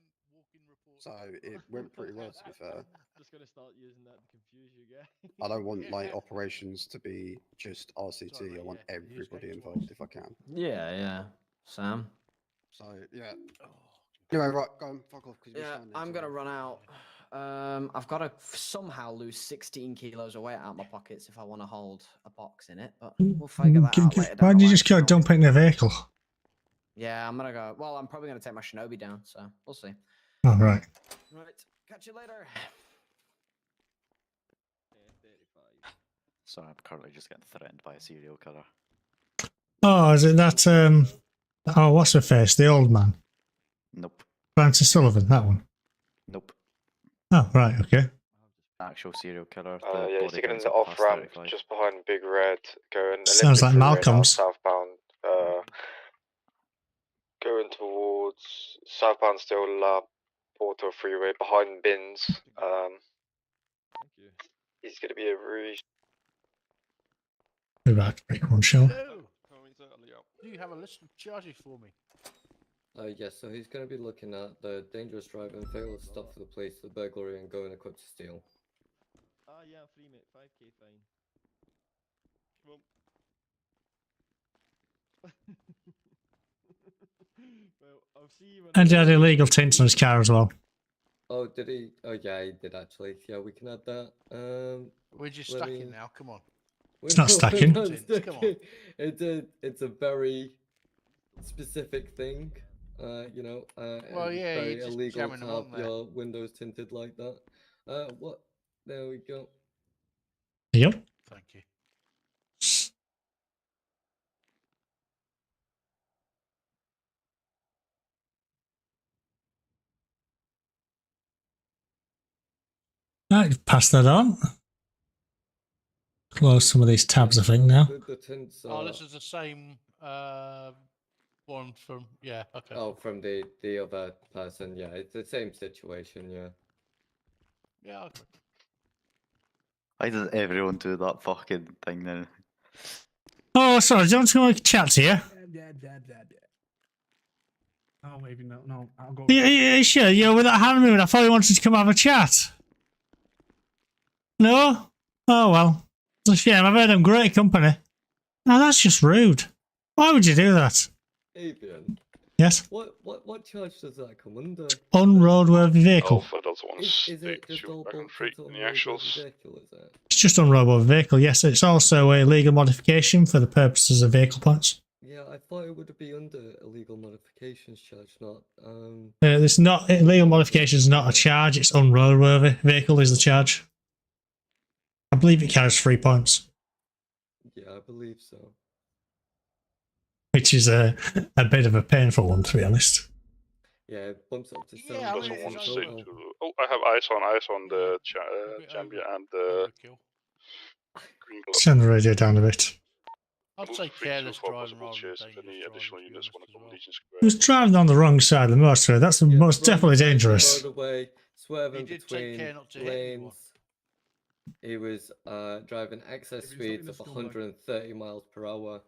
So it went pretty well, to be fair. Just gonna start using that to confuse you guys. I don't want like operations to be just RCT. I want everybody involved if I can. Yeah. Sam? So, yeah. Anyway, right, go on, fuck off. Yeah, I'm gonna run out. I've got to somehow lose 16 kilos of weight out of my pockets if I want to hold a box in it, but we'll figure that out later. Why don't you just go dump it in the vehicle? Yeah, I'm gonna go. Well, I'm probably gonna take my Shinobi down, so we'll see. Oh, right. Right, catch you later. Sorry, I'm currently just getting threatened by a serial killer. Oh, is it that, oh, what's her face? The old man? Nope. Francis Sullivan, that one? Nope. Oh, right, okay. Actual serial killer. Yeah, he's getting the off ramp just behind Big Red, going. Sounds like Malcolm's. Southbound. Going towards southbound still Porto Freeway behind Bins. He's gonna be a really. We're about to break one shell. Do you have a list of charges for me? Yes, so he's going to be looking at the dangerous driving, fatal stop for the police, the burglary, and going equipped to steal. Yeah, free mate, 5k fine. Well, I'll see you. And he had illegal tints on his car as well. Oh, did he? Oh, yeah, he did actually. Yeah, we can add that. We're just stacking now. Come on. It's not stacking. Come on. It's a very specific thing. You know, well, yeah, very you're just illegal jamming to along have there. your windows tinted like that. What? There we go. Yep. Thank you. Right, pass that on. Close some of these tabs, I think, now. The tints Oh, this is the same one from, yeah, okay. Oh, from the other person, yeah, it's the same situation, yeah. Yeah, okay. Why does everyone do that fucking thing now? Oh, sorry, do you want to come chat to you? Oh, maybe no. No, I'll go. Yeah, sure, you're with that hand moving. I thought you wanted to come have a chat. No? Oh, well. It's a shame. I've heard them great company. No, that's just rude. Why would you do that? Avian. Yes? What charge does that come under? Unroadworthy vehicle. Alpha Delta 1 Is it just all back on booked free into in the actuals. vehicle, is it? It's just unroadworthy vehicle, yes. It's also a legal modification for the purposes of vehicle points. Yeah, I thought it would be under illegal modifications charge, not It's not legal modification is not a charge. It's unroadworthy vehicle is the charge. I believe it carries 3 points, Yeah, I believe so. which is a bit of a painful one, to be honest. Yeah, it bumps up to 7 Doesn't want points to in say total. oh, I have eyes on the champion and the green glove. Turn the radio down a bit. I'd say careless driving rather than If any additional units want to come Legion Square. He was driving on the wrong side of the motorway. That's the most definitely dangerous. Motorway, swerving He did take care between not to hit anyone. lanes. He was driving excess speeds of 130 miles per hour.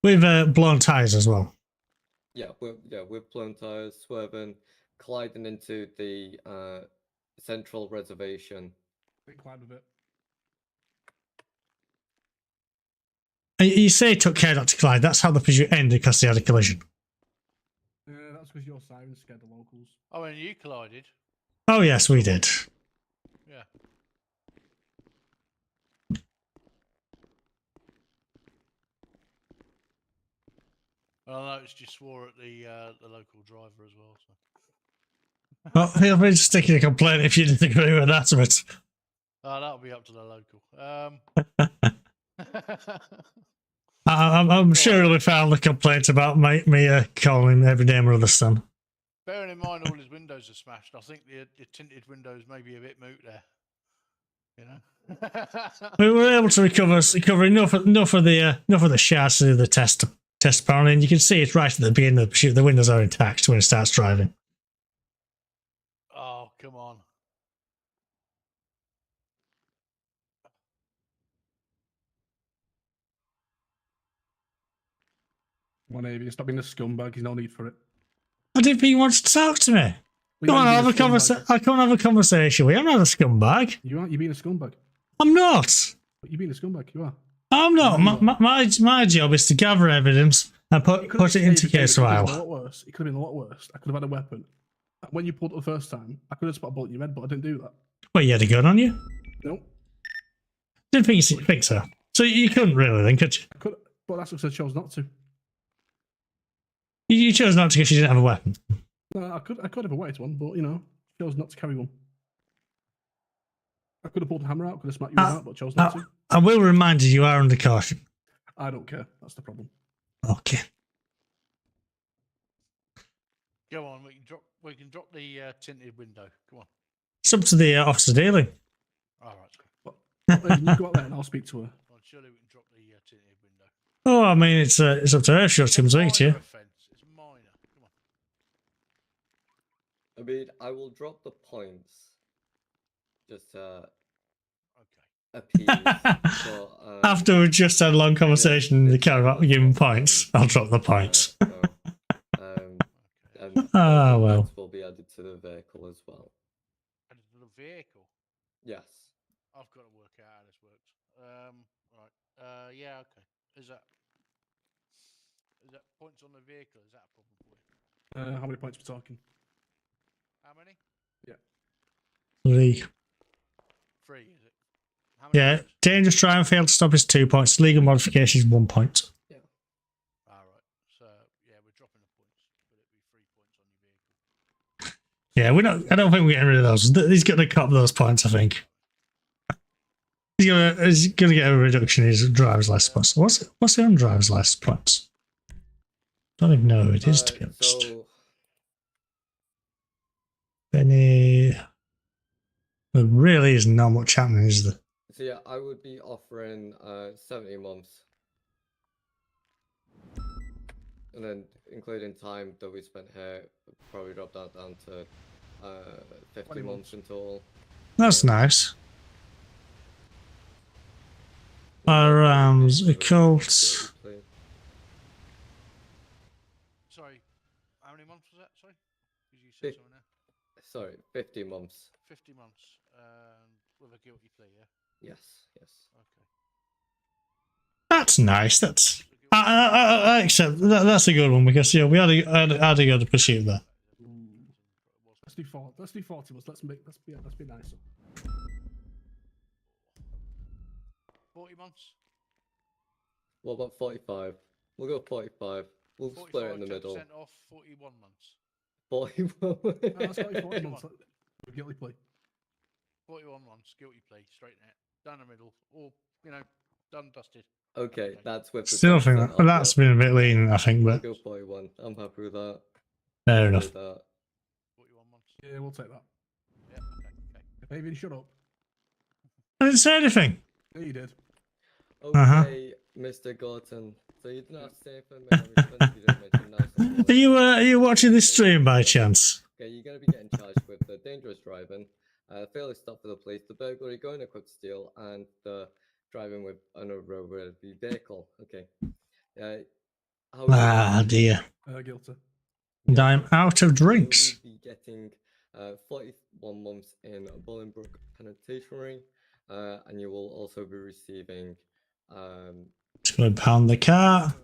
With blown tyres as well. Yeah, with blown tires, swerving, colliding into the central reservation. Collide with it. You say he took care not to collide. That's how the pursuit ended because they had a collision. That's because your sirens scared the locals. Oh, and you collided. Oh, yes, we did. Yeah. Well, I noticed you swore at the local driver as well. So. Well, feel free to stick in a complaint if you didn't agree with that of it. Oh, that'll be up to the local. I'm sure he'll have found a complaint about me calling him every name under the sun. Bearing in mind all his windows are smashed, I think the tinted windows may be a bit moot there. You know. We were able to recover enough of the shards to do the test apparently, and you can see it right at the beginning of the pursuit. The windows are intact when it starts driving. Oh, come on. Come on, Avian, stop being a scumbag. There's no need for it. I didn't think you wanted to talk to me. Come on, have a conversation. I can't have a conversation with you. I'm not a scumbag. You aren't. You're being a scumbag. I'm not. You're being a scumbag. You are. I'm not. My job is to gather evidence and put it into case file. It could have been a lot worse. I could have had a weapon. When you pulled it the first time, I could have spot a bullet in your head, but I didn't do that. Well, you had a gun on you? No. Didn't think so. So you couldn't really then, could you? I could, but that's because I chose not to. You chose not to because you didn't have a weapon. No, I could have a weight one, but chose not to carry one. I could have pulled a hammer out, could have smacked you out, but chose not to. I will remind you are under caution. I don't care. That's the problem. Okay. Go on, we can drop the tinted window. Come on. It's up to the officer dealing. All right. You go out there and I'll speak to her. Well, surely we can drop the tinted window. Oh, I mean, it's up to her if she wants to come speak to you. It's minor. Come on. I mean, I will drop the points. Just appease. But, After we've just had a long conversation in the car about giving points, I'll drop the points. Ah, well. Points will be added to the vehicle as well. Added to the vehicle? Yes. I've got to work out how this works. Right. Yeah, okay. Is that points on the vehicle? Is that a problem for you? How many points are we talking? How many? Yeah. 3. 3, is it? How many Yeah, dangerous try and fail to stop is 2 points. Legal modification is 1 point. Yeah. All right. So yeah, we're dropping the points, but it'd be 3 points on your vehicle. Yeah, we're not. I don't think we're getting rid of those. He's going to cop those points, I think. He's gonna get a reduction in his driver's license points. What's the on driver's license points? Don't even know who it is, to be honest. So, Benny. There really is not much happening, is there? so yeah, I would be offering 70 months. And then including time that we spent here, probably drop that down to 50 months in total. That's nice. Firearms, occult. Sorry, how many months was that? Sorry, because you said something there. Sorry, 50 months. 50 months, with a guilty plea, yeah. Yes, yes. Okay. That's nice. That's I accept that. That's a good one because yeah, we had a good pursuit there. Let's do 40. Let's do 40 months. Let's be nice. 40 months. What about 45? We'll go 45. We'll split it in the middle. 10% off 41 months. 41. Let's go 40 months. Guilty plea. 41 months, guilty plea, straight in it, down the middle, all done, dusted. Okay, that's with the Still think that's been a bit lenient, I think, I'll but go 41. I'm happy with that. fair enough. 41 months. Yeah, we'll take that. Yeah, okay. Maybe shut up. I didn't say anything. Yeah, you did. Okay, Mr. Gorton. So you didn't have to say anything, man. You didn't mention nice. Are you watching this stream by chance? Okay, you're going to be getting charged with the dangerous driving, failure to stop for the police, the burglary, going equipped to steal, and the driving with an unroadworthy vehicle. Okay. Dear. Guilty. And I'm out of drinks. You'll be getting 41 months in Bolingbroke Penitentiary, and you will also be receiving. Just gonna pound the car.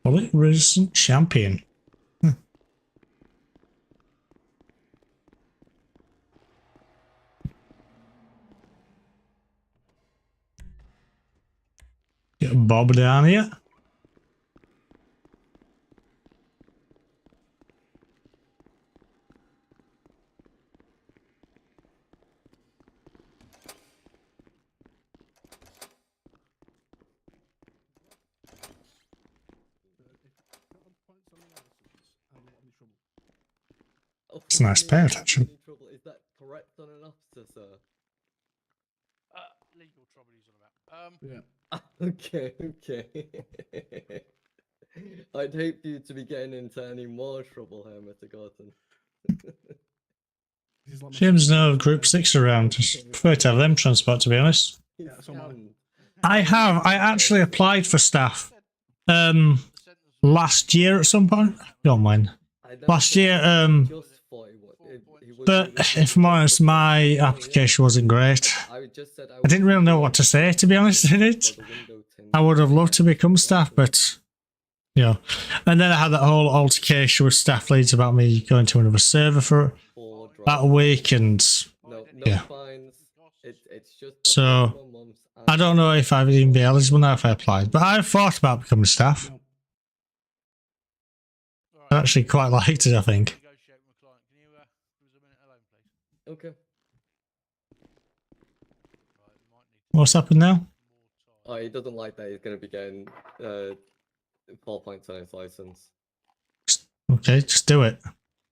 Bullet resistant champion. Get Bob down here. It's a nice pair, actually. Is that correct on an officer, sir? Legal trouble he's on about. Yeah. Okay, okay. I'd hate for you to be getting into any more trouble here, Mr. Gorton. James, no Group 6 around. Just prefer to have them transport, to be honest. Yeah, I actually applied for staff last year at some point. Don't mind. Last year, but if I'm honest, my application wasn't great. I didn't really know what to say, to be honest, in it. I would have loved to become staff, but yeah. And then I had that whole altercation with staff leads about me going to another server for about a week, and yeah. So I don't know if I'd even be eligible now if I applied, but I thought about becoming staff. I actually quite liked it, I think. Okay. What's happened now? Oh, he doesn't like that. He's going to be getting 4 points on his license. Okay, just do it.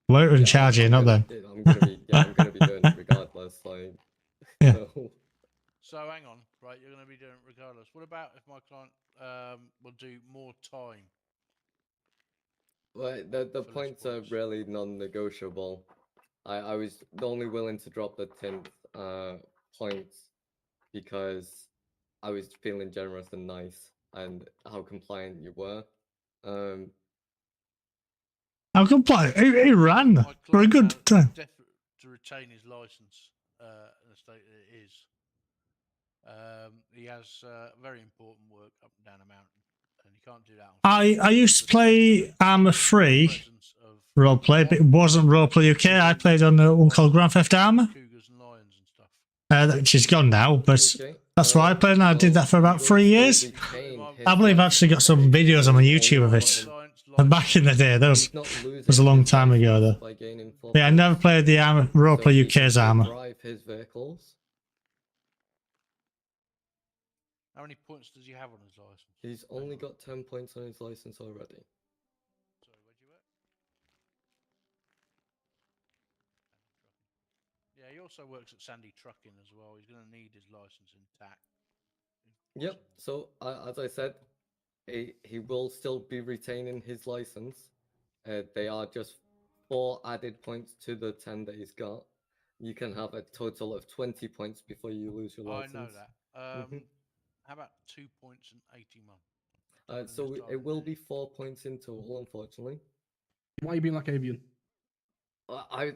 We're in charge here, not them. I'm going to be doing it regardless. Like, yeah. So hang on, right? You're going to be doing it regardless. What about if my client will do more time? Well, the points are really non-negotiable. I was only willing to drop the 10th points because I was feeling generous and nice, and how compliant you were. How compliant? He ran for a good time. To retain his license, in the state that it is. He has very important work up and down a mountain, and you can't do that. I used to play Armour Free roleplay, but it wasn't Roleplay UK. I played on one called Grand Theft Armour, which is gone now, but that's why I played, and I did that for about 3 years. I believe I've actually got some videos on my YouTube of it. And back in the day, that was a long time ago, though. But yeah, I never played the Roleplay UK's Armour. How many points does he have on his license? He's only got 10 points on his license already. Sorry, where'd you work? Yeah, he also works at Sandy Trucking as well. He's going to need his license intact. Yep. So as I said, he will still be retaining his license. They are just 4 added points to the 10 that he's got, you can have a total of 20 points before you lose your I license. know that. How about 2 points and 80 months? So it will be 4 points in total, unfortunately. Why are you being like avian? I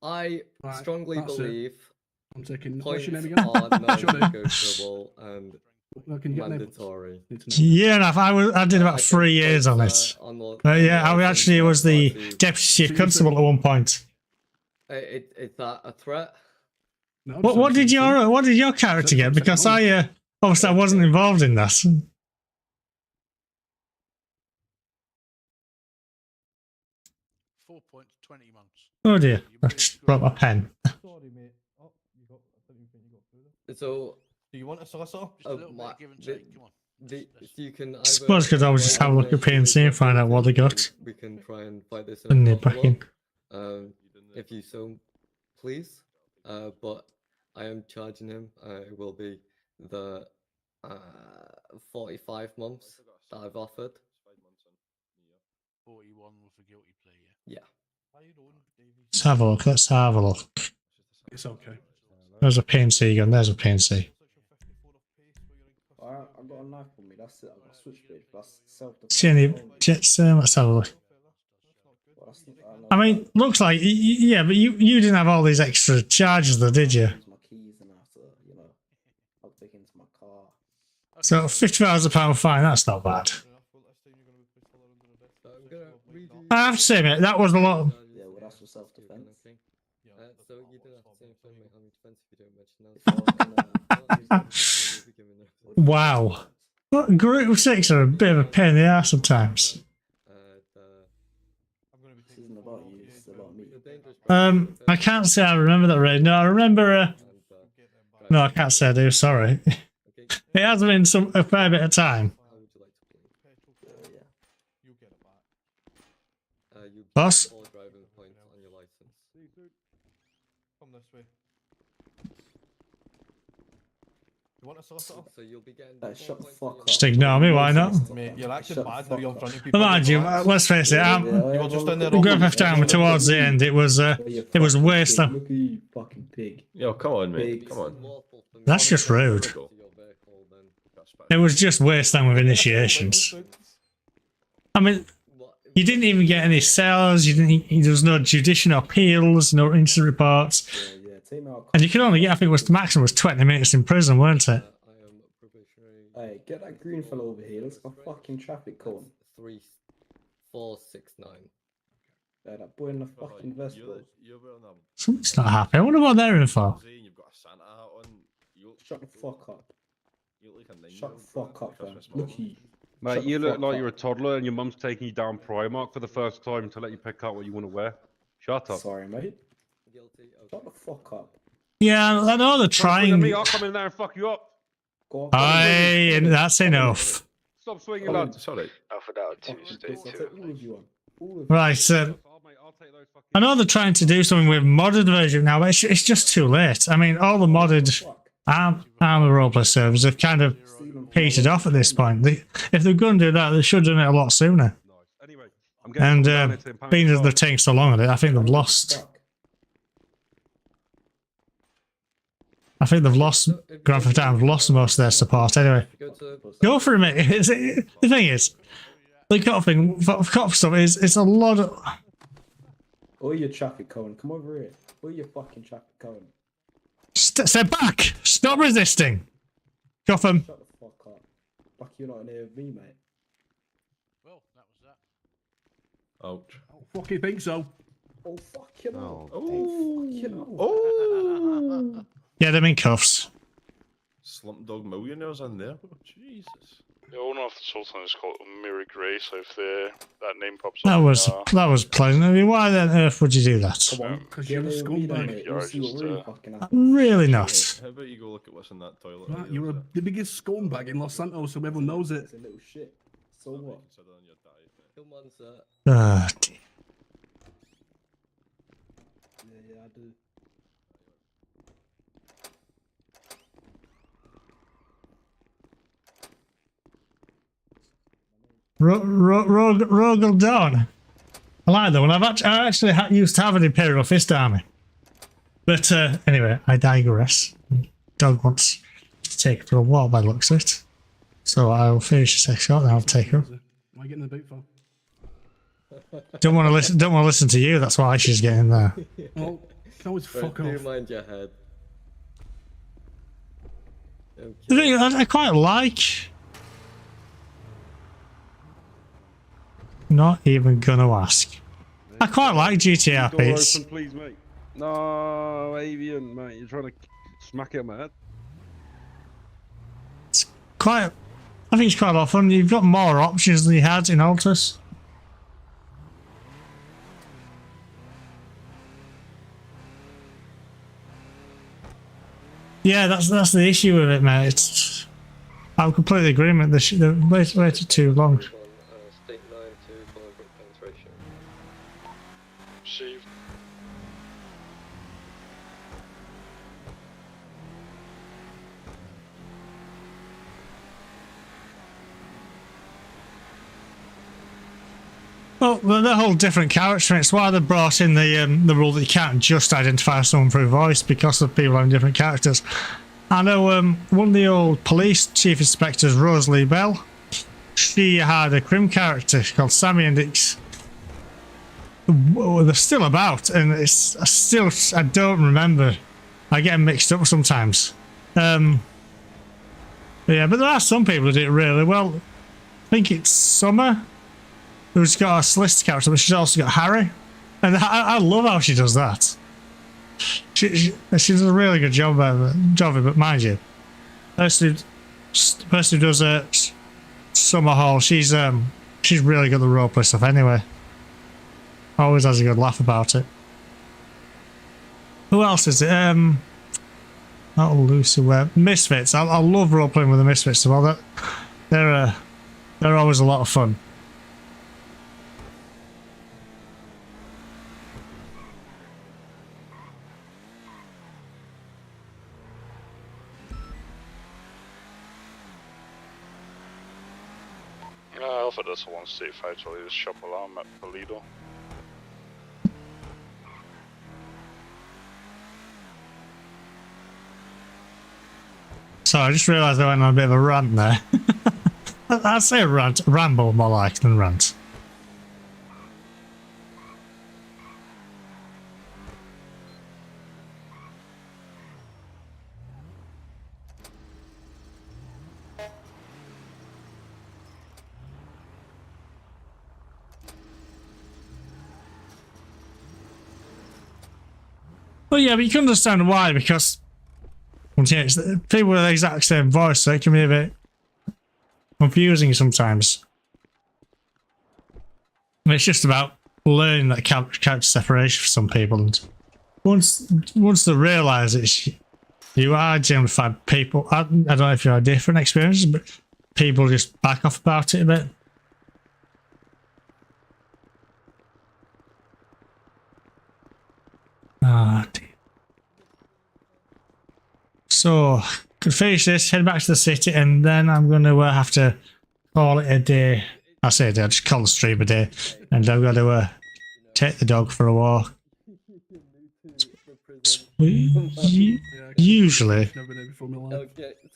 Right, strongly that's it. believe I'm taking. What's points your name again? are What's your name? non-negotiable and Well, can you get mandatory. Yeah, enough. I did about 3 years on it. But yeah, I actually was the deputy chief constable at one point. Is that a threat? No, What did your character get? Because I obviously I wasn't involved in that. 4 points, 20 months. Oh dear, I just brought my pen. Sorry, mate. Oh, you got. I didn't think you got through there. So, do you want a solicitor? Just a little bit of give and take. Come on. You can I suppose could always just have a look at PNC and find out what they got. We can try and fight this And in a they're back in. if you so please. But I am charging him. It will be the 45 months that I've offered. 41 was the guilty plea, yeah. How you doing, Davey? Let's have a look. Let's have a look. It's okay. There's a PNC gun. There's a PNC. Alright, I've got a knife on me. That's it. I've got a switchblade. That's self-defense. See any jets? Let's have a look. I mean, looks like yeah, but you didn't have all these extra charges, though, did you? My keys and I have to, you know, I'll dig into my car. So £50 fine. That's not bad. I have to say, mate, that was a lot. Yeah, well, that's for self-defense. So you don't have to say anything on defense if you don't mention Wow. What, Group 6 are a bit of a pain in the ass sometimes. This isn't about you, it's about me. I can't say I remember that raid. No, I remember. No, I can't say I do. Sorry. It has been a fair bit of time. Boss? Come this way. You want a solicitor? So you'll be getting. Shut the fuck up. Just ignore me, why not? Mate, you're acting bad now. You're in front of people. But mind you, let's face it, You were just in there. Grand Theft Auto towards the end, it was worse than. Look at you, fucking pig. Yo, come on, mate. Come on. That's just rude. It was just worse than with initiations. I mean, you didn't even get any cells. There was no judicial appeals, no incident reports, and you could only get. I think it was the maximum was 20 minutes in prison, weren't it? Hey, get that green fellow over here. Let's go fucking traffic cone. 3469. Yeah, that boy in the fucking vest, bro. Something's not happy. I wonder what they're in for. Shut the fuck up. Shut the fuck up, man. Look at you. Mate, you look like you're a toddler and your mum's taking you down Primark for the first time to let you pick out what you want to wear. Shut up. Sorry, mate. Shut the fuck up. Yeah, I know they're trying. Me, I'll come in there and fuck you up. Aye, that's enough. Stop swinging, lad. Sorry. Alpha Down Tuesday too. Right, I know they're trying to do something with modded version now, but it's just too late. I mean, all the modded armor roleplay servers have kind of petered off at this point. If they're going to do that, they should have done it a lot sooner. And being that they're taking so long at it, I think they've lost. I think they've lost. Grand Theft Auto have lost most of their support anyway. Go for it, mate. The thing is, the cop thing, cop stuff is it's a lot of. Oh, your traffic cone. Come over here. Oh, your fucking traffic cone. Step back! Stop resisting! Gotham. Shut the fuck up. Fuck, you're not in here with me, mate. Well, that was that. Ouch. Oh, fucking think so. Oh, fuck you know. Oh, fuck you know. Oh. Get them in cuffs. Slumdog Millionaires in there. Jesus. The owner of the Sultan is called Miri Grey, so if that name pops That up. was pleasant. I mean, why on earth would you do that? Come on, because you're a scumbag. You'll see what really fucking happens. Really not. How about you go look at what's in that toilet? Right, you're the biggest scumbag in Los Santos, so everyone knows it. It's a little shit. So what? Come on, sir. Ah, dear. Yeah, I do. Rogel Dawn. I like that one. I actually used to have an Imperial Fist army. But anyway, I digress. Dog wants to take her for a walk by the looks of it. So I'll finish this escort and I'll take her. What are you getting in the boot for? Don't want to listen to you, that's why she's getting there. Well, can always fuck Do off. mind your head. The thing I quite like. Not even gonna ask. I quite like GTR Door Pits. open, please, mate. No, Avian, mate. You're trying to smack it on my head. I think it's quite a lot of fun. You've got more options than you had in Altus. Yeah, that's the issue with it, mate. I'm completely agreement. They waited too long. State 9 to Bolingbroke penetration. Received. Well, they're a whole different character. It's why they brought in the rule that you can't just identify someone through voice because of people having different characters. I know one of the old police chief inspectors, Rosalie Bell, she had a crim character called Sammy, and they're still about, and I don't remember. I get them mixed up sometimes. Yeah, but there are some people who do it really well. I think it's Summer, who's got a solicitor character, but she's also got Harry, and I love how she does that. She does a really good job of it, but mind you, the person who does Summer Hall, she's really good at the roleplay stuff anyway. Always has a good laugh about it. Who else is it? Not Lucy Webb. Misfits. I love roleplaying with the Misfits. Well, they're always a lot of fun. Alpha does 1C5 to leave shop alarm at Polido. So I just realised I went on a bit of a rant there. I'd say a rant, ramble more like than rant. Well, yeah, but you can understand why, because it's people with the exact same voice, so it can be a bit confusing sometimes. And it's just about learning that character separation for some people, and once they realise it, you are generally find people. I don't know if you have different experiences, but people just back off about it a bit. Ah, dear. So, could finish this, head back to the city, and then I'm going to have to call it a day. I say a day, I'll just call the stream a day, and I've got to take the dog for a walk. Usually,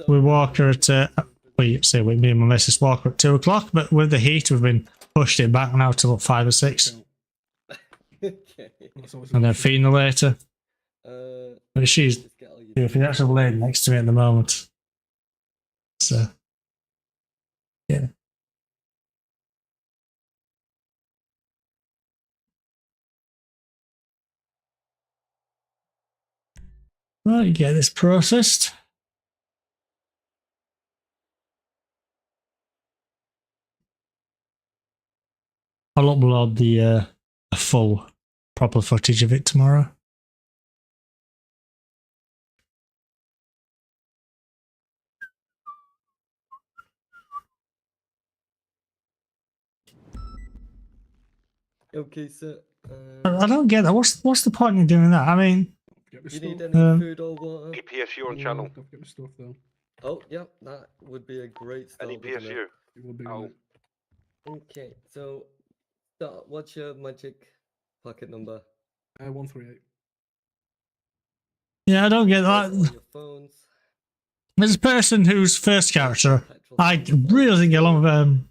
we walk her at, me and my missus walk her at 2 o'clock, but with the heat, we've been pushed it back now till 5 or 6. And then feeding her later. But she's actually laid next to me at the moment. So, yeah. Right, get this processed. I'll upload the full proper footage of it tomorrow. Okay, so I don't get that. What's the point in doing that? I mean, you need any food or water? Any PSU on channel? Don't get my stuff though. Oh, yeah, that would be a great start. Any wouldn't it? PSU? It will be. Oh. Okay, so So, what's your magic pocket number? 138. Yeah, I don't get On that. your phones. There's a person whose first character I really didn't get along with.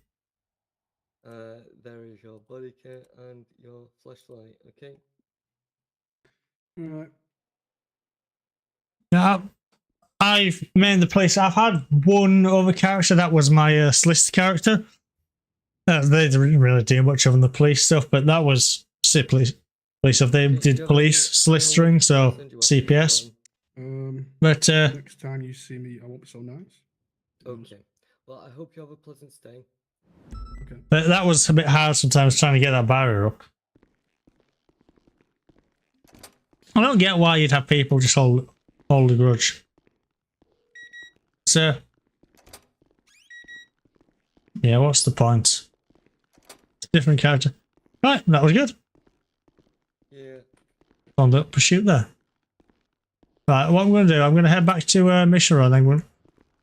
There is your body kit and your flashlight. Okay. Alright. Yeah, I've made the police. I've had one other character that was my solicitor character. They didn't really do much of the police stuff, but that was simply police stuff. They did police soliciting, so CPS. But next time you see me, I won't be so nice. Okay. Well, I hope you have a pleasant stay. Okay. But that was a bit hard sometimes trying to get that barrier up. I don't get why you'd have people just hold a grudge. So, yeah, what's the point? Different character. Right, that was good. Yeah. On the pursuit there. Right, what I'm going to do, I'm going to head back to Mission Road, then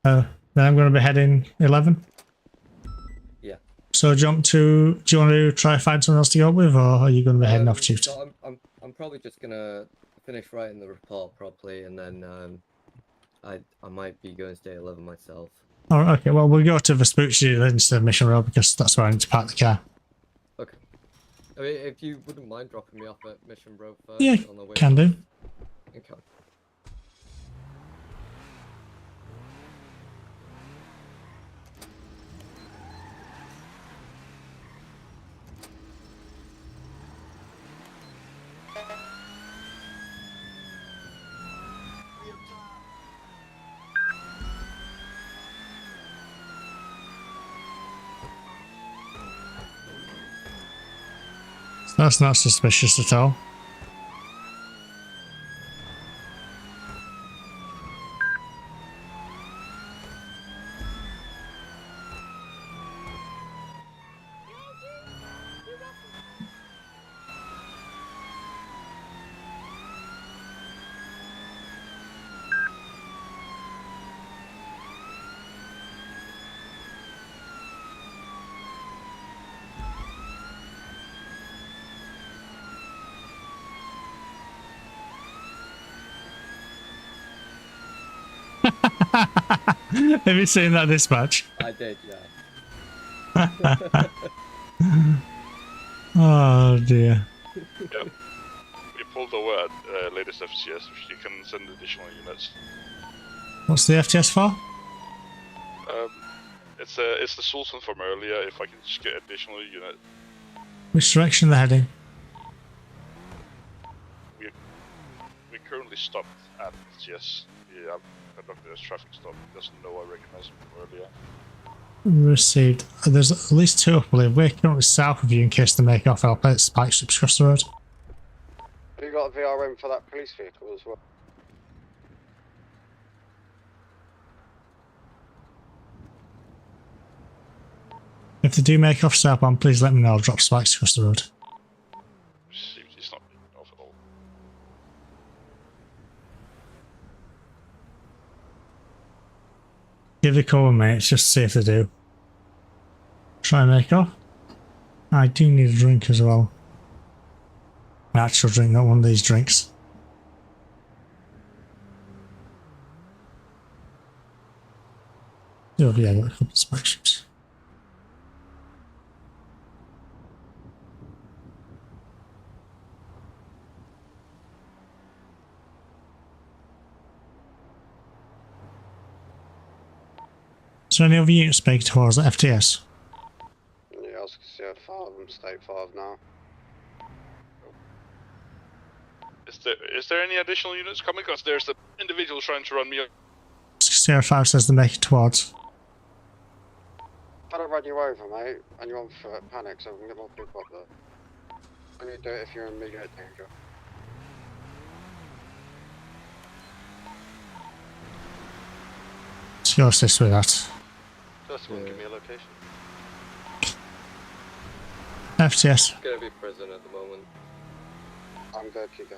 I'm going to be heading 11. Yeah. So do you want to try find someone else to go with, or are you going to be heading off duty? So I'm probably just gonna finish writing the report properly, and then I might be going to stay 11 myself. Oh, okay, well, we'll go to Vespucci then instead of Mission Road, because that's where I need to park the car. Okay. I mean, if you wouldn't mind dropping me off at Mission Road first. Yeah, on the way can do. Okay. That's not suspicious at all. Have you seen that dispatch? I did, yeah. Oh dear. Yep. We pulled over at latest FCS, you can send additional units. What's the FTS for? It's the Sultan from earlier, if I can just get additional unit. Which direction they're heading? We currently stopped at FCS. Yeah, conducted a traffic stop. He doesn't know I recognize him from earlier. Received. There's at least two, I believe. We're currently south of you in case they make off our plate spike strips across the road. Have you got a VRM for that police vehicle as well? If they do make off southbound, please let me know. I'll drop spikes across the road. He's not making off at all. Give the cover, mate. Just see if they do. Try and make off. I do need a drink as well. An actual drink, not one of these drinks. Oh yeah, I got a couple of spike strips. Is there any other units speaking towards the FTS? Yeah, I was gonna see 5 of them, state 5 now. Is there any additional units coming? Because there's the individual trying to run me up. Sierra 5 says they're making towards. If I don't run you over, mate, and you're on foot, panic, so we can get more people up there. When you do it if you're in immediate danger. Let's go assist with that. Just one, give me a location. FTS. It's gonna be prison at the moment. I'm good, you go.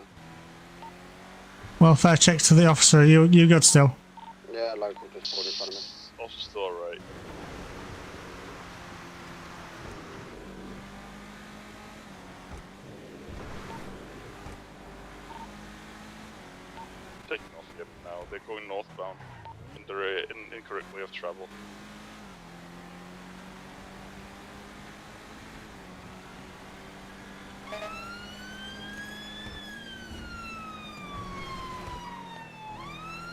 Welfare check to the officer. You good still? Yeah, local, just pulled in front of me. Also still alright. they're going northbound in the incorrect way of travel.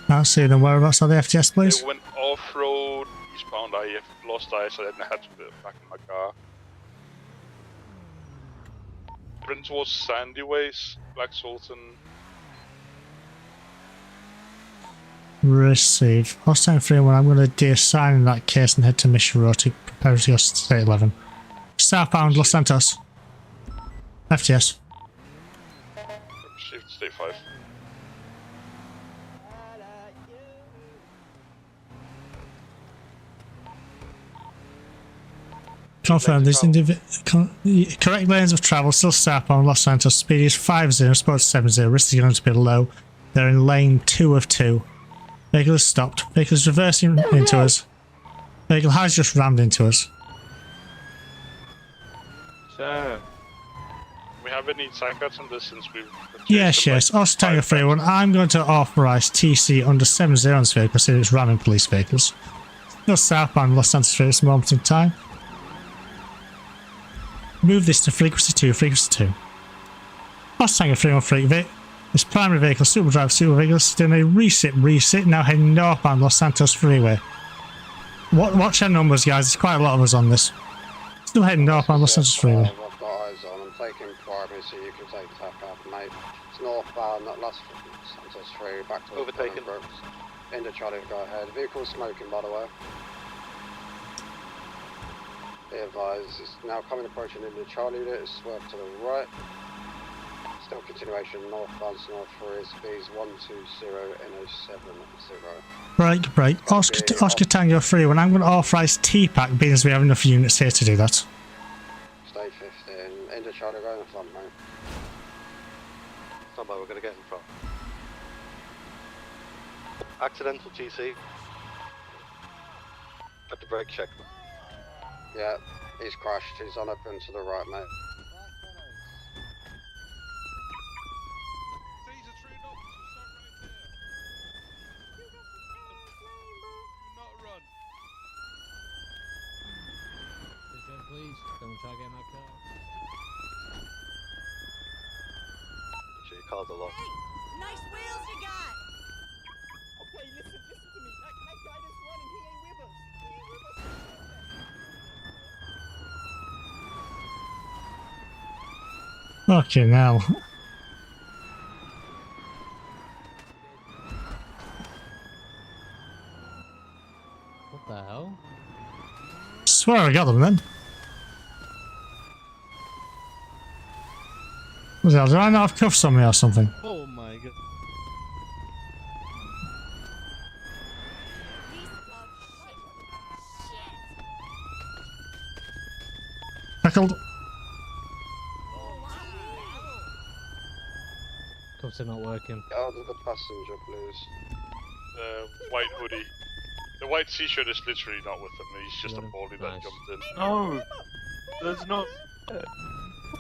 I'll see them. Whereabouts are the FTS, please? They went off-road eastbound. I lost eyes, so I had to put it back in my car. Went towards Sandy Ways, Black Sultan. Receive. Hostile 3-1. I'm going to deassign in that case and head to Mission Road to prepare to go to State 11. Southbound Los Santos. FTS. Received State 5. Confirm this correct lanes of travel still southbound Los Santos. Speed is 50, sport 70. Risk is going to be low. They're in lane 2 of 2. Vehicle has stopped. Vehicle is reversing into us. Vehicle has just rammed into us. Sir. We have any tankers in this since we've... Yes. Tango 3-1. I'm going to authorise TC under 70 on this vehicle because it's ramming police vehicles. Still southbound Los Santos Street at this moment in time. Move this to frequency 2, Tango 3-1 this primary vehicle, super vehicle, doing a resit, now heading northbound Los Santos Freeway. Watch our numbers, guys, there's quite a lot of us on this. Still heading northbound Los Santos Freeway. I've got eyes on, I'm taking primary so you can take tap out, mate. It's northbound, not Los Santos Freeway, back to overtaken. Into Charlie, go ahead. Vehicle smoking, by the way. Be advised, it's now approaching into Charlie, it's swerved to the right. Still continuation, northbound, north 3, speeds 120 and 070. Break. Oscar Tango 3-1. I'm going to authorise T-Pack, being as we have enough units here to do that. Stay 15, into Charlie, go in the front, mate. Stand by, we're going to get in front. Accidental TC. Have to brake check. Yeah, he's crashed, he's on up and to the right, mate. Please, can we try to get my car? Sure, your car's a lot. Hey, nice wheels you got! Okay, listen to me. That guy that's running, he ain't with us. Okay, now. What the hell? Swear I got them then. What the hell, did I not have cuffs on me or something? Oh my god. Tackled. Cuffs are not working. Out of the passenger, please. White hoodie. The white t-shirt is literally not with him, he's just a baldy that jumped in. No! There's not...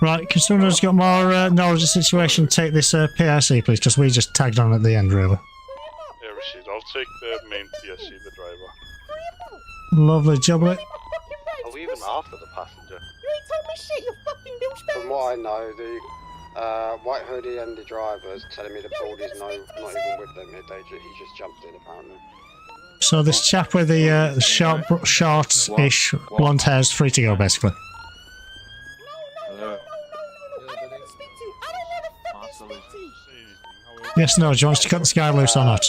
Right, can someone who's got more knowledge of the situation take this PRC, please? Because we just tagged on at the end, really. Yeah, received. I'll take the main PSC, the driver. Lovely jubbly. Are we even after the passenger? You ain't told me shit, you fucking douchebag! From what I know, the white hoodie and the driver is telling me the baldy's not even with them. He just jumped in, apparently. So this chap with the short-ish blonde hair is free to go, basically. Yes, no, do you want us to cut this guy loose or not?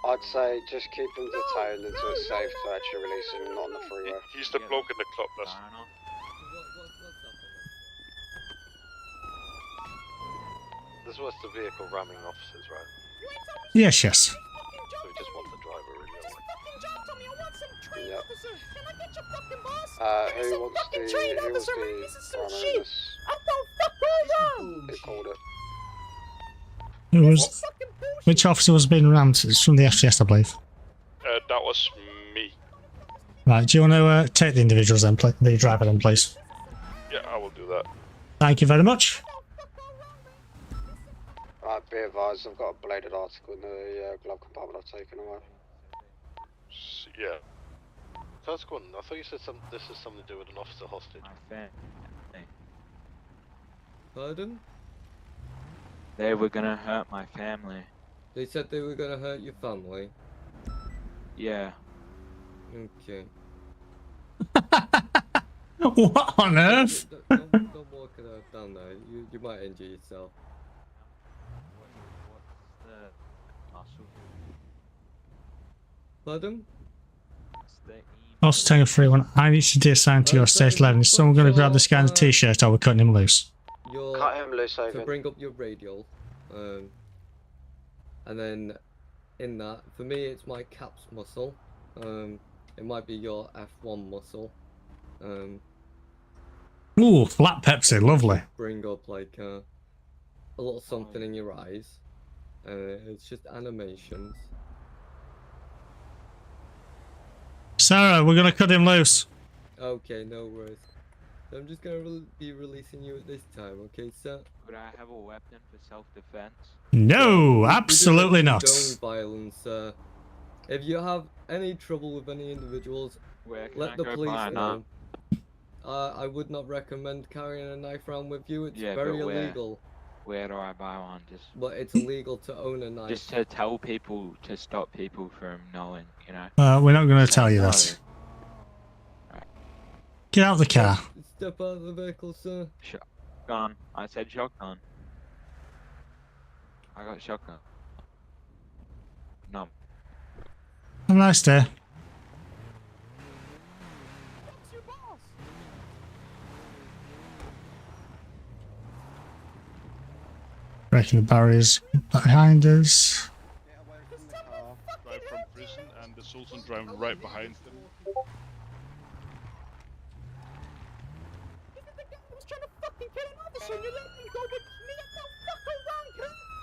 I'd say just keep him detained until it's safe to actually release him, not on the freeway. He's the bloke in the club, that's... This was the vehicle ramming officers, right? Yes. So we just want the driver, really, don't we? Yep. Who wants the rammer in this? Who called it? Which officer was being rammed? It's from the FTS, I believe. That was me. Right, do you want to take the individuals then, the driver then, please? Yeah, I will do that. Thank you very much. Right, be advised, I've got a bladed article in the glove compartment I've taken away. Yeah. That's good. I thought you said this is something to do with an officer hostage. Pardon? They were gonna hurt my family. They said they were gonna hurt your family? Yeah. Okay. What on earth? Don't walk it out down there. You might injure yourself. Pardon? Also, Tango 3-1, I need to deassign to your state 11. Is someone going to grab this guy in the t-shirt or we're cutting him loose? Cut him loose, To bring up your radial. And then in that, for me, it's my caps muscle. It might be your F1 muscle. Ooh, flat Pepsi, lovely. Bring up like a little something in your eyes. It's just animations. Sarah, we're going to cut him loose. Okay, no worries. So I'm just gonna be releasing you at this time, okay, sir? Could I have a weapon for self-defense? No, absolutely not. Condone violence, sir. If you have any trouble with any individuals, Where can let I the go police buy a know. I would not recommend carrying a knife around with you. It's Yeah, very but illegal. Where do I buy one? But it's illegal to own a knife. Just to tell people, to stop people from knowing, you know? We're not going to tell you No. that. Get out of the car. Step out of the vehicle, sir. Shotgun. I said shotgun. I got shotgun. No. Have a nice day. Breaking the barriers behind us. Drive from prison and the Sultan driving right behind them.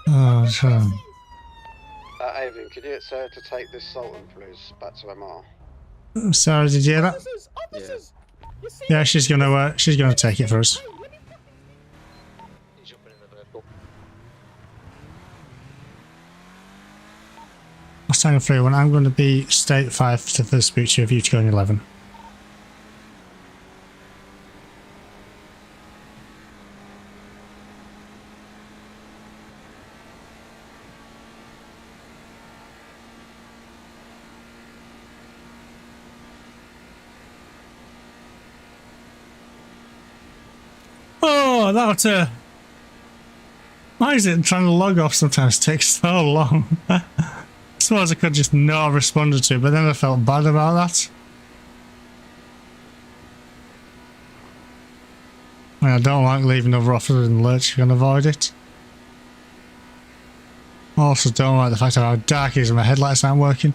Oh, so. Avian, could you get Sarah to take this Sultan, please, back to MR? Sarah, did you hear that? Yeah, she's gonna take it for us. Last time 3-1, I'm going to be state 5 to the speech of you to go in 11. Oh, that why is it trying to log off sometimes takes so long? I suppose I could just not have responded to it, but then I felt bad about that. I don't like leaving other officers in the lurch if you can avoid it. I also don't like the fact of how dark it is and my headlights aren't working.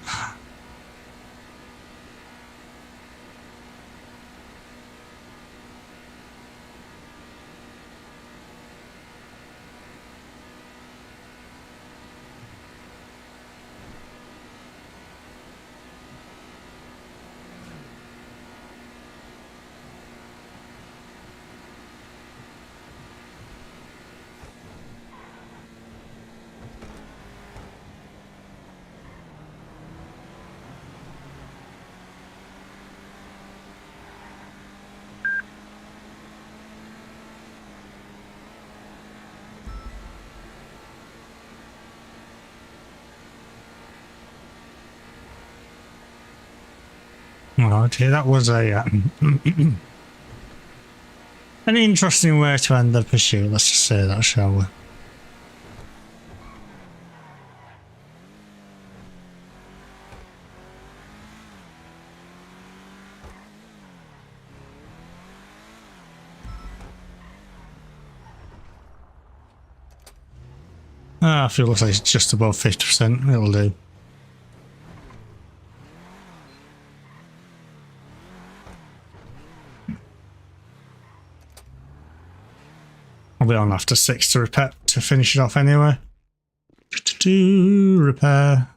Oh dear, that was a an interesting way to end the pursuit, let's just say that, shall we? I feel like it's just above 50%, it'll do. I'll be on after 6 to repair to finish it off anyway. Repair.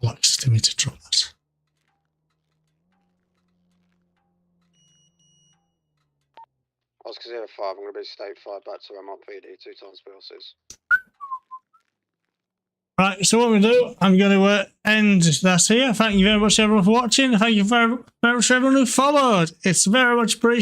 Proximity drops. Oscar 05, I'm going to be state 5 back to MRPD, 2 times PLCs. Right, so what we do, I'm going to end this here. Thank you very much, everyone, for watching. Thank you very much, everyone who followed. It's very much appreciated.